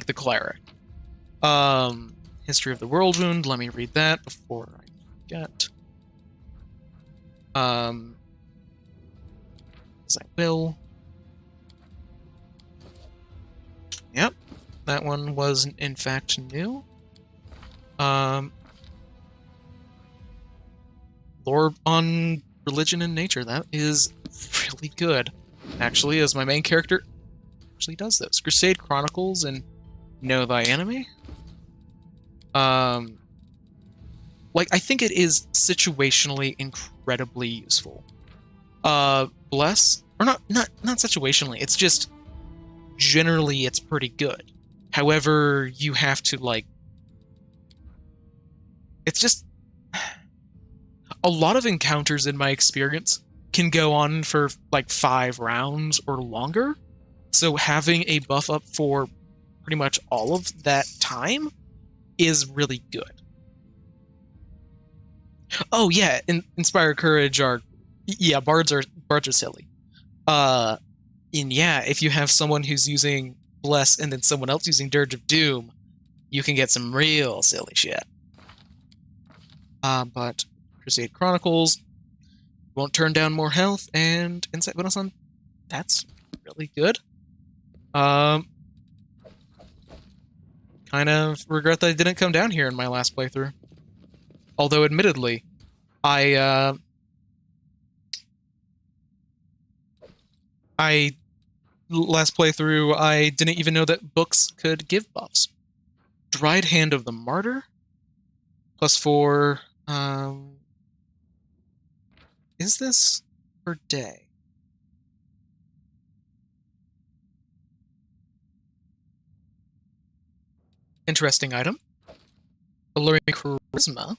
the cleric. History of the Whirlwind, let me read that before I forget. As I will. Yep, that one was, in fact, new. Lore on religion and nature. That is really good, actually, as my main character actually does those. Crusade Chronicles and Know Thy Enemy. Like, I think it is situationally incredibly useful. Bless, or not situationally. It's just generally it's pretty good. However, you have to, like, it's just a lot of encounters, in my experience, can go on for like 5 rounds or longer. So having a buff up for pretty much all of that time is really good. Oh yeah, Inspire Courage are... Yeah, bards are silly. And yeah, if you have someone who's using Bless and then someone else using Dirge of Doom, you can get some real silly shit. But Crusade Chronicles won't turn down more health, and Insight bonus on that's really good. Kind of regret that I didn't come down here in my last playthrough. Although, admittedly, I last playthrough, I didn't even know that books could give buffs. Dried Hand of the Martyr, +4. Is this per day? Interesting item. Alluring Charisma.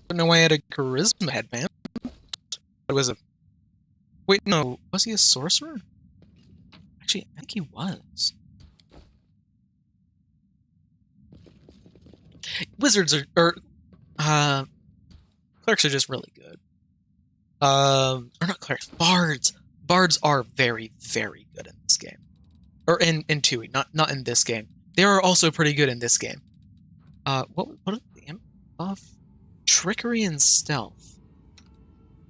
Don't know why I had a Charisma headband. It was a... Wait, no. Was he a sorcerer? Actually, I think he was. Wizards are... clerics are just really good. Or not clerics. Bards. Bards are very, very good in this game. Or in 2e, not in this game. They are also pretty good in this game. What is the imp buff? Trickery and Stealth.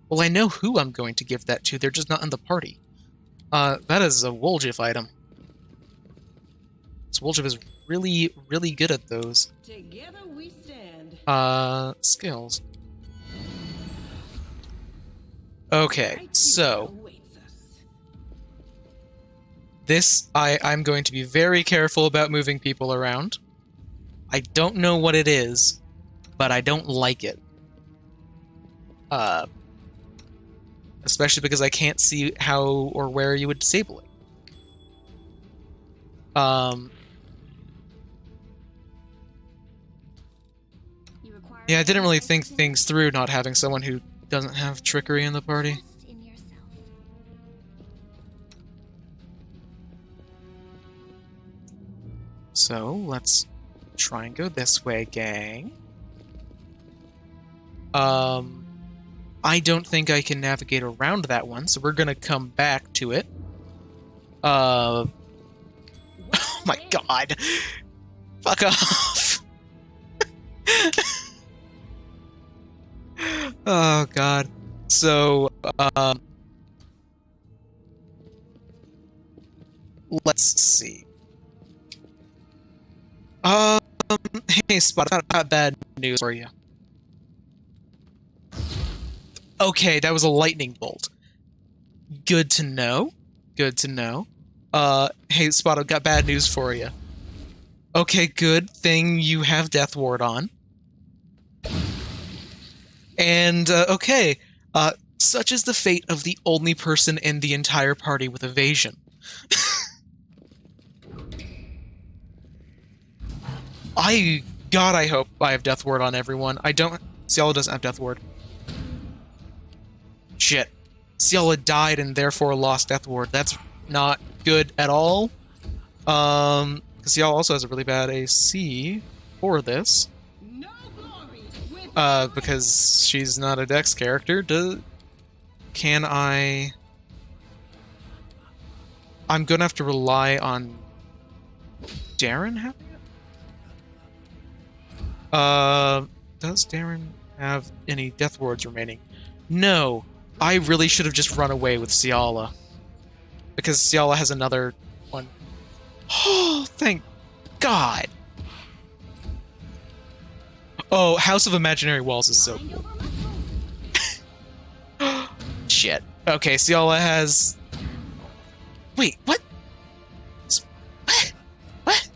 Well, I know who I'm going to give that to. They're just not in the party. That is a Woljif item. This Woljif is really, really good at those. Together we stand. Skills. Okay, so this, I'm going to be very careful about moving people around. I don't know what it is, but I don't like it. Especially because I can't see how or where you would disable it. Yeah, I didn't really think things through not having someone who doesn't have trickery in the party. So, let's try and go this way, gang. I don't think I can navigate around that one, so we're gonna come back to it. Oh my god! Fuck off! Oh god. So, let's see. Hey, Spot, I got bad news for you. Okay, that was a lightning bolt. Good to know. Good to know. Hey, Spot, I've got bad news for you. Okay, good thing you have Death Ward on. And, okay, such is the fate of the only person in the entire party with evasion. God, I hope I have Death Ward on everyone. I don't... Ciala doesn't have Death Ward. Shit. Ciala died and therefore lost Death Ward. That's not good at all. Because Ciala also has a really bad AC for this. Because she's not a Dex character. Can I... I'm gonna have to rely on Darren having it? Does Darren have any Death Wards remaining? No. I really should have just run away with Ciala. Because Ciala has another one. Oh, thank God! Oh, House of Imaginary Walls is so cool. Shit. Okay, Ciala has... Wait, what? What?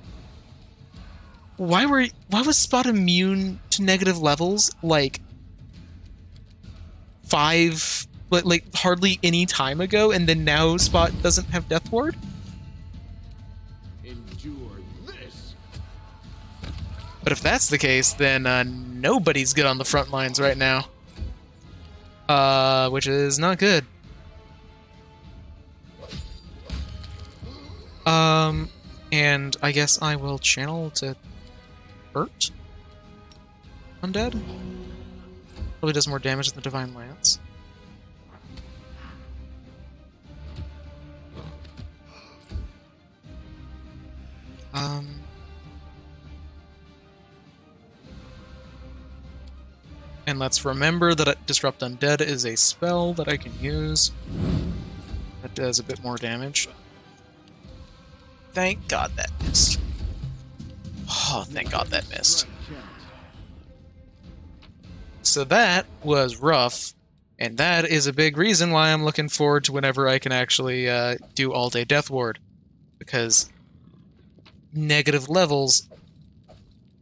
Why was Spot immune to negative levels, like, 5... like, hardly any time ago, and then now Spot doesn't have Death Ward? Endure this. But if that's the case, then nobody's good on the front lines right now. Which is not good. And I guess I will channel to hurt undead. Probably does more damage than the Divine Lance. And let's remember that Disrupt Undead is a spell that I can use. That does a bit more damage. Thank God that missed. Oh, thank God that missed. So that was rough, and that is a big reason why I'm looking forward to whenever I can actually do all-day Death Ward. because negative levels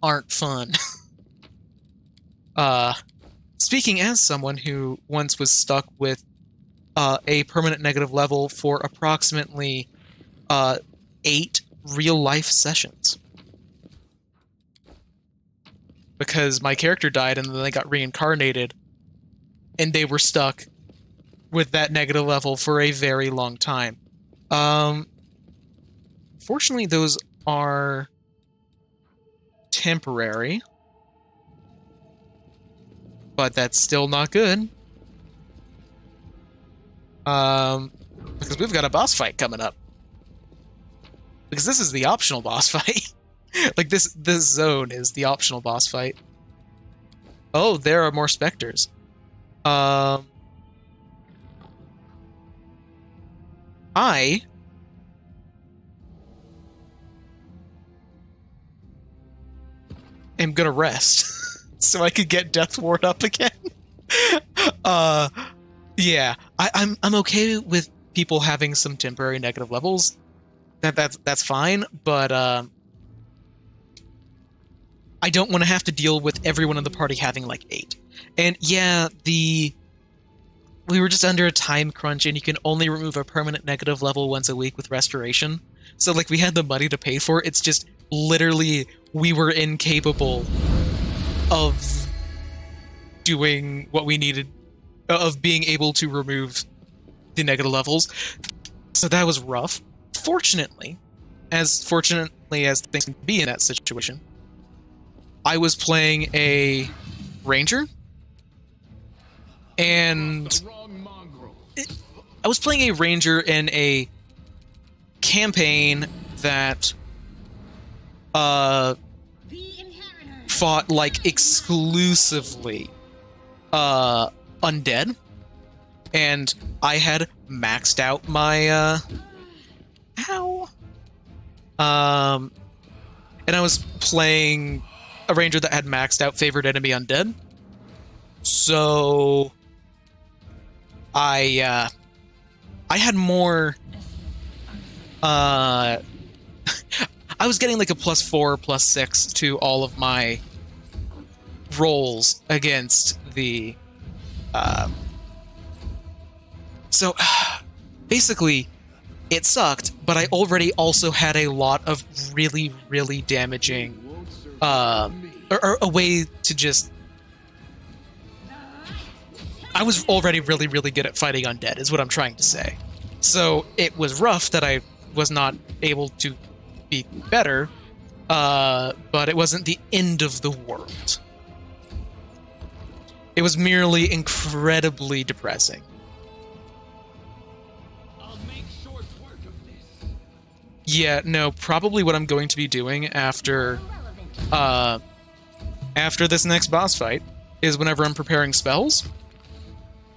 aren't fun. Speaking as someone who once was stuck with a permanent negative level for approximately 8 real-life sessions. Because my character died and then they got reincarnated, and they were stuck with that negative level for a very long time. Fortunately, those are temporary, but that's still not good. Because we've got a boss fight coming up. Because this is the optional boss fight. Like, this zone is the optional boss fight. Oh, there are more specters. I am gonna rest so I could get Death Ward up again. Yeah, I'm okay with people having some temporary negative levels. That's fine, but I don't want to have to deal with everyone in the party having like 8. And yeah, we were just under a time crunch, and you can only remove a permanent negative level once a week with restoration. So like, we had the money to pay for it. It's just literally we were incapable of doing what we needed, of being able to remove the negative levels. So that was rough. Fortunately as things can be in that situation, I was playing a ranger, and I was playing a ranger in a campaign that fought like exclusively undead, and I had maxed out my and I was playing a ranger that had maxed out favored enemy undead. So I had more I was getting like a +4, +6 to all of my rolls against the so basically it sucked, but I already also had a lot of really, really damaging or a way to just... I was already really, really good at fighting undead, is what I'm trying to say. So it was rough that I was not able to be better, but it wasn't the end of the world. It was merely incredibly depressing. I'll make short work of this. Yeah, no, probably what I'm going to be doing after this next boss fight is whenever I'm preparing spells,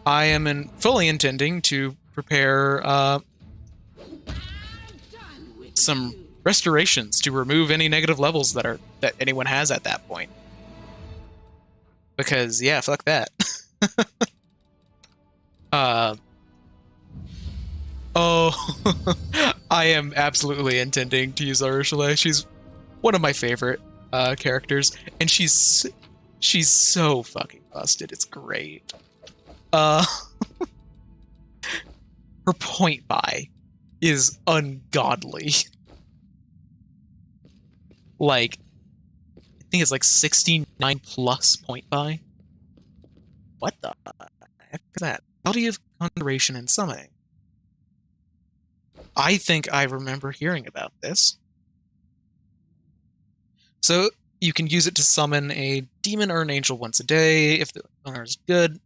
I am fully intending to prepare some restorations to remove any negative levels that anyone has at that point. Because yeah, fuck that. Oh, I am absolutely intending to use Ursula. She's one of my favorite characters, and she's so fucking busted. It's great. Her point buy is ungodly. Like, I think it's like 69 plus point buy. What the heck is that? Body of Conjuration and Summoning. I think I remember hearing about this. So you can use it to summon a demon or an angel once a day if the owner is good.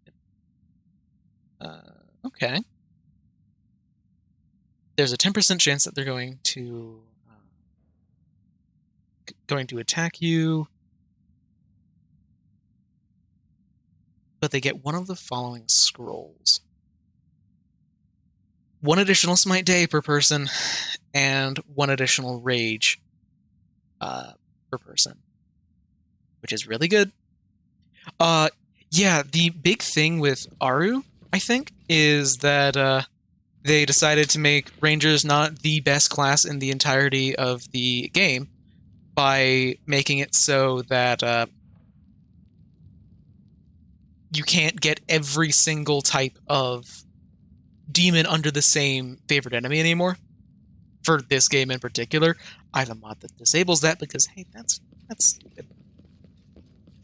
Okay. There's a 10% chance that they're going to attack you, but they get one of the following scrolls: 1 additional smite day per person, and 1 additional rage per person, which is really good. Yeah, the big thing with Aru, I think, is that they decided to make Rangers not the best class in the entirety of the game by making it so that you can't get every single type of demon under the same favorite enemy anymore. For this game in particular, I have a mod that disables that because, hey, that's stupid.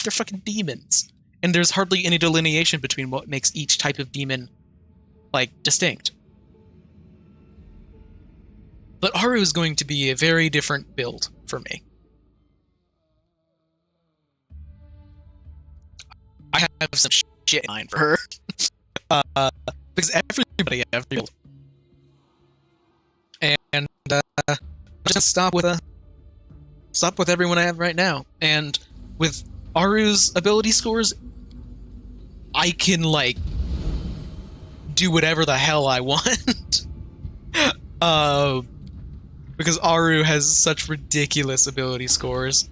They're fucking demons. And there's hardly any delineation between what makes each type of demon, like, distinct. But Aru is going to be a very different build for me. I have some shit in mind for her. Because everybody have build. And just stop with everyone I have right now. And with Aru's ability scores, I can, like, do whatever the hell I want. Because Aru has such ridiculous ability scores.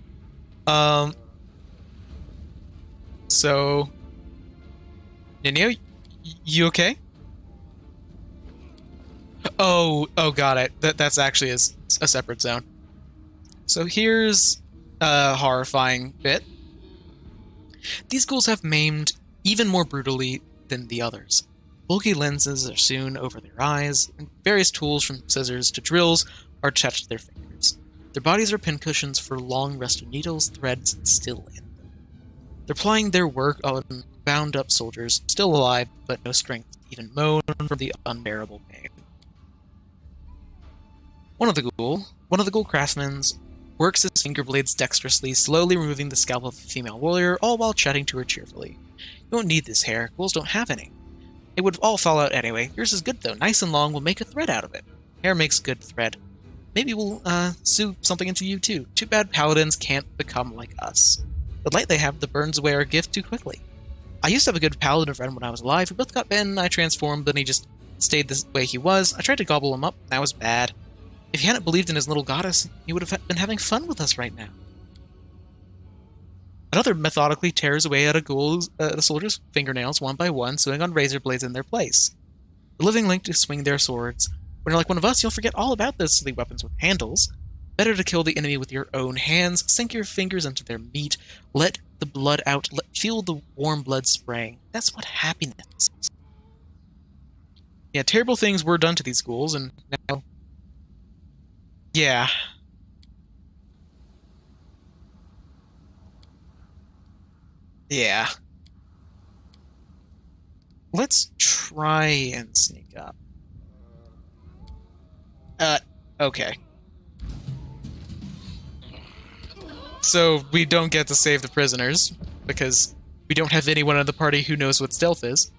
So, Ninio, you okay? Oh, got it. That's actually a separate zone. So here's a horrifying bit. These ghouls have maimed even more brutally than the others. Bulky lenses are sewn over their eyes, and various tools from scissors to drills are attached to their fingers. Their bodies are pincushions for long rusted needles, threads, and still in them. They're plying their work on bound-up soldiers, still alive, but no strength to even moan from the unbearable pain. One of the ghoul craftsmen works his finger blades dexterously, slowly removing the scalp of a female warrior, all while chatting to her cheerfully. You don't need this hair. Ghouls don't have any. It would all fall out anyway. Yours is good, though. Nice and long. We'll make a thread out of it. Hair makes good thread. Maybe we'll, sew something into you, too. Too bad paladins can't become like us. The light they have that burns away our gift too quickly. I used to have a good paladin friend when I was alive. We both got bitten, I transformed, then he just stayed the way he was. I tried to gobble him up. That was bad. If he hadn't believed in his little goddess, he would have been having fun with us right now. Another methodically tears away at the soldier's fingernails one by one, sewing on razor blades in their place. The living link to swing their swords. When you're like one of us, you'll forget all about those silly weapons with handles. Better to kill the enemy with your own hands, sink your fingers into their meat, let the blood out, feel the warm blood spraying. That's what happiness is. Yeah, terrible things were done to these ghouls, and now... Yeah. Yeah. Let's try and sneak up. Okay. So we don't get to save the prisoners, because we don't have anyone in the party who knows what stealth is.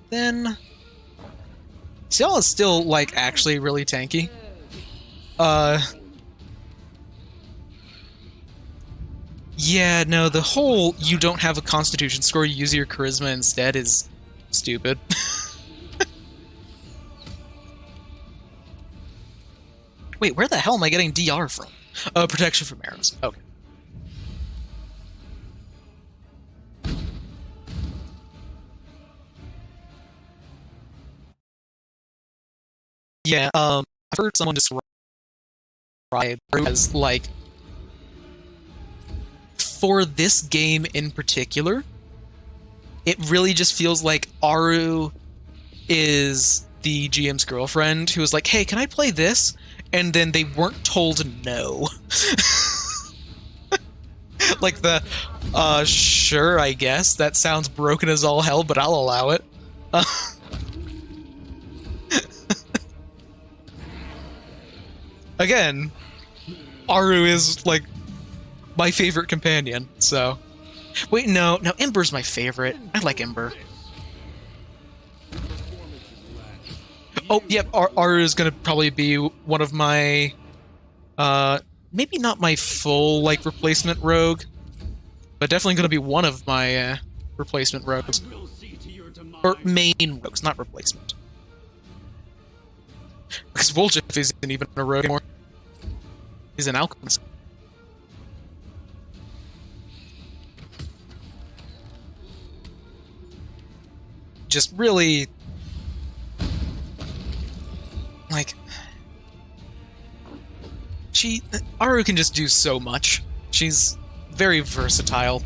Then... Ciel is still, like, actually really tanky. Yeah, no, the whole you don't have a constitution score, you use your charisma instead is stupid. Wait, where the hell am I getting DR from? Oh, protection from arrows. Okay. Yeah, I've heard someone describe as, like, for this game in particular, it really just feels like Aru is the GM's girlfriend who was like, hey, can I play this? And then they weren't told no. Like the, sure, I guess. That sounds broken as all hell, but I'll allow it. Again, Aru is, like, my favorite companion, so... Wait, no, Ember's my favorite. I like Ember. Oh, yep, Aru is gonna probably be one of my... maybe not my full, like, replacement rogue, but definitely gonna be one of my, replacement rogues. Or main rogues, not replacement. Because Woljif isn't even a rogue anymore. He's an alchemist. just really... Like... Aru can just do so much. She's very versatile.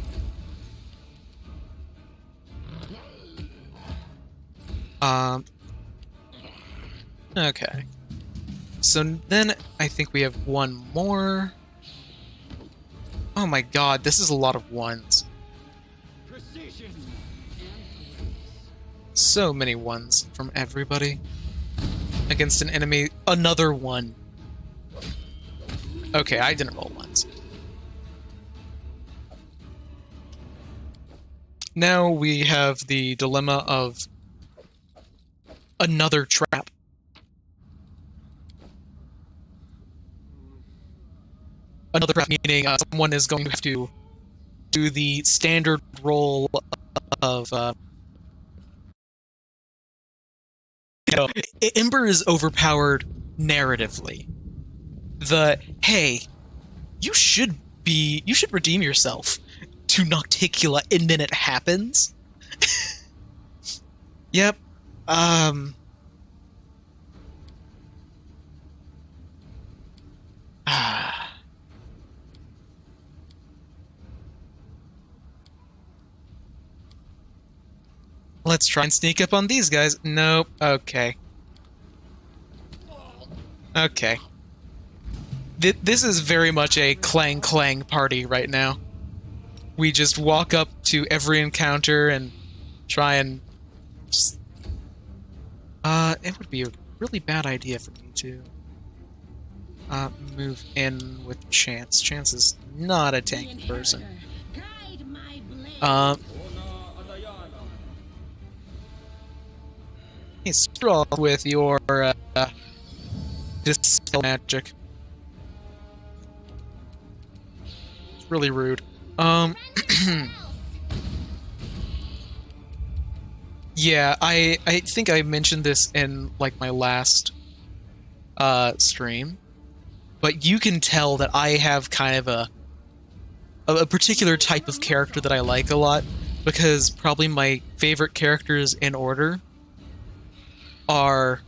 Okay. So then I think we have one more. Oh my god, this is a lot of ones. Precision. So many ones from everybody. Against an enemy. Another one. Okay, I didn't roll ones. Now we have the dilemma of another trap. Another trap meaning someone is going to have to do the standard roll of... Ember is overpowered narratively. Hey, you should redeem yourself to Nocticula, and then it happens. Yep. Let's try and sneak up on these guys. Nope. Okay. Okay. This is very much a clang party right now. We just walk up to every encounter and try and... it would be a really bad idea for me to move in with Chance. Chance is not a tanky person. Hey, screw off with your dispel magic. It's really rude. Yeah, I think I mentioned this in like my last stream, but you can tell that I have kind of a particular type of character that I like a lot, because probably my favorite characters in order are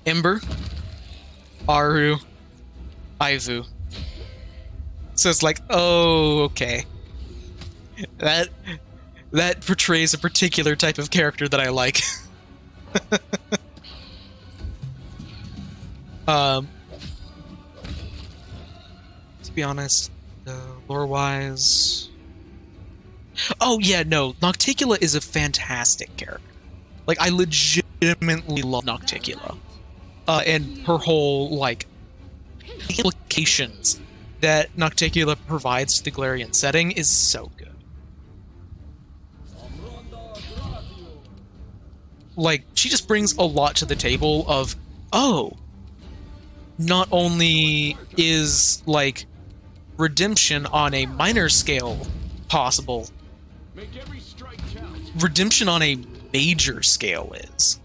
Ember, Aru, Aivu. So it's like, oh, okay. That portrays a particular type of character that I like. To be honest, lore-wise... Oh, yeah, no. Nocticula is a fantastic character. Like, I legitimately love Nocticula. And her whole, like, implications that Nocticula provides to the Galarian setting is so good. Like, she just brings a lot to the table of, oh, not only is, like, redemption on a minor scale possible, redemption on a major scale is.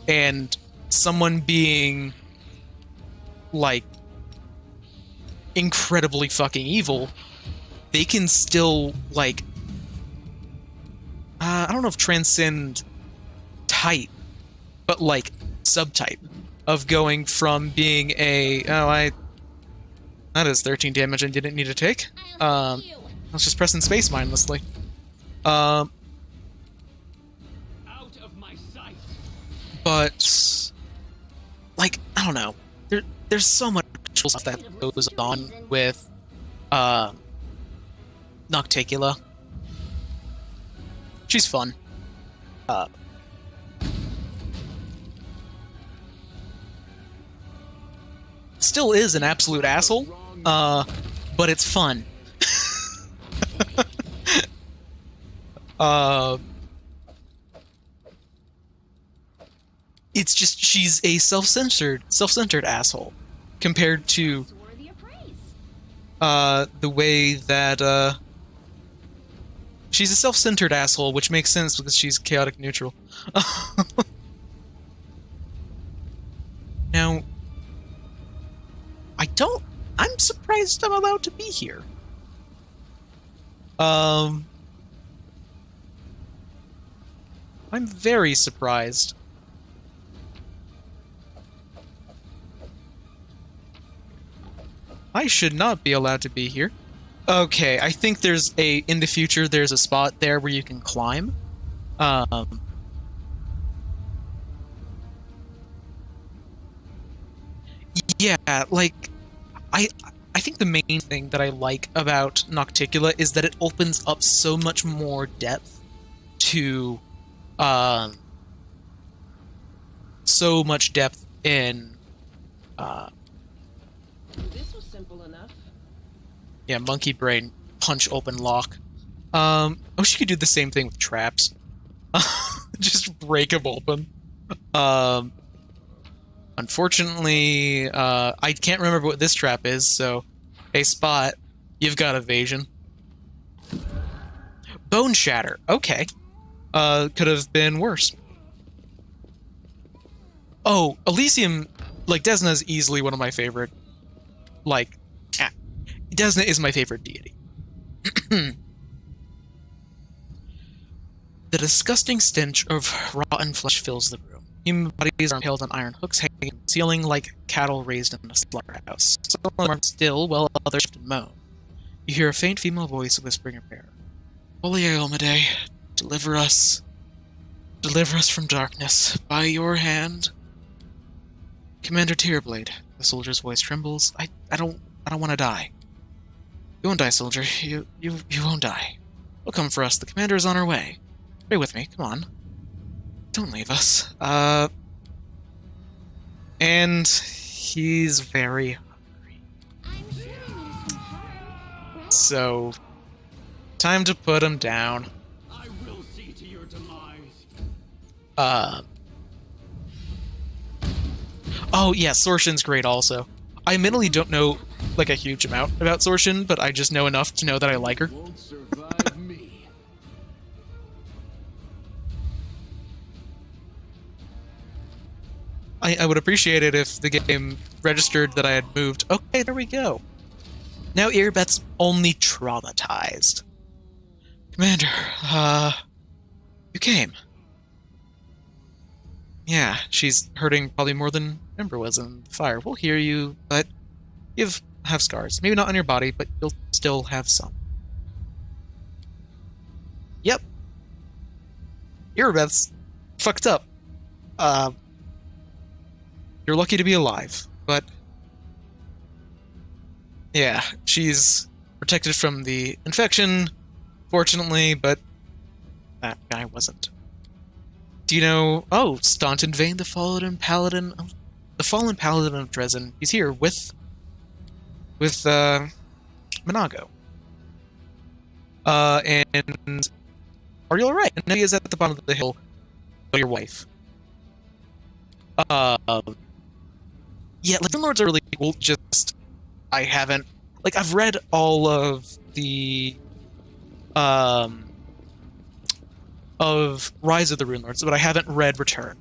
And someone being, like, incredibly fucking evil, they can still, like, I don't know if transcend type, but, like, subtype of going from being a, that is 13 damage I didn't need to take. I was just pressing space mindlessly. Out of my sight. But, like, I don't know. There's so much stuff that goes on with Nocticula. She's fun. Still is an absolute asshole, but it's fun. It's just she's a self-centered asshole compared to the way that she's a self-centered asshole, which makes sense because she's chaotic neutral. Now, I'm surprised I'm allowed to be here. I'm very surprised. I should not be allowed to be here. Okay, I think in the future there's a spot there where you can climb. Yeah, like I think the main thing that I like about Nocticula is that it opens up so much more depth to so much depth in This was simple enough. yeah, monkey brain punch open lock. I wish you could do the same thing with traps. Just break them open. Unfortunately, I can't remember what this trap is, so hey Spot, you've got evasion. Bone shatter. Okay. Could have been worse. Oh, Elysium, like Desna is easily one of my favorite. Like, Desna is my favorite deity. The disgusting stench of rotten flesh fills the room. Human bodies are impaled on iron hooks hanging from the ceiling like cattle raised in a slaughterhouse. Some are still, while others shift and moan. You hear a faint female voice whispering a prayer. Holy Aomade, deliver us. Deliver us from darkness. By your hand. Commander Tearblade. The soldier's voice trembles. I don't want to die. You won't die, soldier. You won't die. They'll come for us. The commander is on her way. Stay with me. Come on. Don't leave us. And he's very hungry. I'm sure you need some help. So, time to put him down. I will see to your demise. Oh yeah, Sorshin's great also. I admittedly don't know like a huge amount about Sorshin, but I just know enough to know that I like her. Won't survive me. I would appreciate it if the game registered that I had moved. Okay, there we go. Now Earbeth's only traumatized. Commander, you came. Yeah, she's hurting probably more than Ember was in the fire. We'll hear you, but you have scars. Maybe not on your body, but you'll still have some. Yep. Earbeth's fucked up. You're lucky to be alive, but yeah, she's protected from the infection, fortunately, but that guy wasn't. Do you know? Oh, Staunton Vane, the fallen paladin of Dresden. He's here with Minago. And are you all right? And he is at the bottom of the hill. Your wife. Yeah, like, Lords are really cool, just, I haven't, like, I've read all of the, of Rise of the Rune Lords, but I haven't read Return.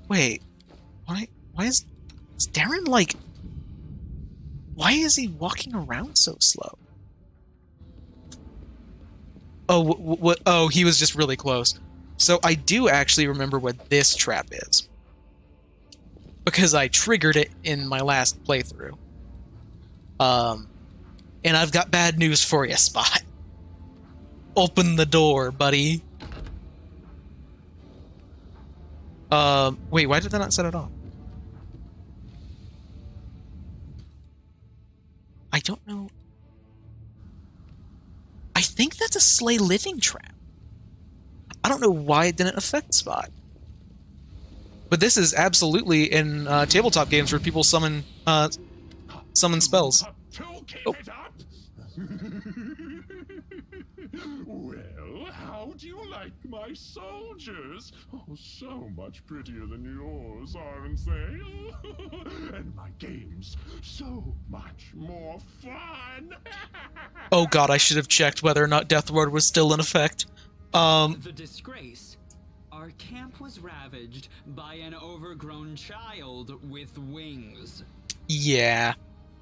Wait, why is Darren, like, why is he walking around so slow? Oh, what, oh, he was just really close. So I do actually remember what this trap is. Because I triggered it in my last playthrough. And I've got bad news for you, Spot. Open the door, buddy. Wait, why did that not set it off? I don't know. I think that's a Slay Living trap. I don't know why it didn't affect Spot. But this is absolutely in tabletop games where people summon spells. Oh. Well, how do you like my soldiers? Oh, so much prettier than yours, aren't they? And my games, so much more fun. Oh god, I should have checked whether or not Death Ward was still in effect. The disgrace. Our camp was ravaged by an overgrown child with wings. Yeah.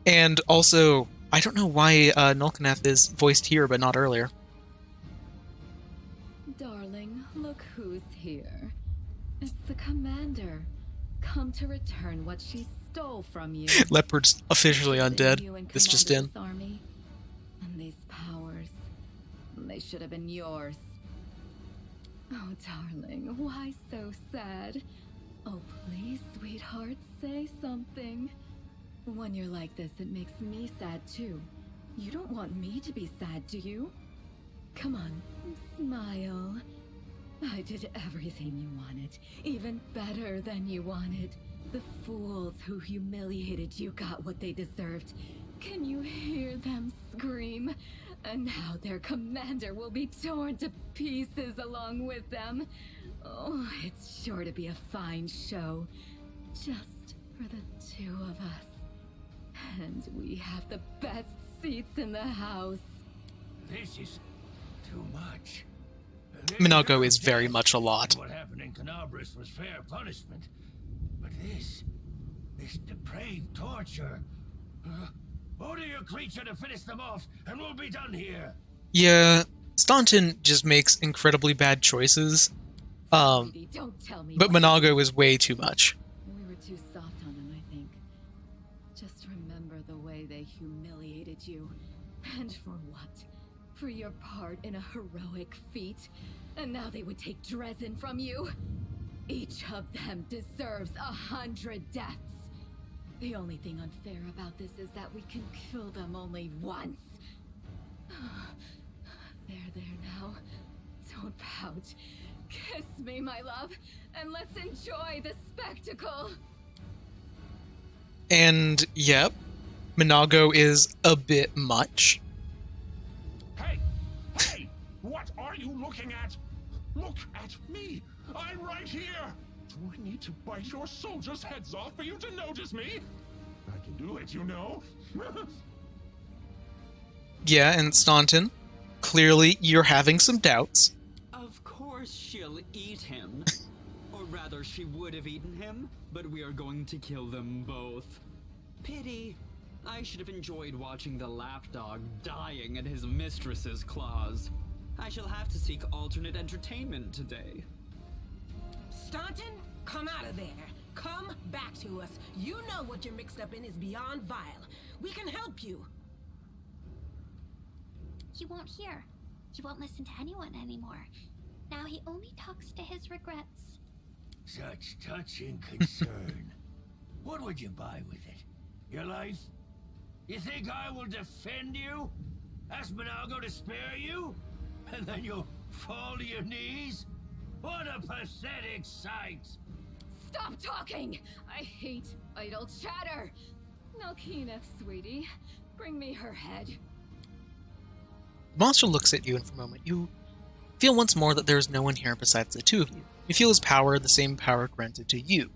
And also, I don't know why Nulkaneth is voiced here but not earlier. Darling, the commander, come to return what she stole from you. Leopard's officially undead. This just in. Army. And these powers, they should have been yours. Oh, darling, why so sad? Oh, please, sweetheart, say something. When you're like this, it makes me sad too. You don't want me to be sad, do you? Come on, smile. I did everything you wanted, even better than you wanted. The fools who humiliated you got what they deserved. Can you hear them scream? And now their commander will be torn to pieces along with them. Oh, it's sure to be a fine show. Just for the two of us. And we have the best seats in the house. This is too much. Minago is very much a lot. What happened in Canabris was fair punishment. But this depraved torture. Order your creature to finish them off, and we'll be done here. Yeah, Staunton just makes incredibly bad choices. Sweetie, don't tell me But what- Minago is way too much. We were too soft on him, I think. Just remember the way they humiliated you. And for what? For your part in a heroic feat? And now they would take Dresden from you? Each of them deserves 100 deaths. The only thing unfair about this is that we can kill them only once. There now. Don't pout. Kiss me, my love, and let's enjoy the spectacle. And, yep, Minago is a bit much. Hey! Hey! What are you looking at? Look at me! I'm right here! Do I need to bite your soldiers' heads off for you to notice me? I can do it, you know? Yeah, and Staunton, clearly you're having some doubts. Of course she'll eat him. Or rather, she would have eaten him, but we are going to kill them both. Pity. I should have enjoyed watching the lapdog dying at his mistress's claws. I shall have to seek alternate entertainment today. Staunton, come out of there. Come back to us. You know what you're mixed up in is beyond vile. We can help you. He won't hear. He won't listen to anyone anymore. Now he only talks to his regrets. Such touching concern. What would you buy with it? Your life? You think I will defend you? Ask Minago to spare you? And then you'll fall to your knees? What a pathetic sight! Stop talking! I hate idle chatter. Nalkina, sweetie, bring me her head. The monster looks at you, and for a moment you feel once more that there is no one here besides the two of you. You feel his power, the same power granted to you.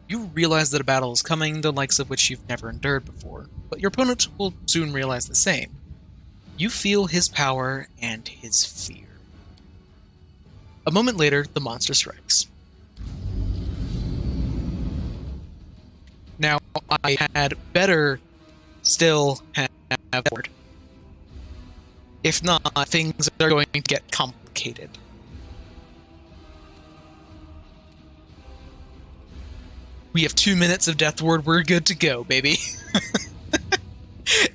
You realize that a battle is coming, the likes of which you've never endured before, but your opponent will soon realize the same. You feel his power and his fear. A moment later, the monster strikes. Now, I had better still have word. If not, things are going to get complicated. We have 2 minutes of Death Ward, we're good to go, baby.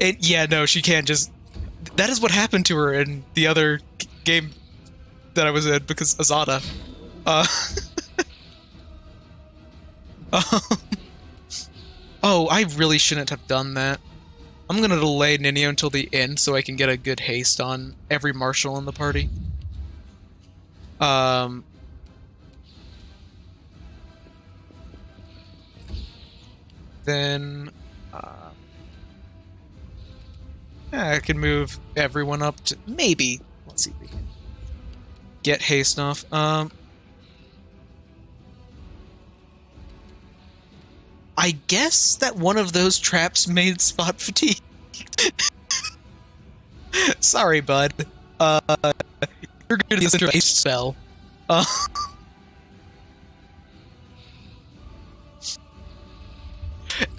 And yeah, no, she can't just... That is what happened to her in the other game that I was in, because Azada. Oh, I really shouldn't have done that. I'm gonna delay Ninio until the end so I can get a good haste on every marshal in the party. Then... I can move everyone up to... Maybe. Let's see if we can get haste off. I guess that one of those traps made spot fatigue. Sorry, bud. You're gonna use a haste spell.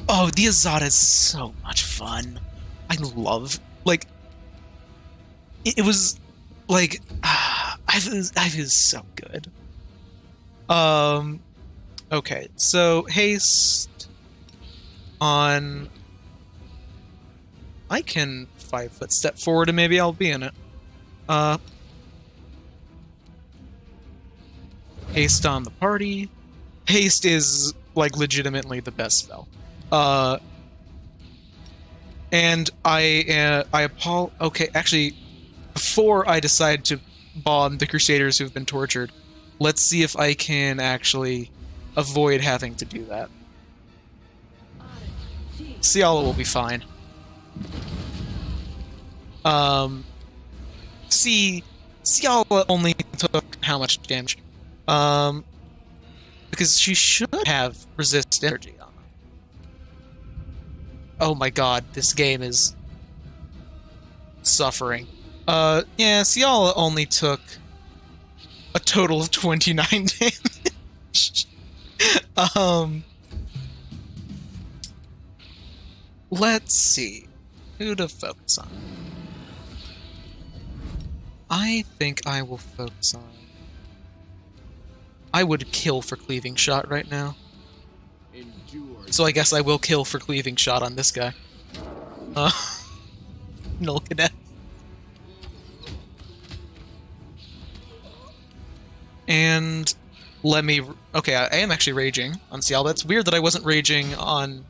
Oh, the Azada is so much fun. I love, like, it was, like, I feel so good. Okay, so haste on... I can 5-foot step forward and maybe I'll be in it. Haste on the party. Haste is, like, legitimately the best spell. And okay, actually, before I decide to bomb the Crusaders who've been tortured, let's see if I can actually avoid having to do that. Ciala will be fine. Ciala only took how much damage? Because she should have resist energy on her. Oh my god, this game is suffering. Yeah, Ciala only took a total of 29 damage. Let's see. Who to focus on? I think I will focus on... I would kill for Cleaving Shot right now. So I guess I will kill for Cleaving Shot on this guy. Null Cadet. And let me... Okay, I am actually raging on Ciala. That's weird that I wasn't raging on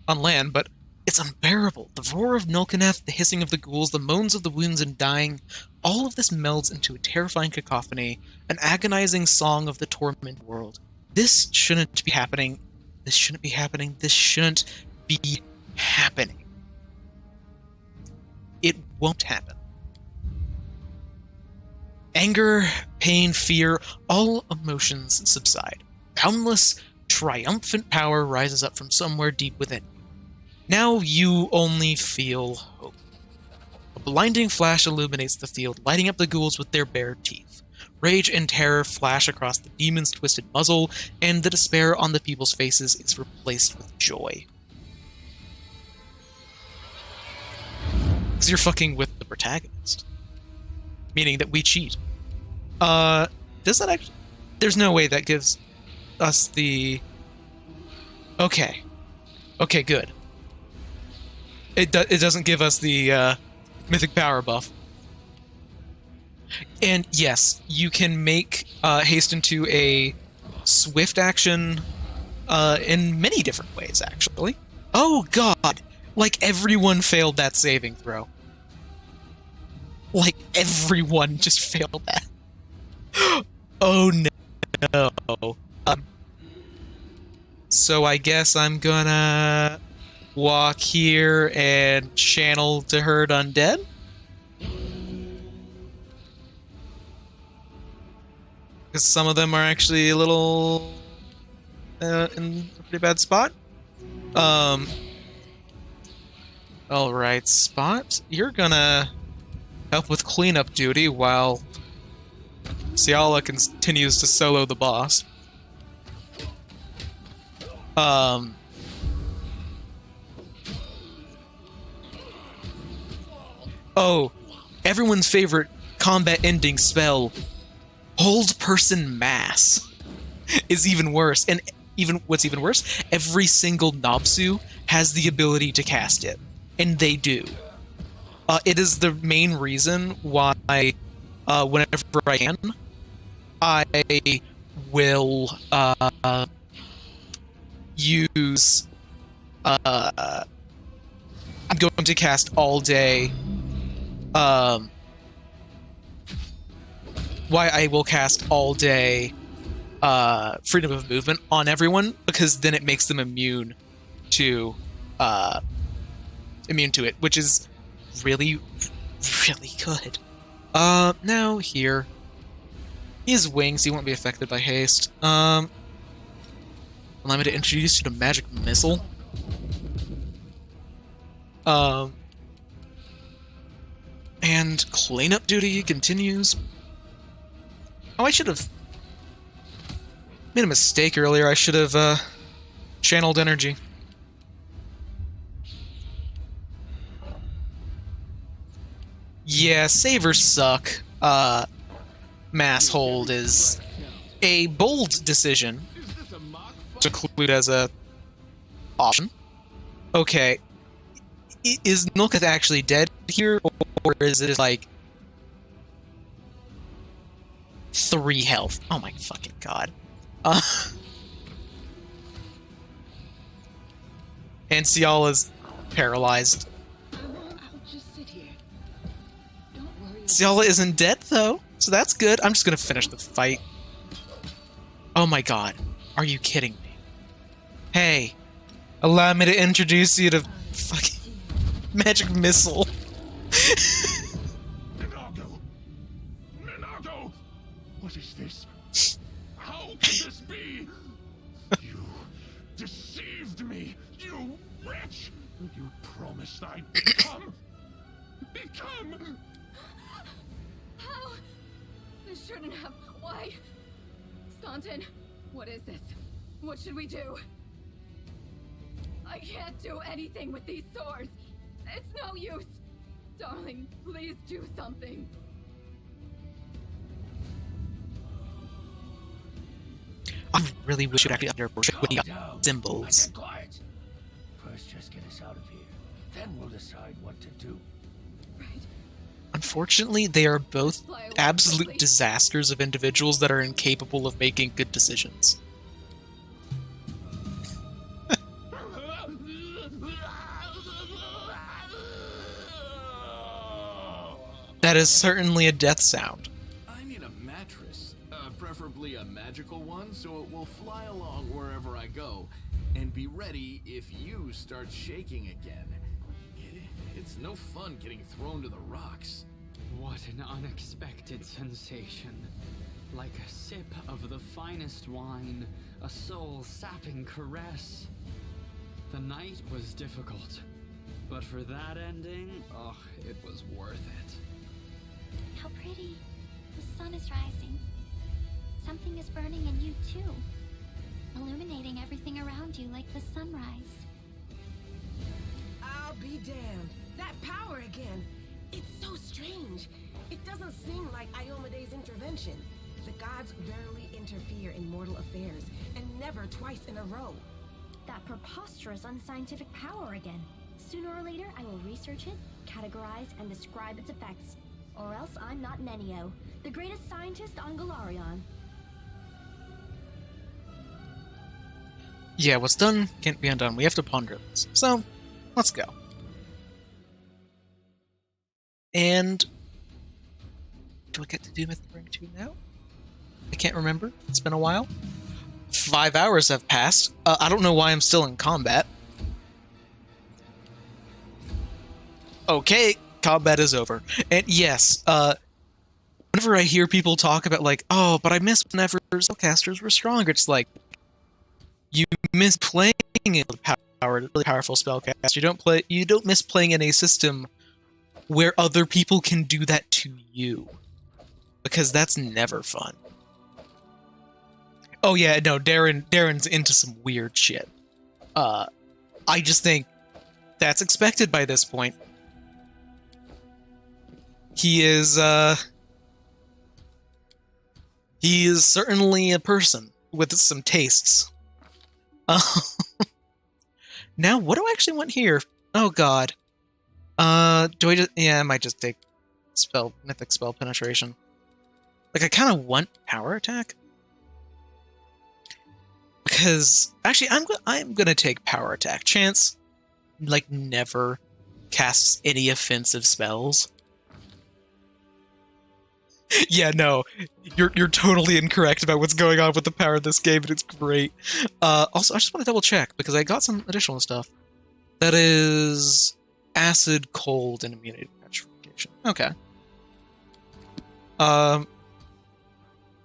land, but it's unbearable. The roar of Nulkaneth, the hissing of the ghouls, the moans of the wounds and dying, all of this melds into a terrifying cacophony, an agonizing song of the torment world. This shouldn't be happening. This shouldn't be happening. This shouldn't be happening. It won't happen. Anger, pain, fear, all emotions subside. Boundless, triumphant power rises up from somewhere deep within. Now you only feel hope. A blinding flash illuminates the field, lighting up the ghouls with their bared teeth. Rage and terror flash across the demon's twisted muzzle, and the despair on the people's faces is replaced with joy. Because you're fucking with the protagonist. Meaning that we cheat. Does that actually... There's no way that gives us the... Okay. Okay, good. It doesn't give us the mythic power buff. And yes, you can make haste into a swift action in many different ways, actually. Oh god! Like, everyone failed that saving throw. Like, everyone just failed that. Oh no. So I guess I'm gonna walk here and channel to herd undead? Because some of them are actually a little in a pretty bad spot. Alright, Spot, you're gonna help with cleanup duty while Ciala continues to solo the boss. Oh, everyone's favorite combat-ending spell, Hold Person Mass, is even worse. And what's even worse, every single Nobsu has the ability to cast it. And they do. It is the main reason why, whenever I can, I will use... I'm going to cast all day... why I will cast all day freedom of movement on everyone, because then it makes them immune to it, which is really, really good. Now here. He has wings, he won't be affected by haste. Allow me to introduce you to magic missile. And cleanup duty continues. Oh, I should have made a mistake earlier. I should have channeled energy. Yeah, savers suck. Mass hold is a bold decision Is this a mock to include as a option. Okay, is Nilkith actually dead here, or is it like 3 health? Oh my fucking god. And Ciala's paralyzed. I'll just sit here. Don't worry. Ciala isn't dead though, so that's good. I'm just gonna finish the fight. Oh my god. Are you kidding me? Hey, allow me to introduce you to fucking magic missile. Minago! Minago! What is this? How can this be? You deceived me, you wretch! You promised I'd become... How? This shouldn't have. Why? Staunton, what is this? What should we do? I can't do anything with these swords. It's no use. Darling, please do something. I really wish you'd actually under Calm down. symbols. Get quiet. First, just get us out of here. Then we'll decide what to do. Right. Unfortunately, they are both absolute disasters of individuals that are incapable of making good decisions. That is certainly a death sound. I need a mattress, preferably a magical one, so it will fly along wherever I go, and be ready if you start shaking again. It's no fun getting thrown to the rocks. What an unexpected sensation. Like a sip of the finest wine, a soul-sapping caress. The night was difficult, but for that ending, oh, it was worth it. How pretty. The sun is rising. Something is burning in you too. Illuminating everything around you like the sunrise. I'll be damned. That power again. It's so strange. It doesn't seem like Iomede's intervention. The gods rarely interfere in mortal affairs, and never twice in a row. That preposterous unscientific power again. Sooner or later, I will research it, categorize, and describe its effects. Or else I'm not Nenio, the greatest scientist on Galarion. Yeah, what's done can't be undone. We have to ponder this. So, let's go. And do I get to do Myth Ring 2 now? I can't remember. It's been a while. 5 hours have passed. I don't know why I'm still in combat. Okay, combat is over. And yes, whenever I hear people talk about like, oh, but I miss whenever spellcasters were stronger, it's like, you miss playing in a really powerful spellcast. You don't miss playing in a system where other people can do that to you. Because that's never fun. Oh yeah, no, Darren's into some weird shit. I just think that's expected by this point. He is certainly a person with some tastes. Now, what do I actually want here? Oh god. Do I just... Yeah, I might just take Mythic Spell Penetration. Like, I kind of want Power Attack. Because, actually, I'm gonna take Power Attack. Chance, like, never casts any offensive spells. Yeah, no, you're totally incorrect about what's going on with the power of this game, and it's great. Also, I just want to double check, because I got some additional stuff. That is acid, cold, and immunity to petrification. Okay.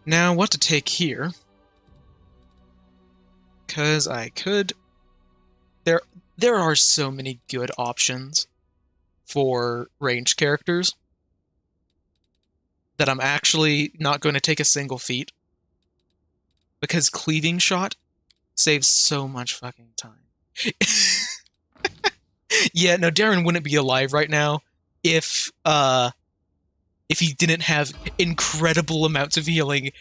Now what to take here? Because I could... There are so many good options for ranged characters that I'm actually not going to take a single feat. Because Cleaving Shot saves so much fucking time. Yeah, no, Darren wouldn't be alive right now if he didn't have incredible amounts of healing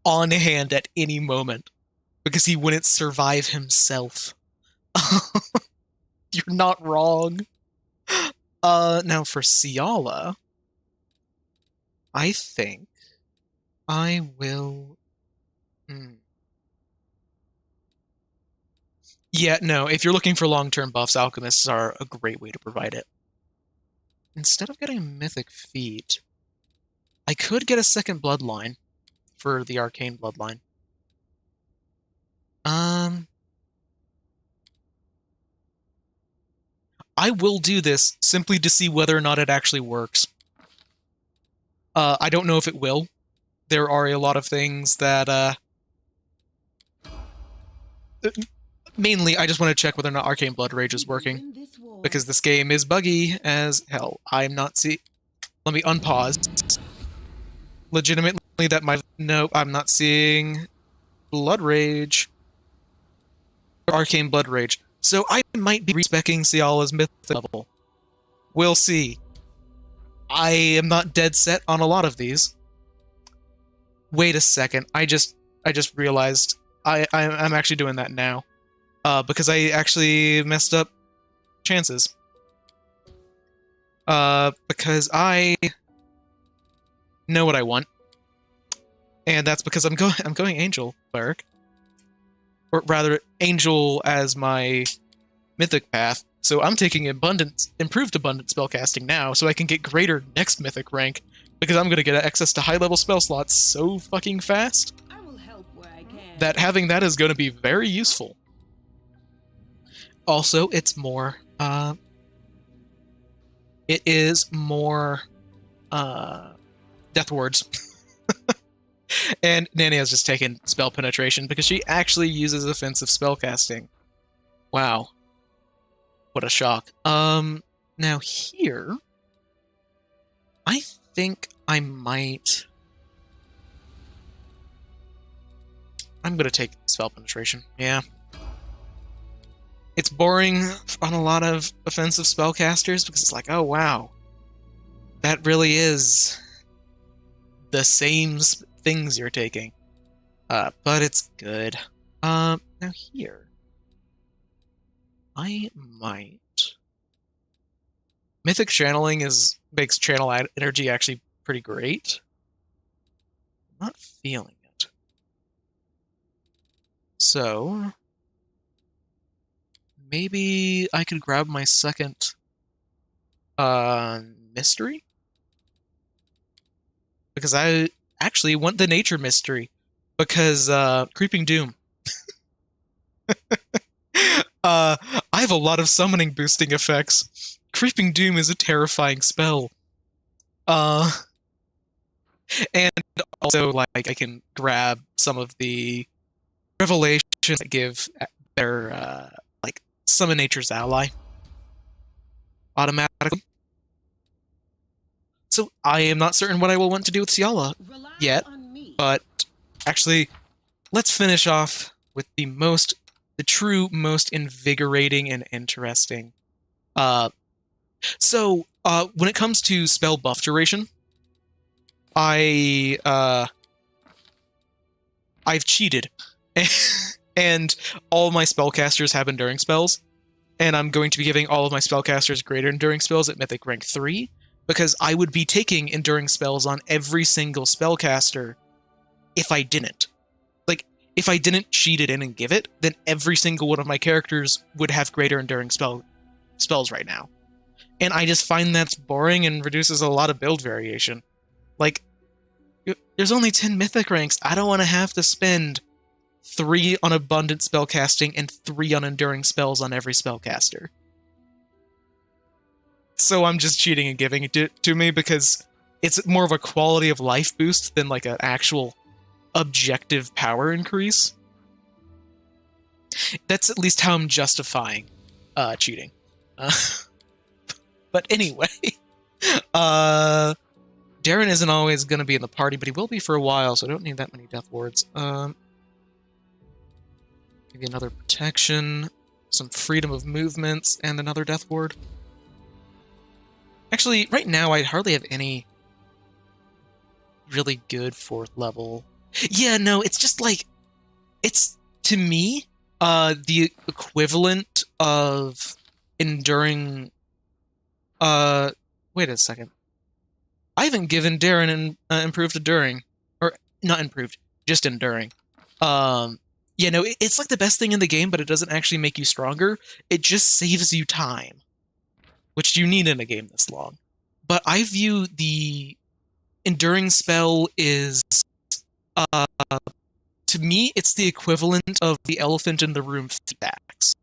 on hand at any moment because he wouldn't survive himself. You're not wrong. Now for Ciala, I think I will... Yeah, no, if you're looking for long-term buffs, alchemists are a great way to provide it. Instead of getting a mythic feat, I could get a second bloodline for the arcane bloodline. I will do this simply to see whether or not it actually works. I don't know if it will. There are a lot of things that, mainly, I just want to check whether or not Arcane Blood Rage is working. Because this game is buggy as hell. I'm not see... Let me unpause. Legitimately, that might... Nope, I'm not seeing Blood Rage. Arcane Blood Rage. So I might be respecking Ciala's mythic level. We'll see. I am not dead set on a lot of these. Wait a second. I just realized I'm actually doing that now. Because I actually messed up chances. Because I know what I want. And that's because I'm going Angel Cleric. Or rather, Angel as my mythic path. So I'm taking improved abundant spellcasting now, so I can get greater next mythic rank, because I'm going to get access to high-level spell slots so fucking fast I will help where I can. that having that is going to be very useful. Also, it's more, it is more, death wards. And Nanny has just taken spell penetration because she actually uses offensive spellcasting. Wow. What a shock. Now here, I think I might... I'm gonna take spell penetration, yeah. It's boring on a lot of offensive spellcasters because it's like, oh wow, that really is the same things you're taking. But it's good. Now here, I might... Mythic channeling makes channel energy actually pretty great. I'm not feeling it. So maybe I could grab my second mystery? Because I actually want the nature mystery. Because Creeping Doom. I have a lot of summoning boosting effects. Creeping Doom is a terrifying spell. And also, like, I can grab some of the revelations that give their, like, summon nature's ally automatically. So I am not certain what I will want to do with Ciala yet, but actually, let's finish off with the true most invigorating and interesting. So when it comes to spell buff duration, I've cheated, and all my spellcasters have enduring spells, and I'm going to be giving all of my spellcasters greater enduring spells at Mythic rank 3, because I would be taking enduring spells on every single spellcaster if I didn't. Like, if I didn't cheat it in and give it, then every single one of my characters would have greater enduring spells right now. And I just find that's boring and reduces a lot of build variation. Like, there's only 10 mythic ranks. I don't want to have to spend 3 on abundant spellcasting and 3 on enduring spells on every spellcaster. So I'm just cheating and giving it to me because it's more of a quality of life boost than like an actual objective power increase. That's at least how I'm justifying cheating. But anyway, Darren isn't always going to be in the party, but he will be for a while, so I don't need that many death wards. Maybe another protection, some freedom of movements, and another death ward. Actually, right now I hardly have any really good 4th level. Yeah, no, it's just like, it's, to me, the equivalent of enduring, wait a second. I haven't given Darren an improved enduring, or not improved, just enduring. Yeah, no, it's like the best thing in the game, but it doesn't actually make you stronger. It just saves you time, which you need in a game this long. But I view the enduring spell is, to me, it's the equivalent of the elephant in the room dex.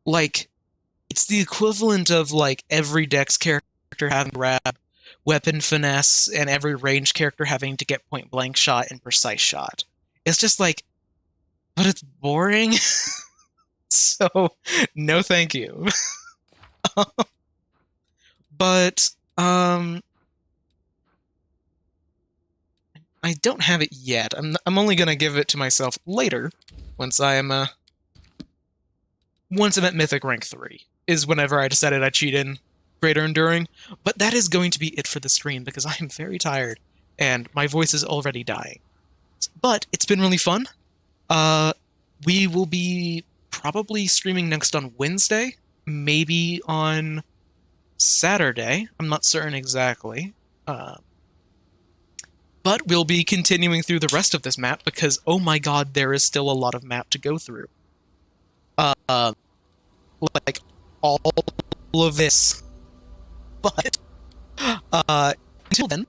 Like, it's the equivalent of, like, every dex character having grab, weapon finesse, and every range character having to get point blank shot and precise shot. It's just like, but it's boring. So, no thank you. But, I don't have it yet. I'm only gonna give it to myself later, once I'm at Mythic Rank 3, is whenever I decided I'd cheat in Greater Enduring. But that is going to be it for the stream, because I am very tired, and my voice is already dying. But it's been really fun. We will be probably streaming next on Wednesday, maybe on Saturday. I'm not certain exactly. But we'll be continuing through the rest of this map because, oh my god, there is still a lot of map to go through. Like, all of this. But, until then,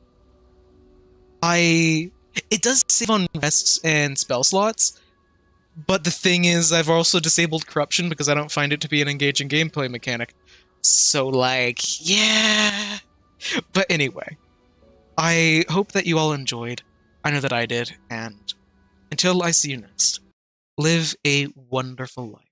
it does save on rests and spell slots, but the thing is, I've also disabled corruption because I don't find it to be an engaging gameplay mechanic. So, like, yeah. But anyway, I hope that you all enjoyed. I know that I did, and until I see you next, live a wonderful life.